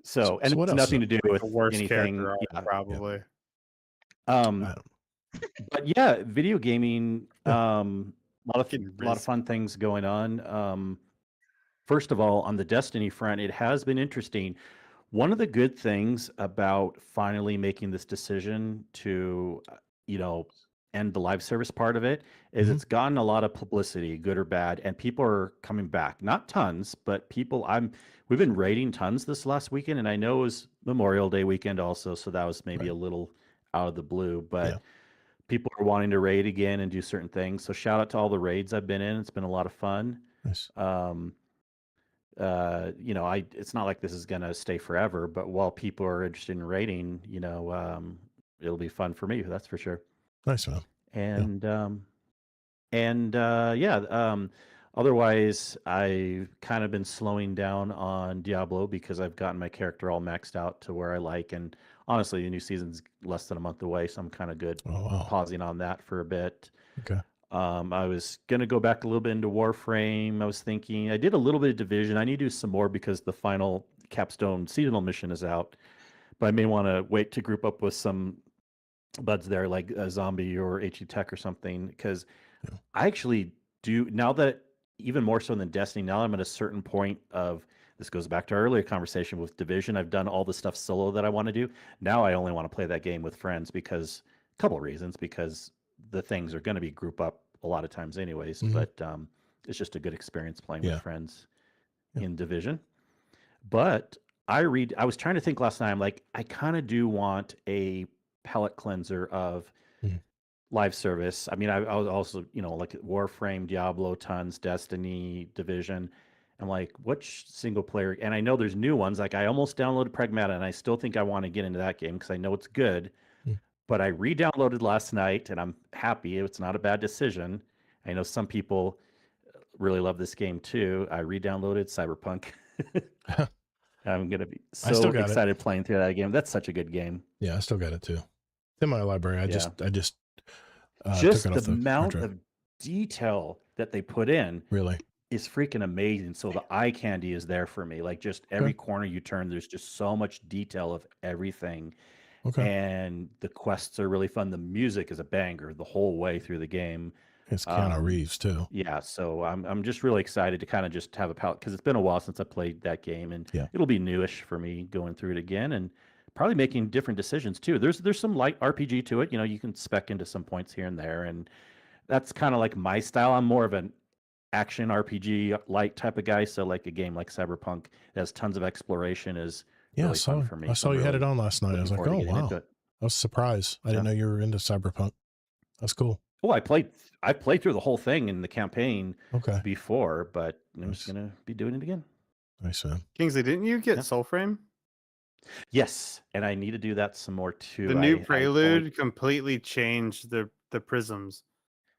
So and what it's else? nothing to do with the worst anything. character arc, probably. But yeah, video gaming. A lot of fun things going on. First of all, on the Destiny front, it has been interesting. One of the good things about finally making this decision to, end the live service part of it is it's gotten a lot of publicity, good or bad, and people are coming back. Not tons, but people. We've been raiding tons this last weekend, and I know it was Memorial Day weekend also, so that was maybe a little out of the blue, but people are wanting to raid again and do certain things. So shout out to all the raids I've been in. It's been a lot of fun. Nice. It's not like this is going to stay forever, but while people are interested in raiding, it'll be fun for me. That's for sure. Nice, man. Otherwise I've kind of been slowing down on Diablo because I've gotten my character all maxed out to where I like, and honestly, the new season's less than a month away, so I'm kind of good pausing on that for a bit. Okay. I was going to go back a little bit into Warframe. I was thinking I did a little bit of Division. I need to do some more because the final capstone seasonal mission is out, but I may want to wait to group up with some buds there like a Zombie or HE Tech or something, because I actually do, now that even more so than Destiny, now I'm at a certain point of, this goes back to our earlier conversation with Division. I've done all the stuff solo that I want to do. Now I only want to play that game with friends because a couple of reasons, because the things are going to be group up a lot of times anyways, but it's just a good experience playing with friends in Division. But I was trying to think last night, I'm like, I kind of do want a palate cleanser of live service. I mean, I was also, like Warframe, Diablo, tons, Destiny, Division. I'm like, which single player? And I know there's new ones. Like I almost downloaded Pragmata, and I still think I want to get into that game because I know it's good. But I re-downloaded last night, and I'm happy. It's not a bad decision. I know some people really love this game too. I re-downloaded Cyberpunk. I'm gonna be so excited playing through that game. That's such a good game. Yeah, I still got it too. It's in my library. I just took it the off the amount of detail that they put in really is freaking amazing. So the eye candy is there for me. Like just every corner you turn, there's just so much detail of everything. Okay. And the quests are really fun. The music is a banger the whole way through the game. It's Keanu Reeves too. Yeah, so I'm just really excited to kind of just have a palette because it's been a while since I played that game, and Yeah. it'll be newish for me going through it again, and probably making different decisions too. There's some light RPG to it. You can spec into some points here and there, and that's kind of like my style. I'm more of an action RPG light type of guy, so like a game like Cyberpunk that has tons of exploration is really fun for me. I saw you had it on last night. I was like, oh wow, I was surprised. I didn't know you were into Cyberpunk. That's cool. Oh, I played through the whole thing in the campaign before, but I'm just gonna be doing it again. Nice, man. Kingsley, didn't you get Soulframe? Yes, and I need to do that some more too. The new Prelude completely changed the prisms.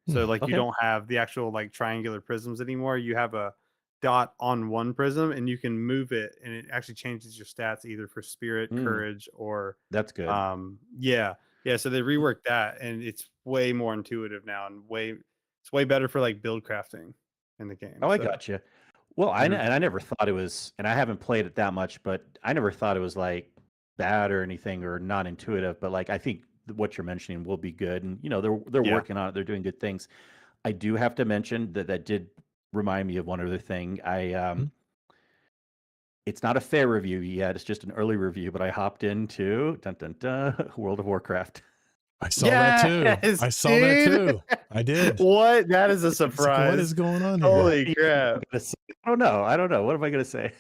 So like you don't have the actual like triangular prisms anymore. You have a dot on one prism and you can move it and it actually changes your stats either for spirit, courage, or that's good. Yeah. So they reworked that and it's way more intuitive now and it's way better for like build crafting in the game. Oh, I got you. Well, I never thought it was, and I haven't played it that much, but I never thought it was like bad or anything or not intuitive. But like I think what you're mentioning will be good, and they're working on it. They're doing good things. I do have to mention that did remind me of one other thing. It's not a fair review yet. It's just an early review, but I hopped into World of Warcraft. I saw that too. I saw that too. I did. What? That is a surprise. What is going on here? Holy crap. I don't know. What am I going to say?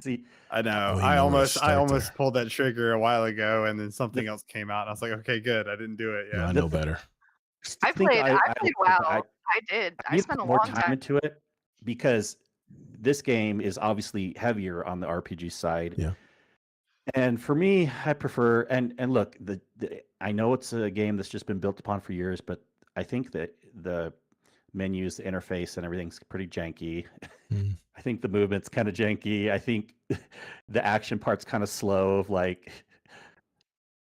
See, I know. I almost pulled that trigger a while ago and then something else came out. And I was like, okay, good. I didn't do it. Yeah. No, I know better. I played WoW. I did. I spent a long time into it because this game is obviously heavier on the RPG side. Yeah. And for me, I prefer and look, I know it's a game that's just been built upon for years, but I think that the menus, the interface, and everything's pretty janky. I think the movement's kind of janky. I think the action part's kind of slow. Of like,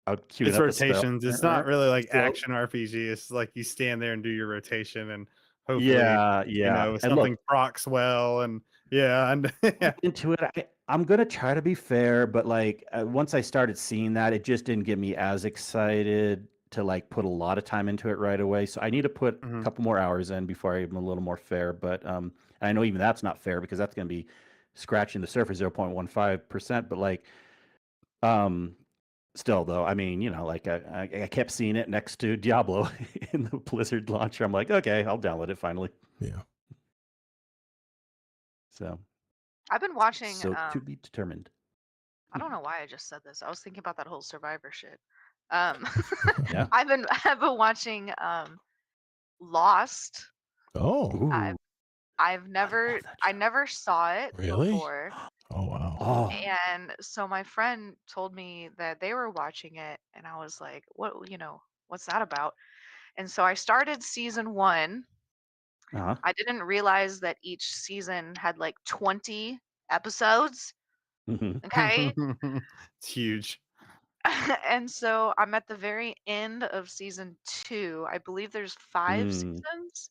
it's rotations. It's not really like action RPG. It's like you stand there and do your rotation, and hopefully, something procs well, and into it. I'm gonna try to be fair, but like once I started seeing that, it just didn't get me as excited to like put a lot of time into it right away. So I need to put a couple more hours in before I'm a little more fair. But I know even that's not fair because that's gonna be scratching the surface 0.15%. But like, still though, I mean, like I kept seeing it next to Diablo in the Blizzard launcher. I'm like, okay, I'll download it finally. Yeah. So. I've been watching. So to be determined. I don't know why I just said this. I was thinking about that whole Survivor shit. Yeah. I've been watching Lost. Oh. I never saw it before. Oh wow. Oh. And so my friend told me that they were watching it, and I was like, what's that about? And so I started season 1. I didn't realize that each season had like 20 episodes. Okay. It's huge. And so I'm at the very end of season 2. I believe there's 5 seasons.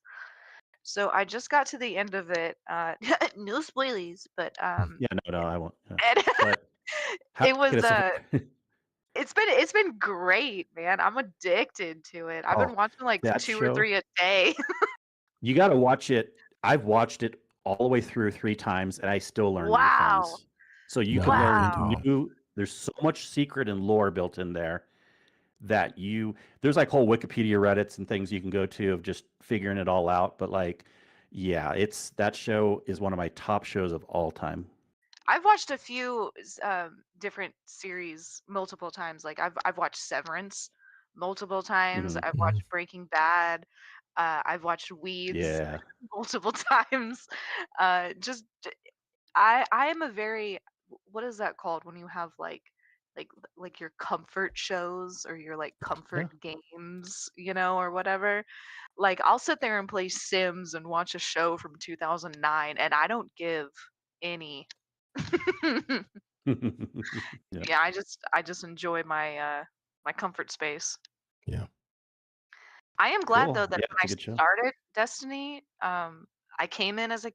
So I just got to the end of it. No spoilies, but no, I won't. It was it's been great, man. I'm addicted to it. I've been watching like 2 or 3 a day. You got to watch it. I've watched it all the way through 3 times, and I still learn new things. So you can learn new. There's so much secret and lore built in there that there's like whole Wikipedia Reddits and things you can go to of just figuring it all out. But like, yeah, that show is one of my top shows of all time. I've watched a few different series multiple times. Like I've watched Severance multiple times. I've watched Breaking Bad. I've watched Weeds multiple times. I am a very, what is that called when you have like your comfort shows or your like comfort games, or whatever. Like I'll sit there and play Sims and watch a show from 2009 and I don't give any. Yeah, I just enjoy my my comfort space. Yeah. I am glad though that when I started Destiny, I came in as a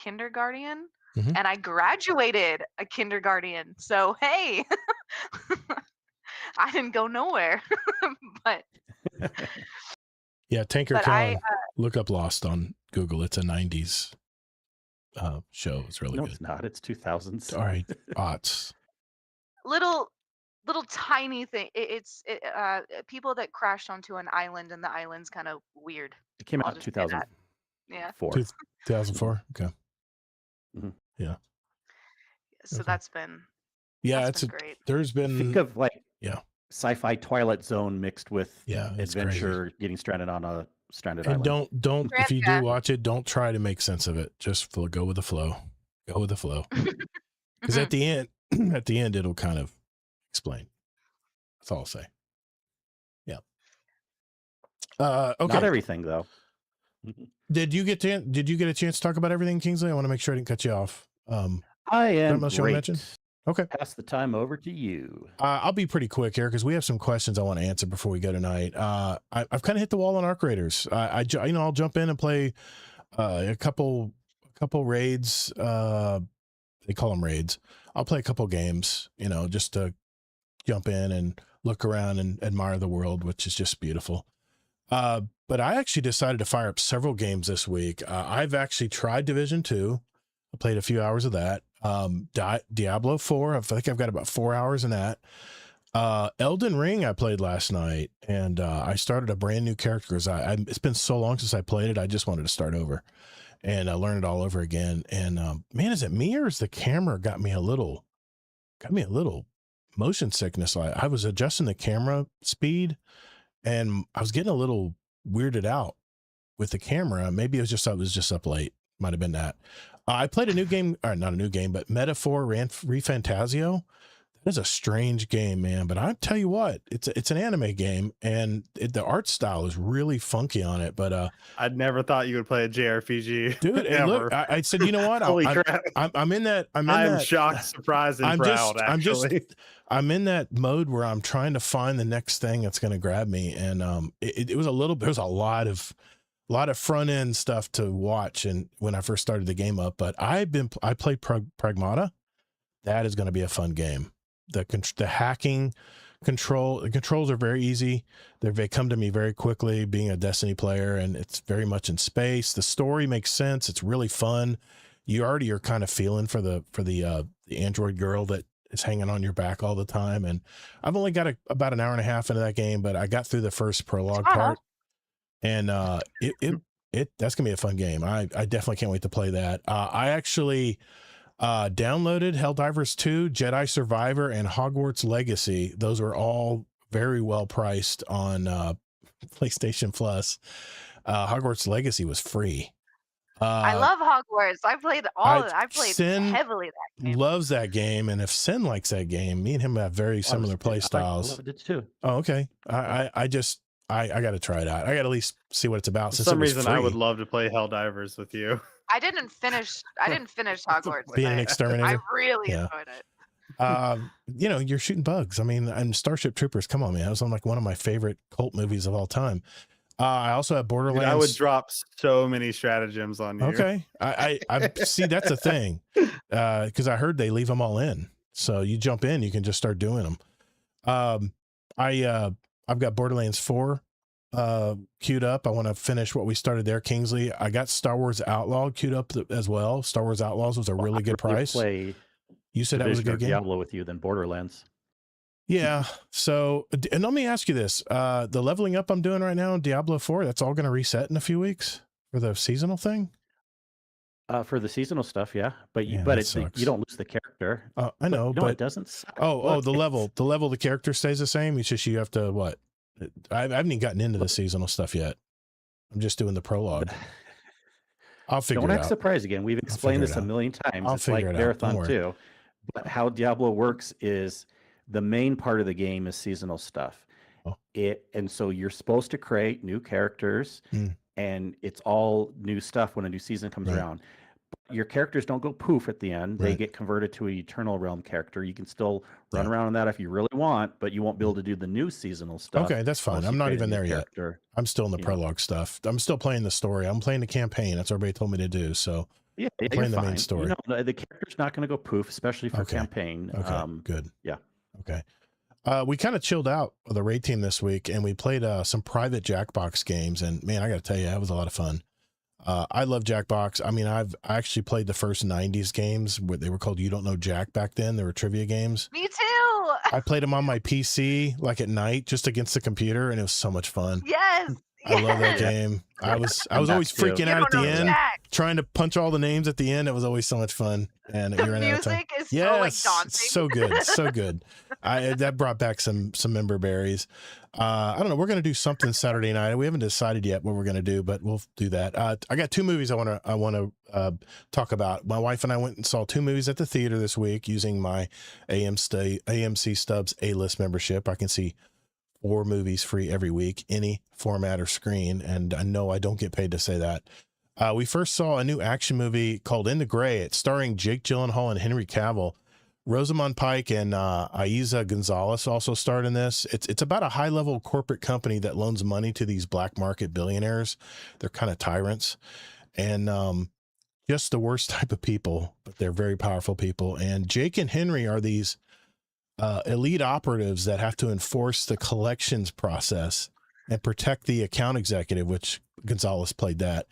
kindergarten and I graduated a kindergarten. So hey, I didn't go nowhere. But yeah, Tinker Khan. Look up Lost on Google. It's a 90s show. It's really No, good. it's not. It's 2000s. All right, aughts. Little tiny thing. It's people that crashed onto an island, and the island's kind of weird. It came I'll out just say that. 2004. Yeah. 2004. Okay. Mhm. Yeah. So Okay. that's been Yeah, great. there's been Think of like yeah. sci-fi Twilight Zone mixed with Yeah, it's adventure, getting stranded on a stranded And island. don't if you do Grandpa. watch it, don't try to make sense of it. Just go with the flow. Go with the flow. Because at the end, it'll kind of explain. That's all I'll say. Yeah. Okay. Not everything though. Did you get a chance to talk about everything, Kingsley? I want to make sure I didn't cut you off. I am else you wanna great. mention? Okay. Pass the time over to you. I'll be pretty quick here because we have some questions I want to answer before we go tonight. I've kind of hit the wall on Arc Raiders. I'll jump in and play a couple raids. They call them raids. I'll play a couple games, just to jump in and look around and admire the world, which is just beautiful. But I actually decided to fire up several games this week. I've actually tried Division 2. I played a few hours of that. Diablo 4. I think I've got about 4 hours in that. Elden Ring I played last night, and I started a brand new character because it's been so long since I played it. I just wanted to start over and learn it all over again. And man, is it me or is the camera got me a little motion sickness? I was adjusting the camera speed and I was getting a little weirded out with the camera. Maybe I was just up late. Might have been that. I played a new game, or not a new game, but Metaphor Refantasio. That is a strange game, man. But I tell you what, it's an anime game, and the art style is really funky on it. But I'd never thought you would play a JRPG, dude. And look, I said, you know what? Holy crap! I'm in that. I'm shocked, surprised, and proud. I'm in that mode where I'm trying to find the next thing that's going to grab me, and it was a lot of front end stuff to watch, and when I first started the game up. But I played Pragmata. That is going to be a fun game. The hacking the controls are very easy. They come to me very quickly, being a Destiny player, and it's very much in space. The story makes sense. It's really fun. You already are kind of feeling for the android girl that is hanging on your back all the time. And I've only got about an hour and a half into that game, but I got through the first prologue part, and that's gonna be a fun game. I definitely can't wait to play that. I actually downloaded Helldivers 2, Jedi Survivor, and Hogwarts Legacy. Those are all very well priced on PlayStation Plus. Hogwarts Legacy was free. I love Hogwarts. I played heavily that game. Loves that game, and if Sin likes that game, me and him have very similar play styles. I loved it too. Oh, okay. I got to try it out. I got to at least see what it's about. For some reason, I would love to play Helldivers with you. I didn't finish Hogwarts. Being an exterminator. I really enjoyed it. You're shooting bugs. I mean, and Starship Troopers. Come on, man. That was like one of my favorite cult movies of all time. I also have Borderlands. Dude, I would drop so many stratagems on you. Okay. I see. That's the thing. Because I heard they leave them all in. So you jump in, you can just start doing them. I've got Borderlands 4 queued up. I want to finish what we started there, Kingsley. I got Star Wars Outlaw queued up as well. Star Wars Outlaws was a really good price. You said that was a good game. Diablo with you than Borderlands. Yeah. So, and let me ask you this: the leveling up I'm doing right now in Diablo 4, that's all going to reset in a few weeks for the seasonal thing. For the seasonal stuff, yeah, but you don't lose the character. I know, but it doesn't suck. The level the character stays the same. It's just you have to what? I haven't even gotten into the seasonal stuff yet. I'm just doing the prologue. I'll figure it out. Don't act surprised again. We've explained this a million times. It's like Marathon 2. But how Diablo works is the main part of the game is seasonal stuff. And so you're supposed to create new characters, and it's all new stuff when a new season comes around. But your characters don't go poof at the end. They get converted to an Eternal Realm character. You can still run around on that if you really want, but you won't be able to do the new seasonal stuff. Okay, that's fine. I'm not even there yet. I'm still in the prologue stuff. I'm still playing the story. I'm playing the campaign. That's what everybody told me to do. So yeah, playing the main story. The character's not going to go poof, especially for campaign. Okay, good. Yeah. Okay. We kind of chilled out with the raid team this week, and we played some private Jackbox games. And man, I got to tell you, that was a lot of fun. I love Jackbox. I mean, I actually played the first 90s games where they were called You Don't Know Jack back then. They were trivia games. Me too. I played them on my PC like at night just against the computer, and it was so much fun. Yes. I love that yes. game. I was And always that too. freaking You out at don't the know end, Jack. trying to punch all the names at the end. It was always so much fun. And The you ran out of time. music is so Yes, like it's daunting. so good, so good. That brought back some member berries. I don't know. We're gonna do something Saturday night. We haven't decided yet what we're gonna do, but we'll do that. I got 2 movies I want to talk about. My wife and I went and saw 2 movies at the theater this week using my AMC Stubs A-list membership. I can see 4 movies free every week, any format or screen, and I know I don't get paid to say that. We first saw a new action movie called In the Gray. It's starring Jake Gyllenhaal and Henry Cavill. Rosamund Pike and Aiza Gonzalez also starred in this. It's about a high-level corporate company that loans money to these black market billionaires. They're kind of tyrants, and just the worst type of people, but they're very powerful people. And Jake and Henry are these elite operatives that have to enforce the collections process and protect the account executive, which Gonzalez played that.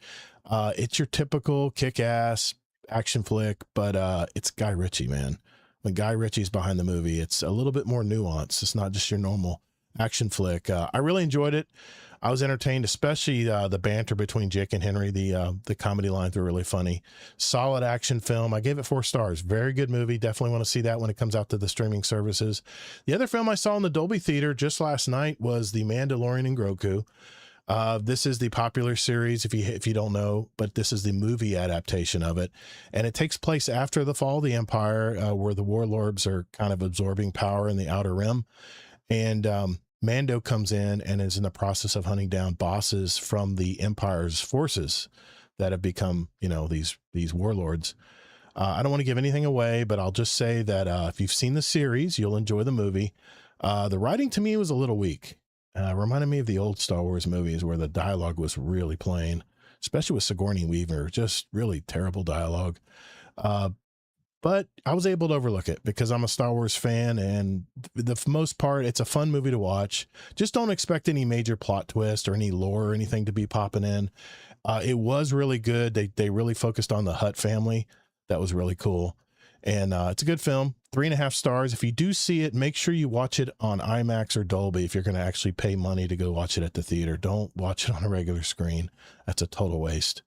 It's your typical kick-ass action flick, but it's Guy Ritchie, man. When Guy Ritchie's behind the movie, it's a little bit more nuanced. It's not just your normal action flick. I really enjoyed it. I was entertained, especially the banter between Jake and Henry. The comedy lines were really funny. Solid action film. I gave it 4 stars. Very good movie. Definitely want to see that when it comes out to the streaming services. The other film I saw in the Dolby Theater just last night was The Mandalorian and Grogu. This is the popular series, if you don't know, but this is the movie adaptation of it, and it takes place after the fall of the Empire, where the warlords are kind of absorbing power in the Outer Rim, and Mando comes in and is in the process of hunting down bosses from the Empire's forces that have become, these warlords. I don't want to give anything away, but I'll just say that if you've seen the series, you'll enjoy the movie. The writing to me was a little weak. Reminded me of the old Star Wars movies where the dialogue was really plain, especially with Sigourney Weaver, just really terrible dialogue. But I was able to overlook it because I'm a Star Wars fan, and the most part, it's a fun movie to watch. Just don't expect any major plot twist or any lore or anything to be popping in. It was really good. They really focused on the Hutt family. That was really cool. And it's a good film. 3.5 stars. If you do see it, make sure you watch it on IMAX or Dolby if you're going to actually pay money to go watch it at the theater. Don't watch it on a regular screen. That's a total waste.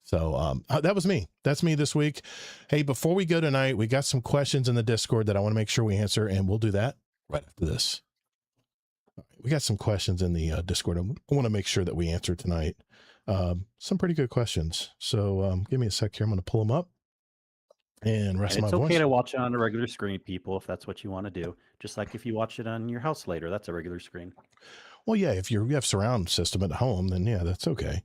So that was me. That's me this week. Hey, before we go tonight, we got some questions in the Discord that I want to make sure we answer, and we'll do that right after this. All right, we got some questions in the Discord. I want to make sure that we answer tonight. Some pretty good questions. So give me a sec here. I'm going to pull them up and rest And my it's okay voice. to watch it on a regular screen, people, if that's what you want to do. Just like if you watch it on your house later, that's a regular screen. Well, yeah, if you have surround system at home, then yeah, that's okay.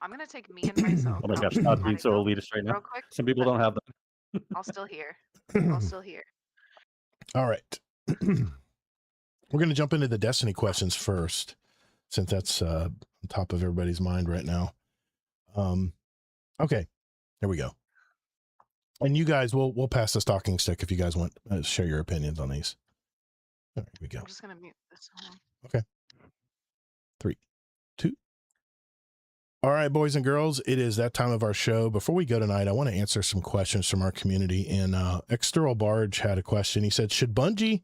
I'm gonna take me and myself. Oh my gosh, out not on being a so hill elitist right now. real quick. Some people but don't have that. I'll still hear. I'll still hear. All right. We're going to jump into the Destiny questions first, since that's on top of everybody's mind right now. Okay, here we go. And you guys, we'll pass the talking stick if you guys want to share your opinions on these. All right, here we go. I'm just gonna mute this one. 3, 2. All right, boys and girls, it is that time of our show. Before we go tonight, I want to answer some questions from our community. And External Barge had a question. He said, should Bungie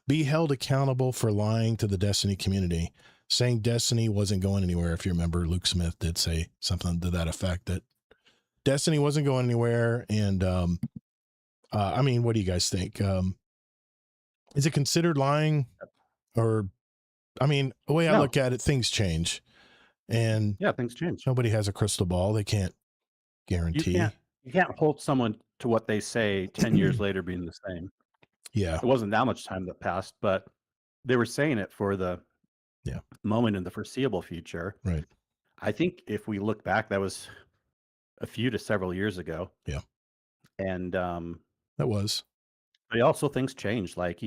be held accountable for lying to the Destiny community, saying Destiny wasn't going anywhere? If you remember, Luke Smith did say something to that effect, that Destiny wasn't going anywhere. And I mean, what do you guys think? Is it considered lying? Or, I mean, the way I No. look at it, things change. And Yeah, things change. nobody has a crystal ball. They can't guarantee. You can't hold someone to what they say 10 years later being the same. Yeah. It wasn't that much time that passed, but they were saying it for the moment in the foreseeable future. Right. I think if we look back, that was a few to several years ago. Yeah. And That was. but also things change. Like,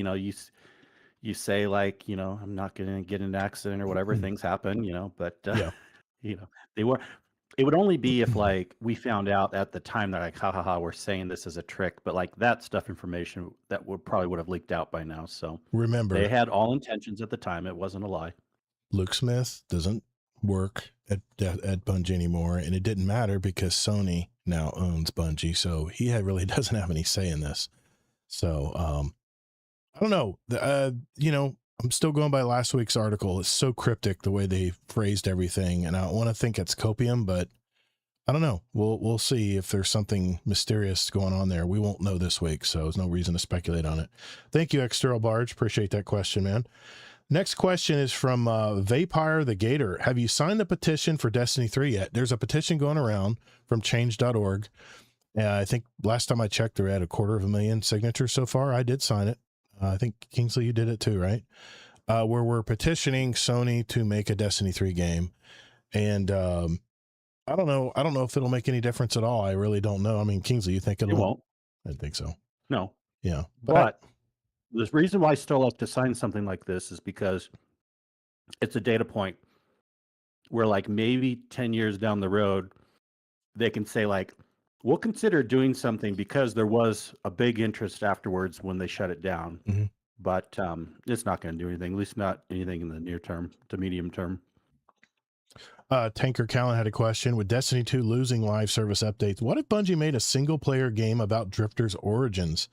you say, like, I'm not going to get in an accident or whatever. Things happen, but Yeah. they were. It would only be if like we found out at the time that like, ha ha ha, we're saying this as a trick, but like that stuff information that would have leaked out by now. So they Remember, had all intentions at the time. It wasn't a lie. Luke Smith doesn't work at Bungie anymore, and it didn't matter because Sony now owns Bungie, so he really doesn't have any say in this. So I don't know. I'm still going by last week's article. It's so cryptic the way they phrased everything, and I want to think it's copium, but I don't know. We'll see if there's something mysterious going on there. We won't know this week, so there's no reason to speculate on it. Thank you, External Barge. Appreciate that question, man. Next question is from Vampire the Gator. Have you signed the petition for Destiny 3 yet? There's a petition going around from change.org. I think last time I checked, they're at 250,000 signatures so far. I did sign it. I think, Kingsley, you did it too, right? Where we're petitioning Sony to make a Destiny 3 game. And I don't know if it'll make any difference at all. I really don't know. I mean, Kingsley, you think It it'll? won't. I think so. No. Yeah. But the reason why I still like to sign something like this is because it's a data point where like maybe 10 years down the road, they can say like, we'll consider doing something because there was a big interest afterwards when they shut it down. Mm-hmm. But it's not going to do anything, at least not anything in the near term to medium term. Tanker Callan had a question. With Destiny 2 losing live service updates, what if Bungie made a single-player game about Drifter's origins?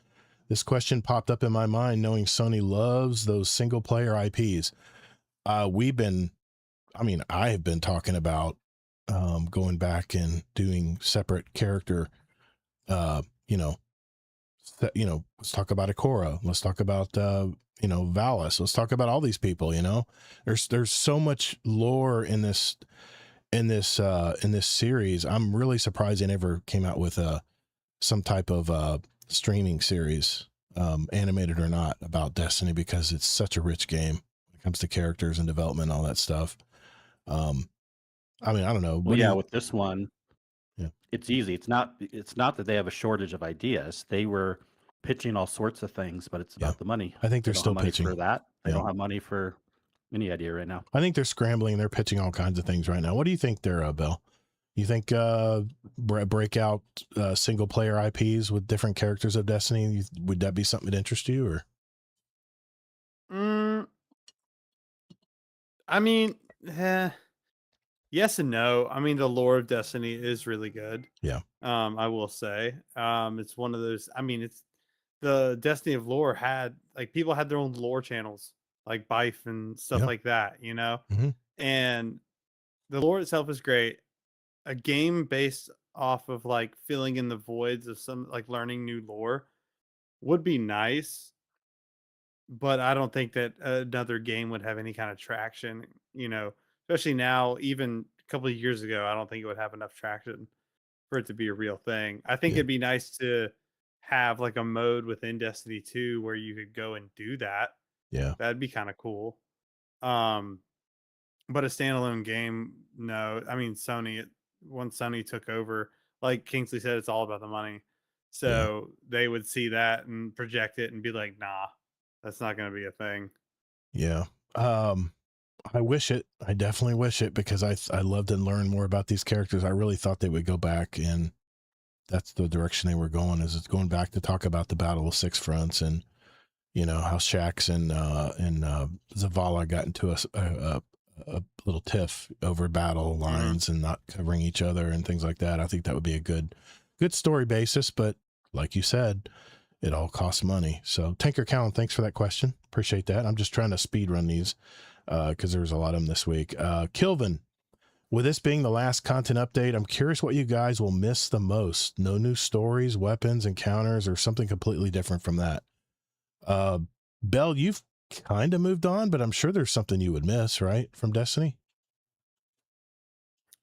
This question popped up in my mind knowing Sony loves those single-player IPs. I have been talking about going back and doing separate character, let's talk about Ikora. Let's talk about, Valis. Let's talk about all these people, there's so much lore in this series. I'm really surprised they never came out with some type of streaming series, animated or not, about Destiny, because it's such a rich game when it comes to characters and development and all that stuff. I don't know. Well, with this one, Yeah. it's easy. It's not that they have a shortage of ideas. They were pitching all sorts of things, but it's about the money. I think they're They don't still have money pitching for that. They Yeah. don't have money for any idea right now. I think they're scrambling. They're pitching all kinds of things right now. What do you think there, Bill? You think break out single player IPs with different characters of Destiny? Would that be something that interests you, or? Yes and no. I mean, the lore of Destiny is really good. Yeah. I will say. It's one of those. I mean, it's the Destiny of lore had like people had their own lore channels, like Bife and stuff like that, Mhm. And the lore itself is great. A game based off of like filling in the voids of some like learning new lore would be nice, but I don't think that another game would have any kind of traction, especially now. Even a couple of years ago, I don't think it would have enough traction for it to be a real thing. I think it'd be nice to have like a mode within Destiny 2 where you could go and do that. Yeah. That'd be kind of cool. But a standalone game, no. I mean, once Sony took over, like Kingsley said, it's all about the money. So they would see that and project it and be like, nah, that's not going to be a thing. Yeah. I wish it. I definitely wish it, because I love to learn more about these characters. I really thought they would go back, and that's the direction they were going, is it's going back to talk about the Battle of Six Fronts, and how Shaxx and Zavala got into a little tiff over battle lines and not covering each other and things like that. I think that would be a good story basis, but like you said, it all costs money. So Tanker Callan, thanks for that question. Appreciate that. I'm just trying to speed run these because there's a lot of them this week. Kilvin, with this being the last content update, I'm curious what you guys will miss the most. No new stories, weapons, encounters, or something completely different from that. Bell, you've kind of moved on, but I'm sure there's something you would miss, right, from Destiny?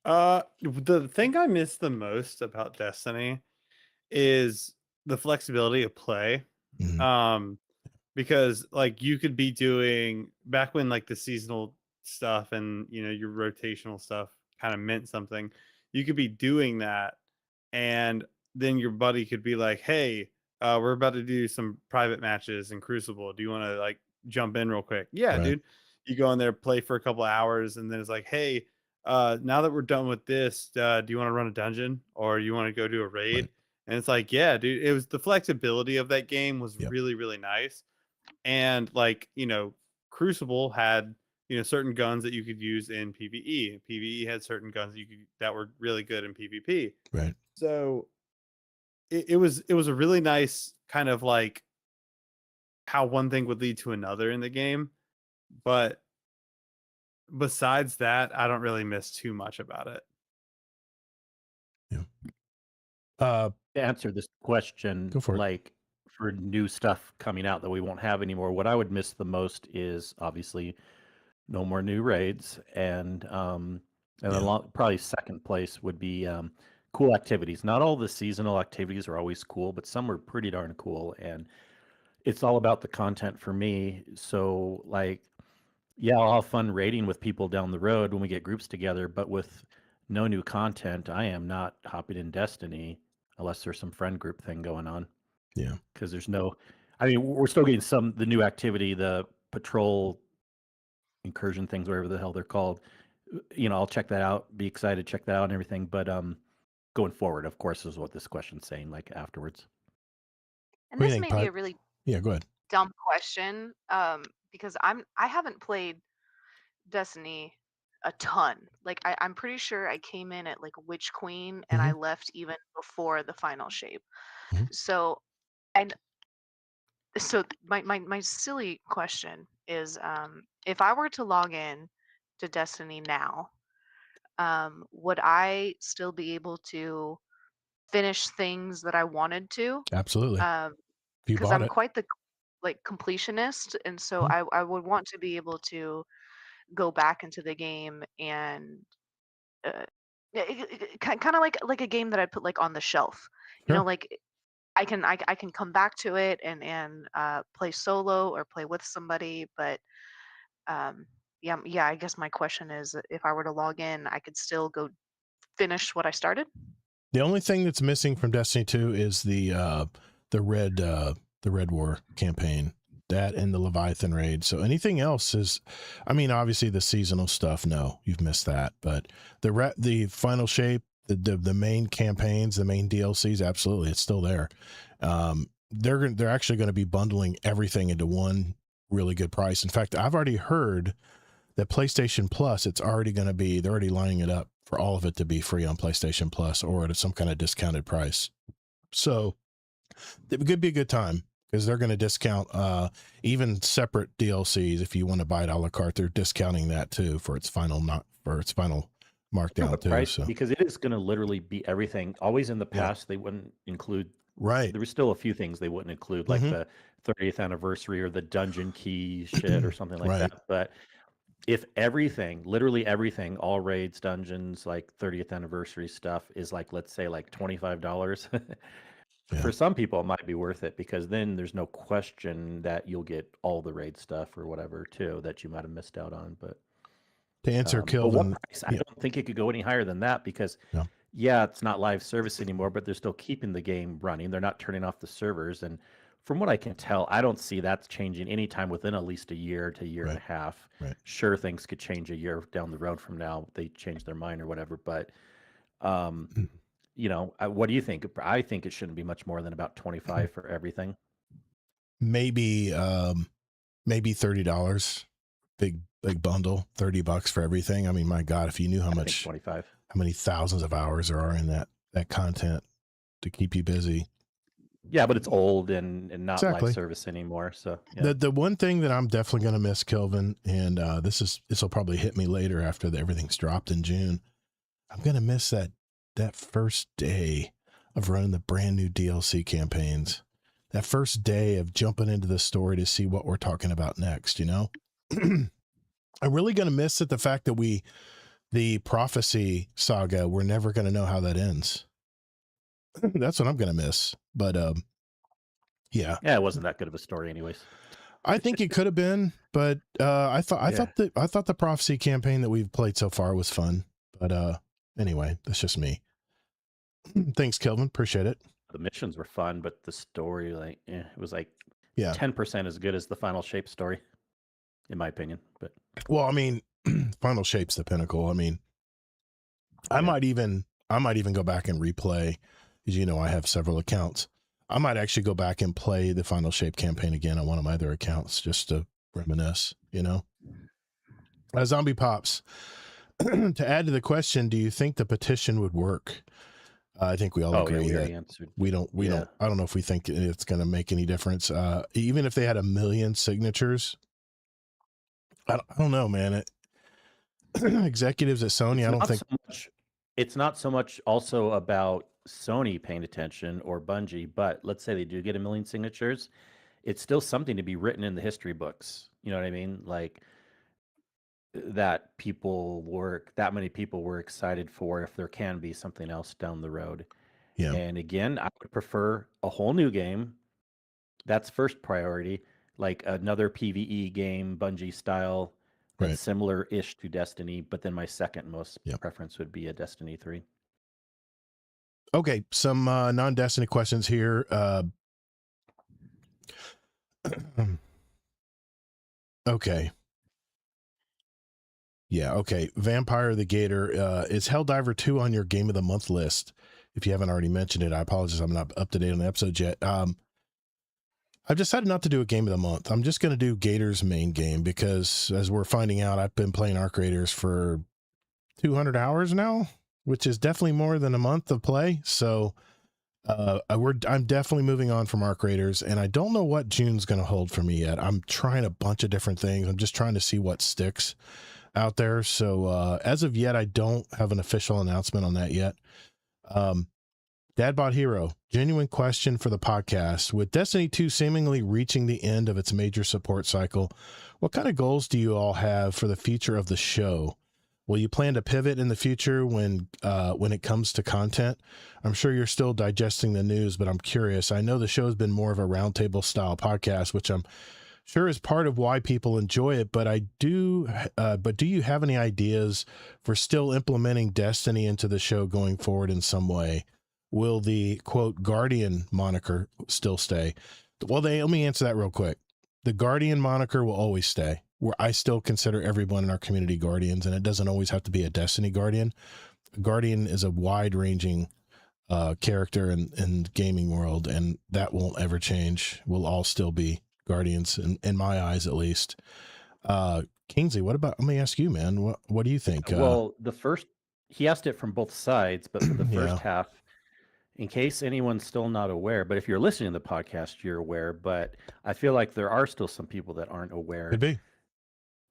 The thing I miss the most about Destiny is the flexibility of play. Mm-hmm. Because like you could be doing back when like the seasonal stuff and your rotational stuff kind of meant something, you could be doing that, and then your buddy could be like, hey, we're about to do some private matches in Crucible, do you want to like jump in real quick? Yeah, Right. dude. You go in there, play for a couple of hours, and then it's like, hey, now that we're done with this, do you want to run a dungeon or you want to go do a raid? Right. And it's like, yeah, dude, it was the flexibility of that game was Yep. really, really nice. And like, Crucible had, certain guns that you could use in PvE. PvE had certain guns that were really good in PvP. Right. So it was a really nice kind of like how one thing would lead to another in the game. But besides that, I don't really miss too much about it. Uh, To answer this question, Go for it. like for new stuff coming out that we won't have anymore, what I would miss the most is obviously no more new raids, and Yeah. then probably second place would be cool activities. Not all the seasonal activities are always cool, but some are pretty darn cool, and it's all about the content for me. So like, yeah, I'll have fun raiding with people down the road when we get groups together, but with no new content, I am not hopping in Destiny unless there's some friend group thing going on. Yeah. Because there's no, I mean, we're still getting the new activity, the patrol incursion things, whatever the hell they're called. I'll check that out, be excited, check that out and everything. But going forward, of course, is what this question's saying, like afterwards. And What do you this think, may be Pat? a really Yeah, go ahead. dumb question, because I haven't played Destiny a ton. Like I'm pretty sure I came in at like Witch Queen and I left even before the final shape. Mhm. So and so my silly question is, if I were to log in to Destiny now, would I still be able to finish things that I wanted to? Absolutely. If you Because bought I'm it. quite the like completionist, and so Mhm. I would want to be able to go back into the game and uh, kind of like a game that I put like on the shelf. Sure. Like I can come back to it and play solo or play with somebody, but yeah, I guess my question is if I were to log in, I could still go finish what I started. The only thing that's missing from Destiny 2 is the Red War campaign, that and the Leviathan raid. So anything else is, I mean, obviously the seasonal stuff, no, you've missed that. But the final shape, the main campaigns, the main DLCs, absolutely, it's still there. They're actually going to be bundling everything into one really good price. In fact, I've already heard that PlayStation Plus, they're already lining it up for all of it to be free on PlayStation Plus or at some kind of discounted price. So it could be a good time because they're going to discount even separate DLCs. If you want to buy it a la carte, they're discounting that too for its final markdown too. Price, So because it is going to literally be everything. Always in the Yeah. past, they wouldn't include. right, There was still a few things they wouldn't include, like the 30th anniversary or the dungeon key shit or something like Right. that. But if everything, literally everything, all raids, dungeons, like 30th anniversary stuff is like, let's say like $25, Yeah. for some people it might be worth it because then there's no question that you'll get all the raid stuff or whatever too that you might have missed out on. But to answer but Kelvin, what price? I don't think it could go any higher than that because No. yeah, it's not live service anymore, but they're still keeping the game running. They're not turning off the servers. And from what I can tell, I don't see that changing anytime within at least a year to year and a half. Right. Sure, things could change a year down the road from now. They change their mind or whatever. But, what do you think? I think it shouldn't be much more than about 25 for everything. maybe $30, big bundle, $30 for everything. I mean, my God, if you knew how I think much 25. how many thousands of hours there are in that content to keep you busy. Yeah, but it's old and not Exactly. live service anymore. So yeah. The one thing that I'm definitely going to miss, Kelvin, and this will probably hit me later after everything's dropped in June. I'm going to miss that first day of running the brand new DLC campaigns. That first day of jumping into the story to see what we're talking about next, I'm really going to miss the fact that the prophecy saga, we're never going to know how that ends. That's what I'm going to miss. But yeah, it wasn't that good of a story anyways. I think it could have been, but I thought the prophecy campaign that we've played so far was fun. But anyway, that's just me. Thanks, Kelvin. Appreciate it. The missions were fun, but the story, it was like 10% as good as the Final Shape story, in my opinion. But well, I mean, Final Shape's the pinnacle. I mean, I might even go back and replay, because I have several accounts. I might actually go back and play the Final Shape campaign again on one of my other accounts just to reminisce. Zombie Pops. To add to the question, do you think the petition would work? I think we all agree that answered. we don't. I don't know if we think it's going to make any difference. Even if they had 1 million signatures, I don't know, man. Executives at Sony, I don't think it's not so much also about Sony paying attention or Bungie, but let's say they do get 1 million signatures, it's still something to be written in the history books. You know what I mean? Like that many people were excited for, if there can be something else down the road. Yeah. And again, I would prefer a whole new game. That's first priority, like another PvE game, Bungie style, that's similar-ish to Destiny. But then my second most preference would be a Destiny 3. Okay, some non-Destiny questions here. Okay. Yeah, okay. Vampire the Gator, is Helldiver 2 on your Game of the Month list? If you haven't already mentioned it, I apologize. I'm not up to date on the episode yet. I've decided not to do a Game of the Month. I'm just going to do Gator's main game because, as we're finding out, I've been playing Arc Raiders for 200 hours now, which is definitely more than a month of play. So I'm definitely moving on from Arc Raiders, and I don't know what June's going to hold for me yet. I'm trying a bunch of different things. I'm just trying to see what sticks out there. So as of yet, I don't have an official announcement on that yet. Dadbot Hero, genuine question for the podcast. With Destiny 2 seemingly reaching the end of its major support cycle, what kind of goals do you all have for the future of the show? Will you plan to pivot in the future when it comes to content? I'm sure you're still digesting the news, but I'm curious. I know the show has been more of a roundtable style podcast, which I'm sure is part of why people enjoy it. But do you have any ideas for still implementing Destiny into the show going forward in some way? Will the quote Guardian moniker still stay? Well, let me answer that real quick. The Guardian moniker will always stay. Where I still consider everyone in our community Guardians, and it doesn't always have to be a Destiny Guardian. Guardian is a wide-ranging character in the gaming world, and that won't ever change. We'll all still be Guardians, in my eyes at least. Kingsley, let me ask you, man. What do you think? Well, he asked it from both sides, but for the first half, in case anyone's still not aware, but if you're listening to the podcast, you're aware, but I feel like there are still some people that aren't aware. Could be.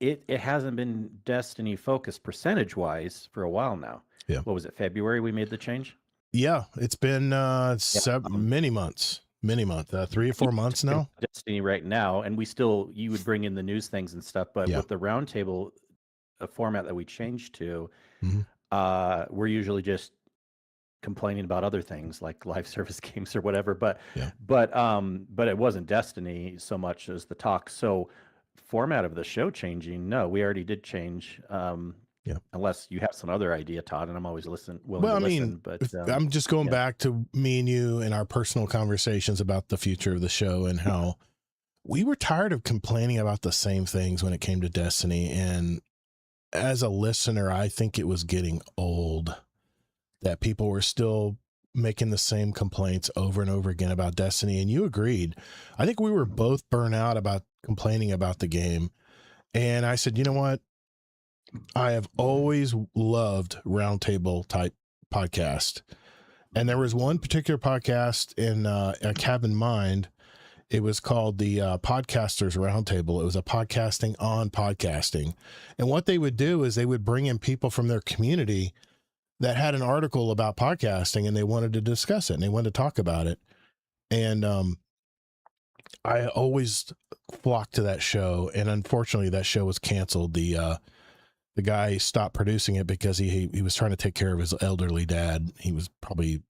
It hasn't been Destiny focused percentage-wise for a while now. Yeah. What was it, February we made the change? Yeah, it's been many months, 3 or 4 months now. Destiny right now, and you would bring in the news things and stuff, but with the roundtable format that we changed to, we're usually just complaining about other things like live service games or whatever, but it wasn't Destiny so much as the talk. So format of the show changing, no, we already did change. Unless you have some other idea, Todd, and I'm always willing to listen. But I'm just going back to me and you and our personal conversations about the future of the show and how we were tired of complaining about the same things when it came to Destiny. And as a listener, I think it was getting old that people were still making the same complaints over and over again about Destiny. And you agreed. I think we were both burnt out about complaining about the game. And I said, you know what? I have always loved roundtable type podcast. And there was one particular podcast I have in mind. It was called the Podcasters Roundtable. It was a podcasting on podcasting. And what they would do is they would bring in people from their community that had an article about podcasting and they wanted to discuss it and they wanted to talk about it. And I always flocked to that show. And unfortunately that show was canceled. The guy stopped producing it because he was trying to take care of his elderly dad. He was probably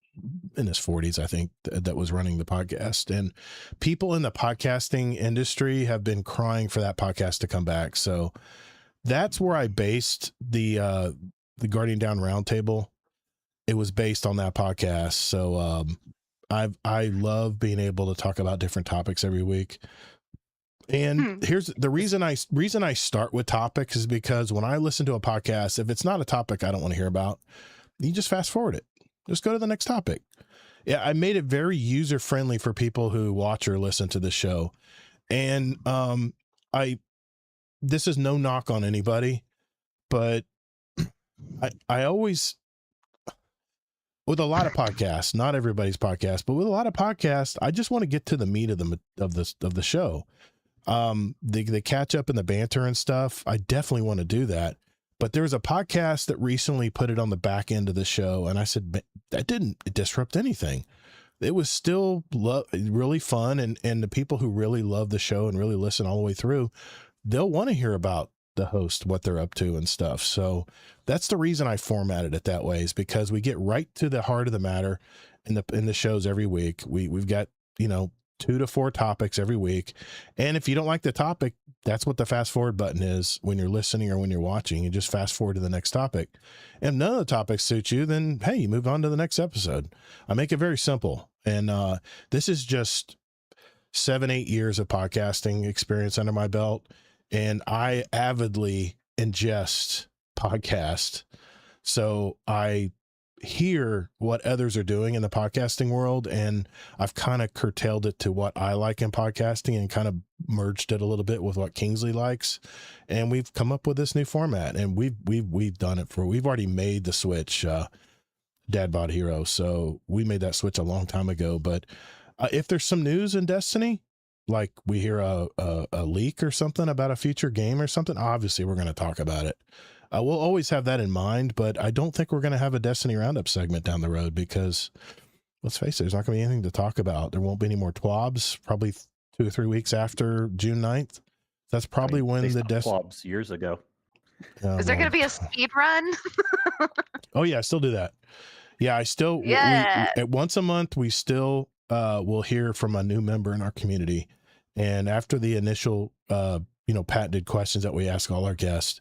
in his 40s, I think, that was running the podcast. And people in the podcasting industry have been crying for that podcast to come back. So that's where I based the Guardian Down Roundtable. It was based on that podcast. So I love being able to talk about different topics every week. And here's the reason I start with topics is because when I listen to a podcast, if it's not a topic I don't want to hear about, you just fast forward it. Just go to the next topic. Yeah, I made it very user friendly for people who watch or listen to the show. And this is no knock on anybody, but I always, with a lot of podcasts, not everybody's podcast, but with a lot of podcasts, I just want to get to the meat of the show. The catch up and the banter and stuff. I definitely want to do that. But there's a podcast that recently put it on the back end of the show, and I said that didn't disrupt anything. It was still really fun, and the people who really love the show and really listen all the way through, they'll want to hear about the host, what they're up to and stuff. So that's the reason I formatted it that way, is because we get right to the heart of the matter in the shows every week. We've got, 2 to 4 topics every week. And if you don't like the topic, that's what the fast forward button is when you're listening or when you're watching. You just fast forward to the next topic. And if none of the topics suit you, then hey, you move on to the next episode. I make it very simple. And this is just 7-8 years of podcasting experience under my belt. And I avidly ingest podcasts. So I hear what others are doing in the podcasting world, and I've kind of curtailed it to what I like in podcasting and kind of merged it a little bit with what Kingsley likes, and we've come up with this new format, and we've done it we've already made the switch, Dad Bod Hero, so we made that switch a long time ago. But if there's some news in Destiny, like we hear a leak or something about a future game or something, obviously we're going to talk about it. We'll always have that in mind, but I don't think we're going to have a Destiny Roundup segment down the road because, let's face it, there's not going to be anything to talk about. There won't be any more TWABs, probably 2 or 3 weeks after June 9th. That's probably when the TWABs years ago. Is there going to be a speed run? Oh, yeah, I still do that. Yeah, I still, once a month, we still will hear from a new member in our community. And after the initial, patented questions that we ask all our guests,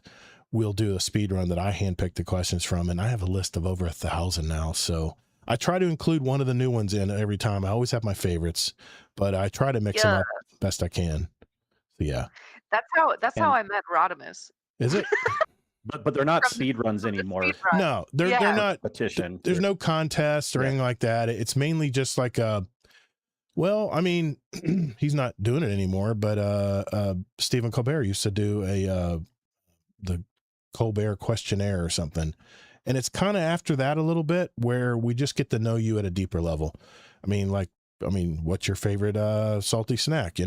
we'll do a speed run that I handpicked the questions from, and I have a list of over 1,000 now. So I try to include one of the new ones in every time. I always have my favorites, but I try to mix them up best I can. So yeah, that's how I met Rodimus. Is it? But they're not speed runs anymore. Speed run. No, they're not. Petition. There's no contest or anything like that. It's mainly just like well, I mean, he's not doing it anymore, but Stephen Colbert used to do the Colbert questionnaire or something. And it's kind of after that a little bit where we just get to know you at a deeper level. I mean, what's your favorite salty snack,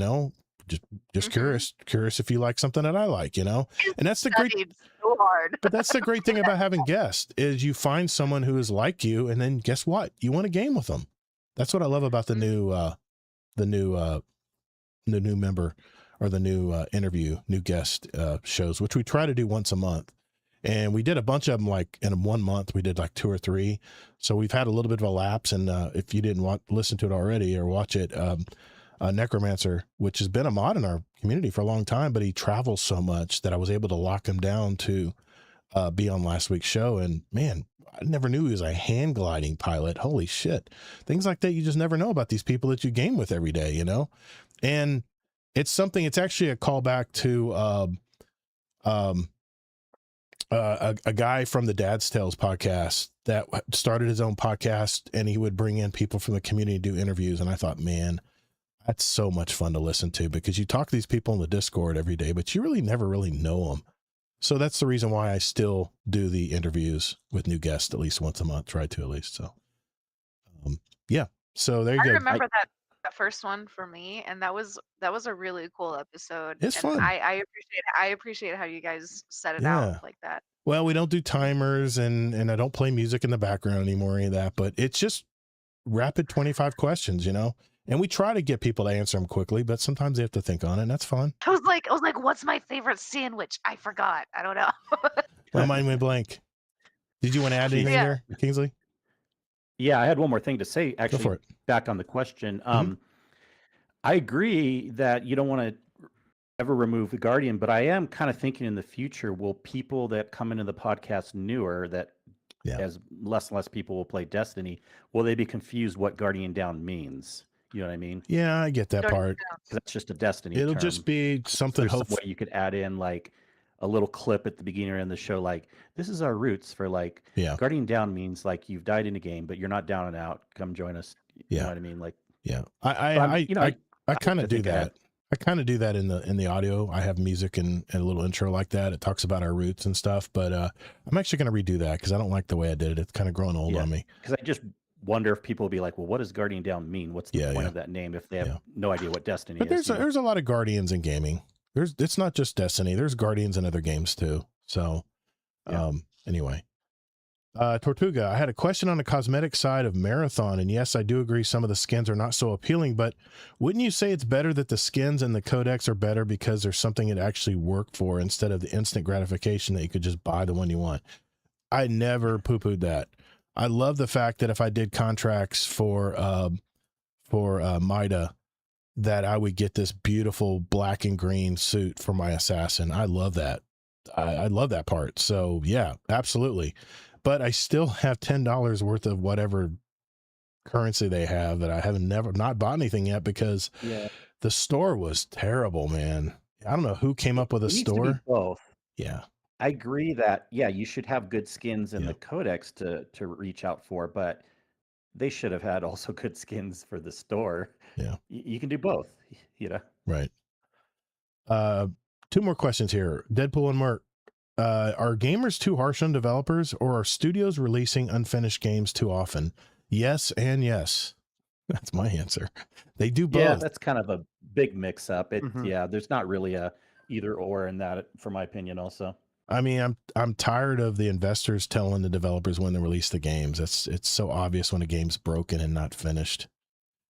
just curious if you like something that I like, and that's the great, so hard. but that's the great thing about having guests is you find someone who is like you, and then guess what? You want a game with them. That's what I love about the new member or the new new guest shows, which we try to do once a month. And we did a bunch of them like in 1 month. We did like 2 or 3. So we've had a little bit of a lapse. And if you didn't listen to it already or watch it, Necromancer, which has been a mod in our community for a long time, but he travels so much that I was able to lock him down to be on last week's show. And man, I never knew he was a hand gliding pilot. Holy shit. Things like that. You just never know about these people that you game with every day, and it's actually a callback to a guy from the Dad's Tales podcast that started his own podcast, and he would bring in people from the community to do interviews. And I thought, man, that's so much fun to listen to because you talk to these people in the Discord every day, but you really never really know them. So that's the reason why I still do the interviews with new guests at least once a month, try to at least. So, yeah. So there you go. I remember that first one for me, and that was a really cool episode. It's fun. I appreciate how you guys set it out like that. Well, we don't do timers, and I don't play music in the background anymore, or any of that, but it's just rapid 25 questions, and we try to get people to answer them quickly, but sometimes they have to think on it, and that's fun. I was like, what's my favorite sandwich? I forgot. I don't know. My mind went blank. Did you want to add anything there, Kingsley? Yeah, I had one more thing to say, actually. Go for it. Back on the question. I agree that you don't want to ever remove the Guardian, but I am kind of thinking in the future, will people that come into the podcast newer, that as less and less people will play Destiny, will they be confused what Guardian Down means? You know what I mean? Yeah, I get that part. Because that's just a Destiny It'll term. just be something. Some way you could add in like a little clip at the beginning of the show, like this is our roots for like Yeah. guarding down means like you've died in a game, but you're not down and out. Come join us. You know Yeah. what I mean? Like, Yeah. so I'm, you know, I kind like of to do think ahead. that. I kind of do that in the audio. I have music and a little intro like that. It talks about our roots and stuff, but I'm actually going to redo that because I don't like the way I did it. It's kind of growing old on me. Because I just wonder if people will be like, well, what does Guardian Down mean? What's the point of that name if they have no idea what Destiny but is? But there's a lot of Guardians in gaming. It's not just Destiny. There's Guardians in other games too. So anyway. Tortuga, I had a question on the cosmetic side of Marathon, and yes, I do agree some of the skins are not so appealing, but wouldn't you say it's better that the skins and the codex are better because there's something it actually worked for instead of the instant gratification that you could just buy the one you want? I never poo-pooed that. I love the fact that if I did contracts for Mida, that I would get this beautiful black and green suit for my assassin. I love that. I love that part. So yeah, absolutely. But I still have $10 worth of whatever currency they have that I haven't not bought anything yet because the store was terrible, man. I don't know who came up with a store. Needs to be both. Yeah. I agree that, you should have good skins in the codex to reach out for, but they should have had also good skins for the store. Yeah. You can do both, you know? Right. 2 more questions here. Deadpool and Merc. Are gamers too harsh on developers, or are studios releasing unfinished games too often? Yes and yes. That's my answer. They do both. Yeah, that's kind of a big mix up. There's not really a either or in that, for my opinion also. I mean, I'm tired of the investors telling the developers when to release the games. It's so obvious when a game's broken and not finished.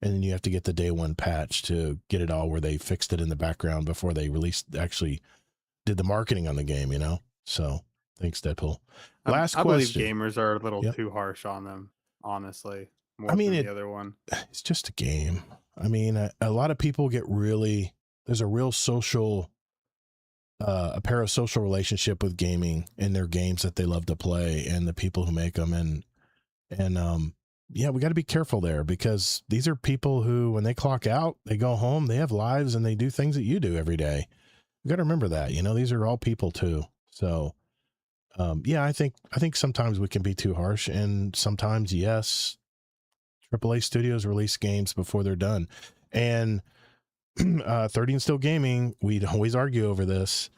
And then you have to get the day one patch to get it all where they fixed it in the background before they actually did the marketing on the game, you know? So thanks, Deadpool. Last question. I believe gamers are a little too harsh on them, honestly. More than the other one. It's just a game. I mean, a lot of people get there's a real social, a parasocial relationship with gaming and their games that they love to play and the people who make them. And we got to be careful there because these are people who, when they clock out, they go home, they have lives and they do things that you do every day. You got to remember that, these are all people too. So, I think sometimes we can be too harsh, and sometimes, yes, AAA studios release games before they're done. And 30 and Still Gaming, we'd always argue over this.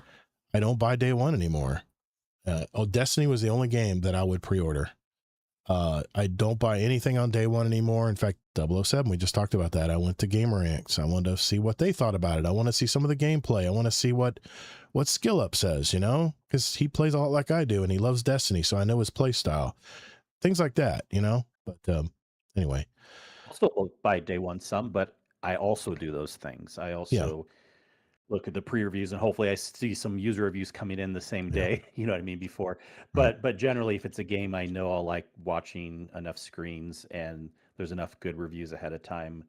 I don't buy day one anymore. Destiny was the only game that I would pre-order. I don't buy anything on day one anymore. In fact, 007, we just talked about that. I went to GamerAnx. I wanted to see what they thought about it. I want to see some of the gameplay. I want to see what Skill Up says, because he plays a lot like I do and he loves Destiny. So I know his play style, things like that, but anyway. I'll still buy day one some, but I also do those things. I also look at the pre-reviews and hopefully I see some user reviews coming in the same day, you know what I mean, before. But generally, if it's a game I know I'll like watching enough screens and there's enough good reviews ahead of time,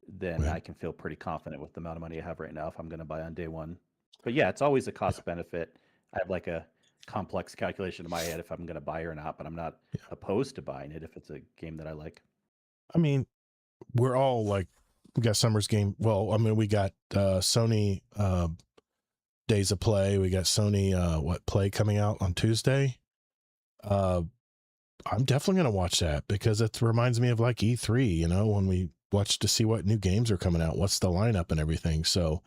then I can feel pretty confident with the amount of money I have right now if I'm going to buy on day one. But yeah, it's always a cost benefit. I have like a complex calculation in my head if I'm going to buy or not, but I'm not opposed to buying it if it's a game that I like. I mean, we're all like, we got Summer's Game. Well, I mean, we got Sony Days of Play. We got Sony Play coming out on Tuesday. I'm definitely going to watch that because it reminds me of like E3, when we watch to see what new games are coming out, what's the lineup and everything. So,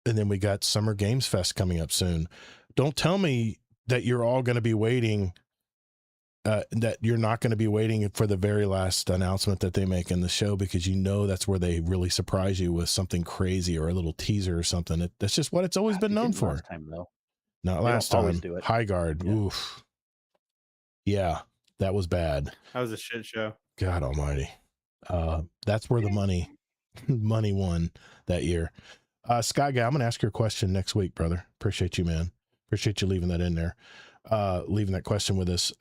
and then we got Summer Games Fest coming up soon. Don't tell me that you're all going to be waiting that you're not going to be waiting for the very last announcement that they make in the show, because that's where they really surprise you with something crazy or a little teaser or something. That's just what it's always been known for. Last time, though. Not last time. Always do it. High Guard. Yeah. Oof. Yeah, that was bad. That was a shit show. God almighty. That's where the money won that year. Sky Guy, I'm going to ask you a question next week, brother. Appreciate you, man. Appreciate you leaving that in there. Leaving that question with us.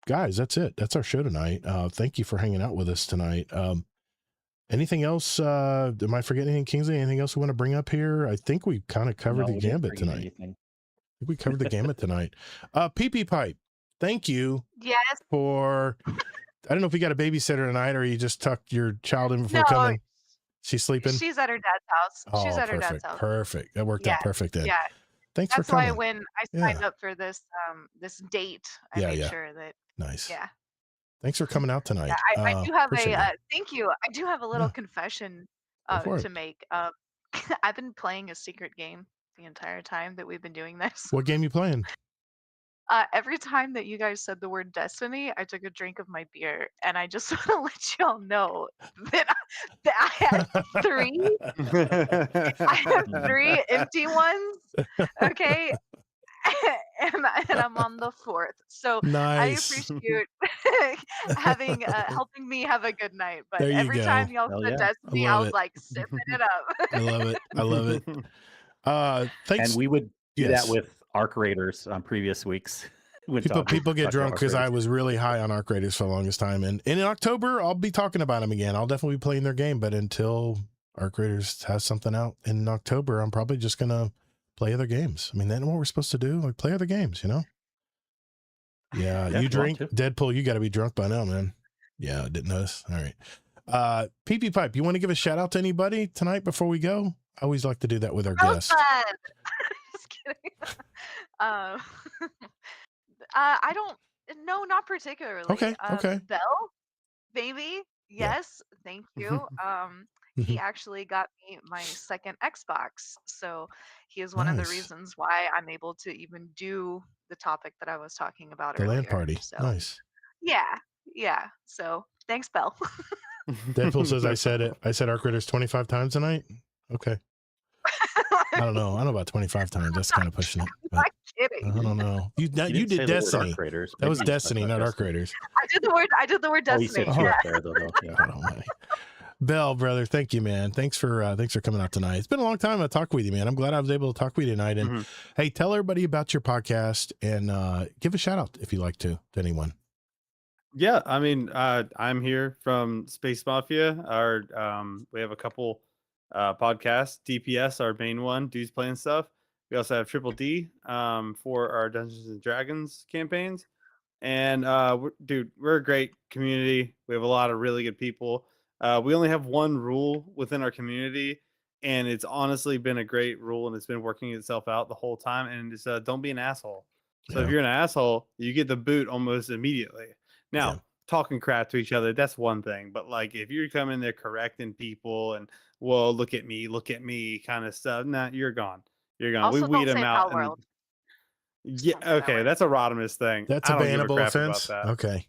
Guys, that's it. That's our show tonight. Thank you for hanging out with us tonight. Anything else? Am I forgetting anything, Kingsley? Anything else we want to bring up here? I think we kind of covered the gambit tonight. I think we covered the gambit tonight. PP Pipe, thank you. Yes. For, I don't know if you got a babysitter tonight or you just tucked your child in before coming. She's sleeping. She's at her dad's house. She's Oh, at her dad's perfect. house. Perfect. That worked Yeah, out perfect then. yeah. Thanks for That's why coming. when I Yeah. signed up for this this date, I Yeah, made yeah. sure that Nice. yeah. Thanks for coming out Yeah, tonight. I do have Appreciate a you. thank you. I do have a little Yeah, confession go for to it. make. I've been playing a secret game the entire time that we've been doing this. What game you playing? Every time that you guys said the word destiny, I took a drink of my beer, and I just want to let y'all know that I had three. I have three empty ones. Okay. and I'm on the fourth. So I Nice. appreciate having helping me have a good night. But There you every go. time y'all Hell said yeah. destiny, I love was it. like sipping it up. I love it. I love it. Thanks. And we would do Yes. that with Arc Raiders on previous weeks. when People get talk about drunk Arc because I Raiders. was really high on Arc Raiders for the longest time. And in October, I'll be talking about them again. I'll definitely be playing their game. But until Arc Raiders has something out in October, I'm probably just going to play other games. I mean, that's what we're supposed to do. Like play other games, you know? Yeah. Yeah, You if you want drink to. Deadpool. You got to be drunk by now, man. Yeah. I didn't notice. All right. PP Pipe, you want to give a shout out to anybody tonight before we go? I always like to do that with our guests. Rosebud! Just kidding. I don't. No, not particularly. Okay. Okay. Belle, baby. Yes, thank you. He actually got me my second Xbox, so he is one of the Nice. reasons why I'm able to even do the topic that I was talking about The earlier. land party. So Nice. yeah. So thanks, Belle. Deadpool says I said it. I said Arc Raiders 25 times tonight. Okay. I don't know. I don't know about 25 times. That's kind of pushing it. I'm not But kidding. I don't know. You didn't did say the word Destiny. Arc Raiders. That was Maybe you Destiny, talked not about Arc Raiders. I did the word Oh, you destiny. said two Yeah. up there though. Yeah. God almighty. Bell, brother, thank you, man. Thanks for coming out tonight. It's been a long time to talk with you, man. I'm glad I was able to talk with you tonight. And hey, tell everybody about your podcast and give a shout out if you like to anyone. Yeah, I mean, I'm here from Space Mafia. We have a couple podcasts. DPS, our main one, Dudes Playing Stuff. We also have Triple D for our Dungeons and Dragons campaigns. And we're a great community. We have a lot of really good people. We only have one rule within our community, and it's honestly been a great rule, and it's been working itself out the whole time. And it's don't be an asshole. So if you're an asshole, you get the boot almost immediately. Now, talking crap to each other, that's one thing. But like if you're coming there correcting people and well, look at me kind of stuff, nah, you're gone. You're gone. Also, We weed don't them say out. Pal World. Yeah, don't say that okay, word. that's a Rodimus thing. That's a I don't give a bannable crap offense. about that. Okay.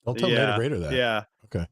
Don't tell Native Raider that. Yeah. Okay.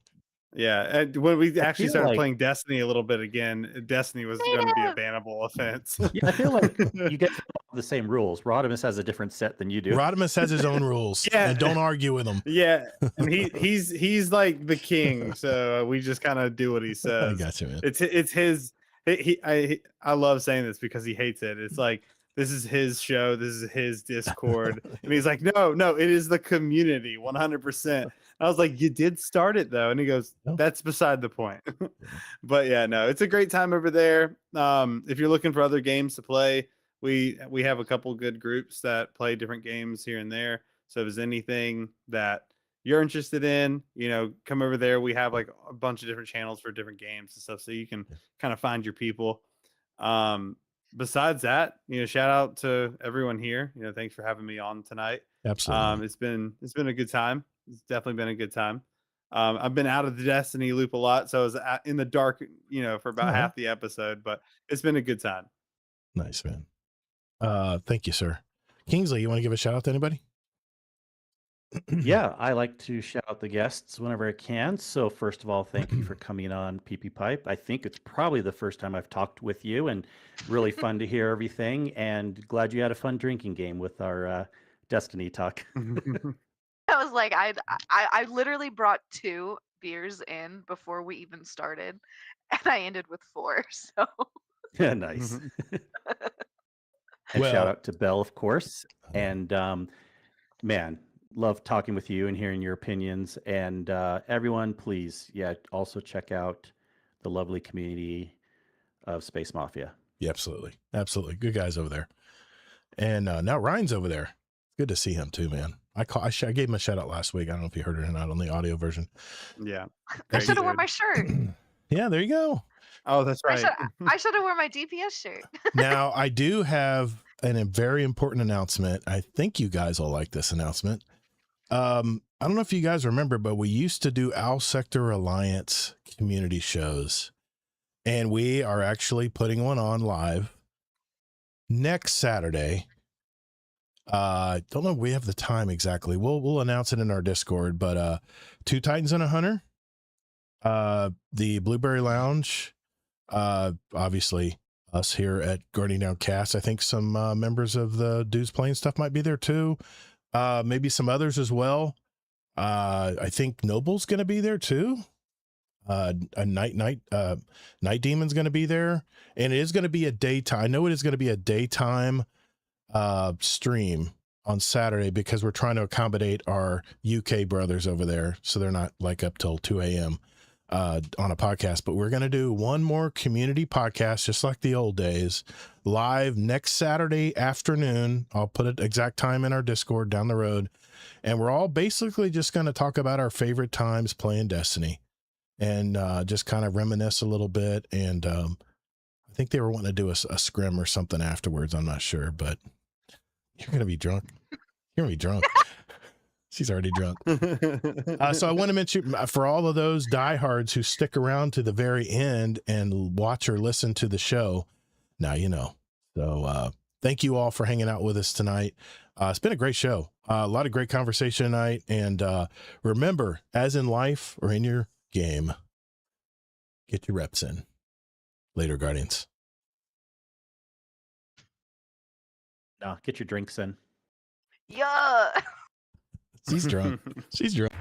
Yeah. And when we actually feel started like- playing Destiny a little bit again, Destiny was going to be a bannable offense. Yeah, I feel like you guys have the same rules. Rodimus has a different set than you do. Rodimus has his own rules. Yeah. And don't argue with him. Yeah, and he's like the king, so we just kind of do what he I says. got you, man. It's his. I love saying this because he hates it. It's like this is his show, this is his Discord, and he's like, no, it is the community, 100%. I was like, you did start it though, and he goes, that's beside the point. But yeah, no, it's a great time over there. If you're looking for other games to play, we have a couple good groups that play different games here and there. So if there's anything that you're interested in, come over there. We have like a bunch of different channels for different games and stuff, so you can kind of find your people. Besides that, shout out to everyone here. Thanks for having me on tonight. Absolutely. It's been a good time. It's definitely been a good time. I've been out of the Destiny loop a lot, so I was in the dark, for about half the episode, but it's been a good time. Nice, man. Thank you, sir. Kingsley, you want to give a shout out to anybody? Yeah, I like to shout out the guests whenever I can. So first of all, thank you for coming on PP Pipe. I think it's probably the first time I've talked with you, and really fun to hear everything. And glad you had a fun drinking game with our Destiny talk. I was like, I literally brought 2 beers in before we even started, and I ended with 4. So Yeah, nice. And shout out to Belle, of course. And man, love talking with you and hearing your opinions. And everyone, please, also check out the lovely community of Space Mafia. Yeah, absolutely. Absolutely. Good guys over there. And now Ryan's over there. Good to see him too, man. I gave him a shout out last week. I don't know if you heard it or not on the audio version. Yeah. I should have worn my shirt. Yeah, there you go. Oh, that's right. I should have worn my DPS shirt. Now, I do have a very important announcement. I think you guys will like this announcement. I don't know if you guys remember, but we used to do Owl Sector Alliance community shows, and we are actually putting one on live next Saturday. Don't know if we have the time exactly. We'll announce it in our Discord, but 2 Titans and a Hunter, the Blueberry Lounge, obviously us here at Guardian Down Cast. I think some members of the Dudes Playing Stuff might be there too. Maybe some others as well. I think Noble's going to be there too. A Night Demon's going to be there, and it is going to be a daytime. I know it is going to be a daytime stream on Saturday because we're trying to accommodate our UK brothers over there, so they're not like up till 2 a.m. On a podcast. But we're going to do one more community podcast, just like the old days, live next Saturday afternoon. I'll put an exact time in our Discord down the road, and we're all basically just going to talk about our favorite times playing Destiny, and just kind of reminisce a little bit. And I think they were wanting to do a scrim or something afterwards. I'm not sure, but you're going to be drunk. You're going to be drunk. She's already drunk. So I want to mention, for all of those diehards who stick around to the very end and watch or listen to the show, now you know. So thank you all for hanging out with us tonight. It's been a great show. A lot of great conversation tonight. And remember, as in life or in your game, get your reps in. Later, Guardians. No, get your drinks in. Yeah. She's drunk. She's drunk.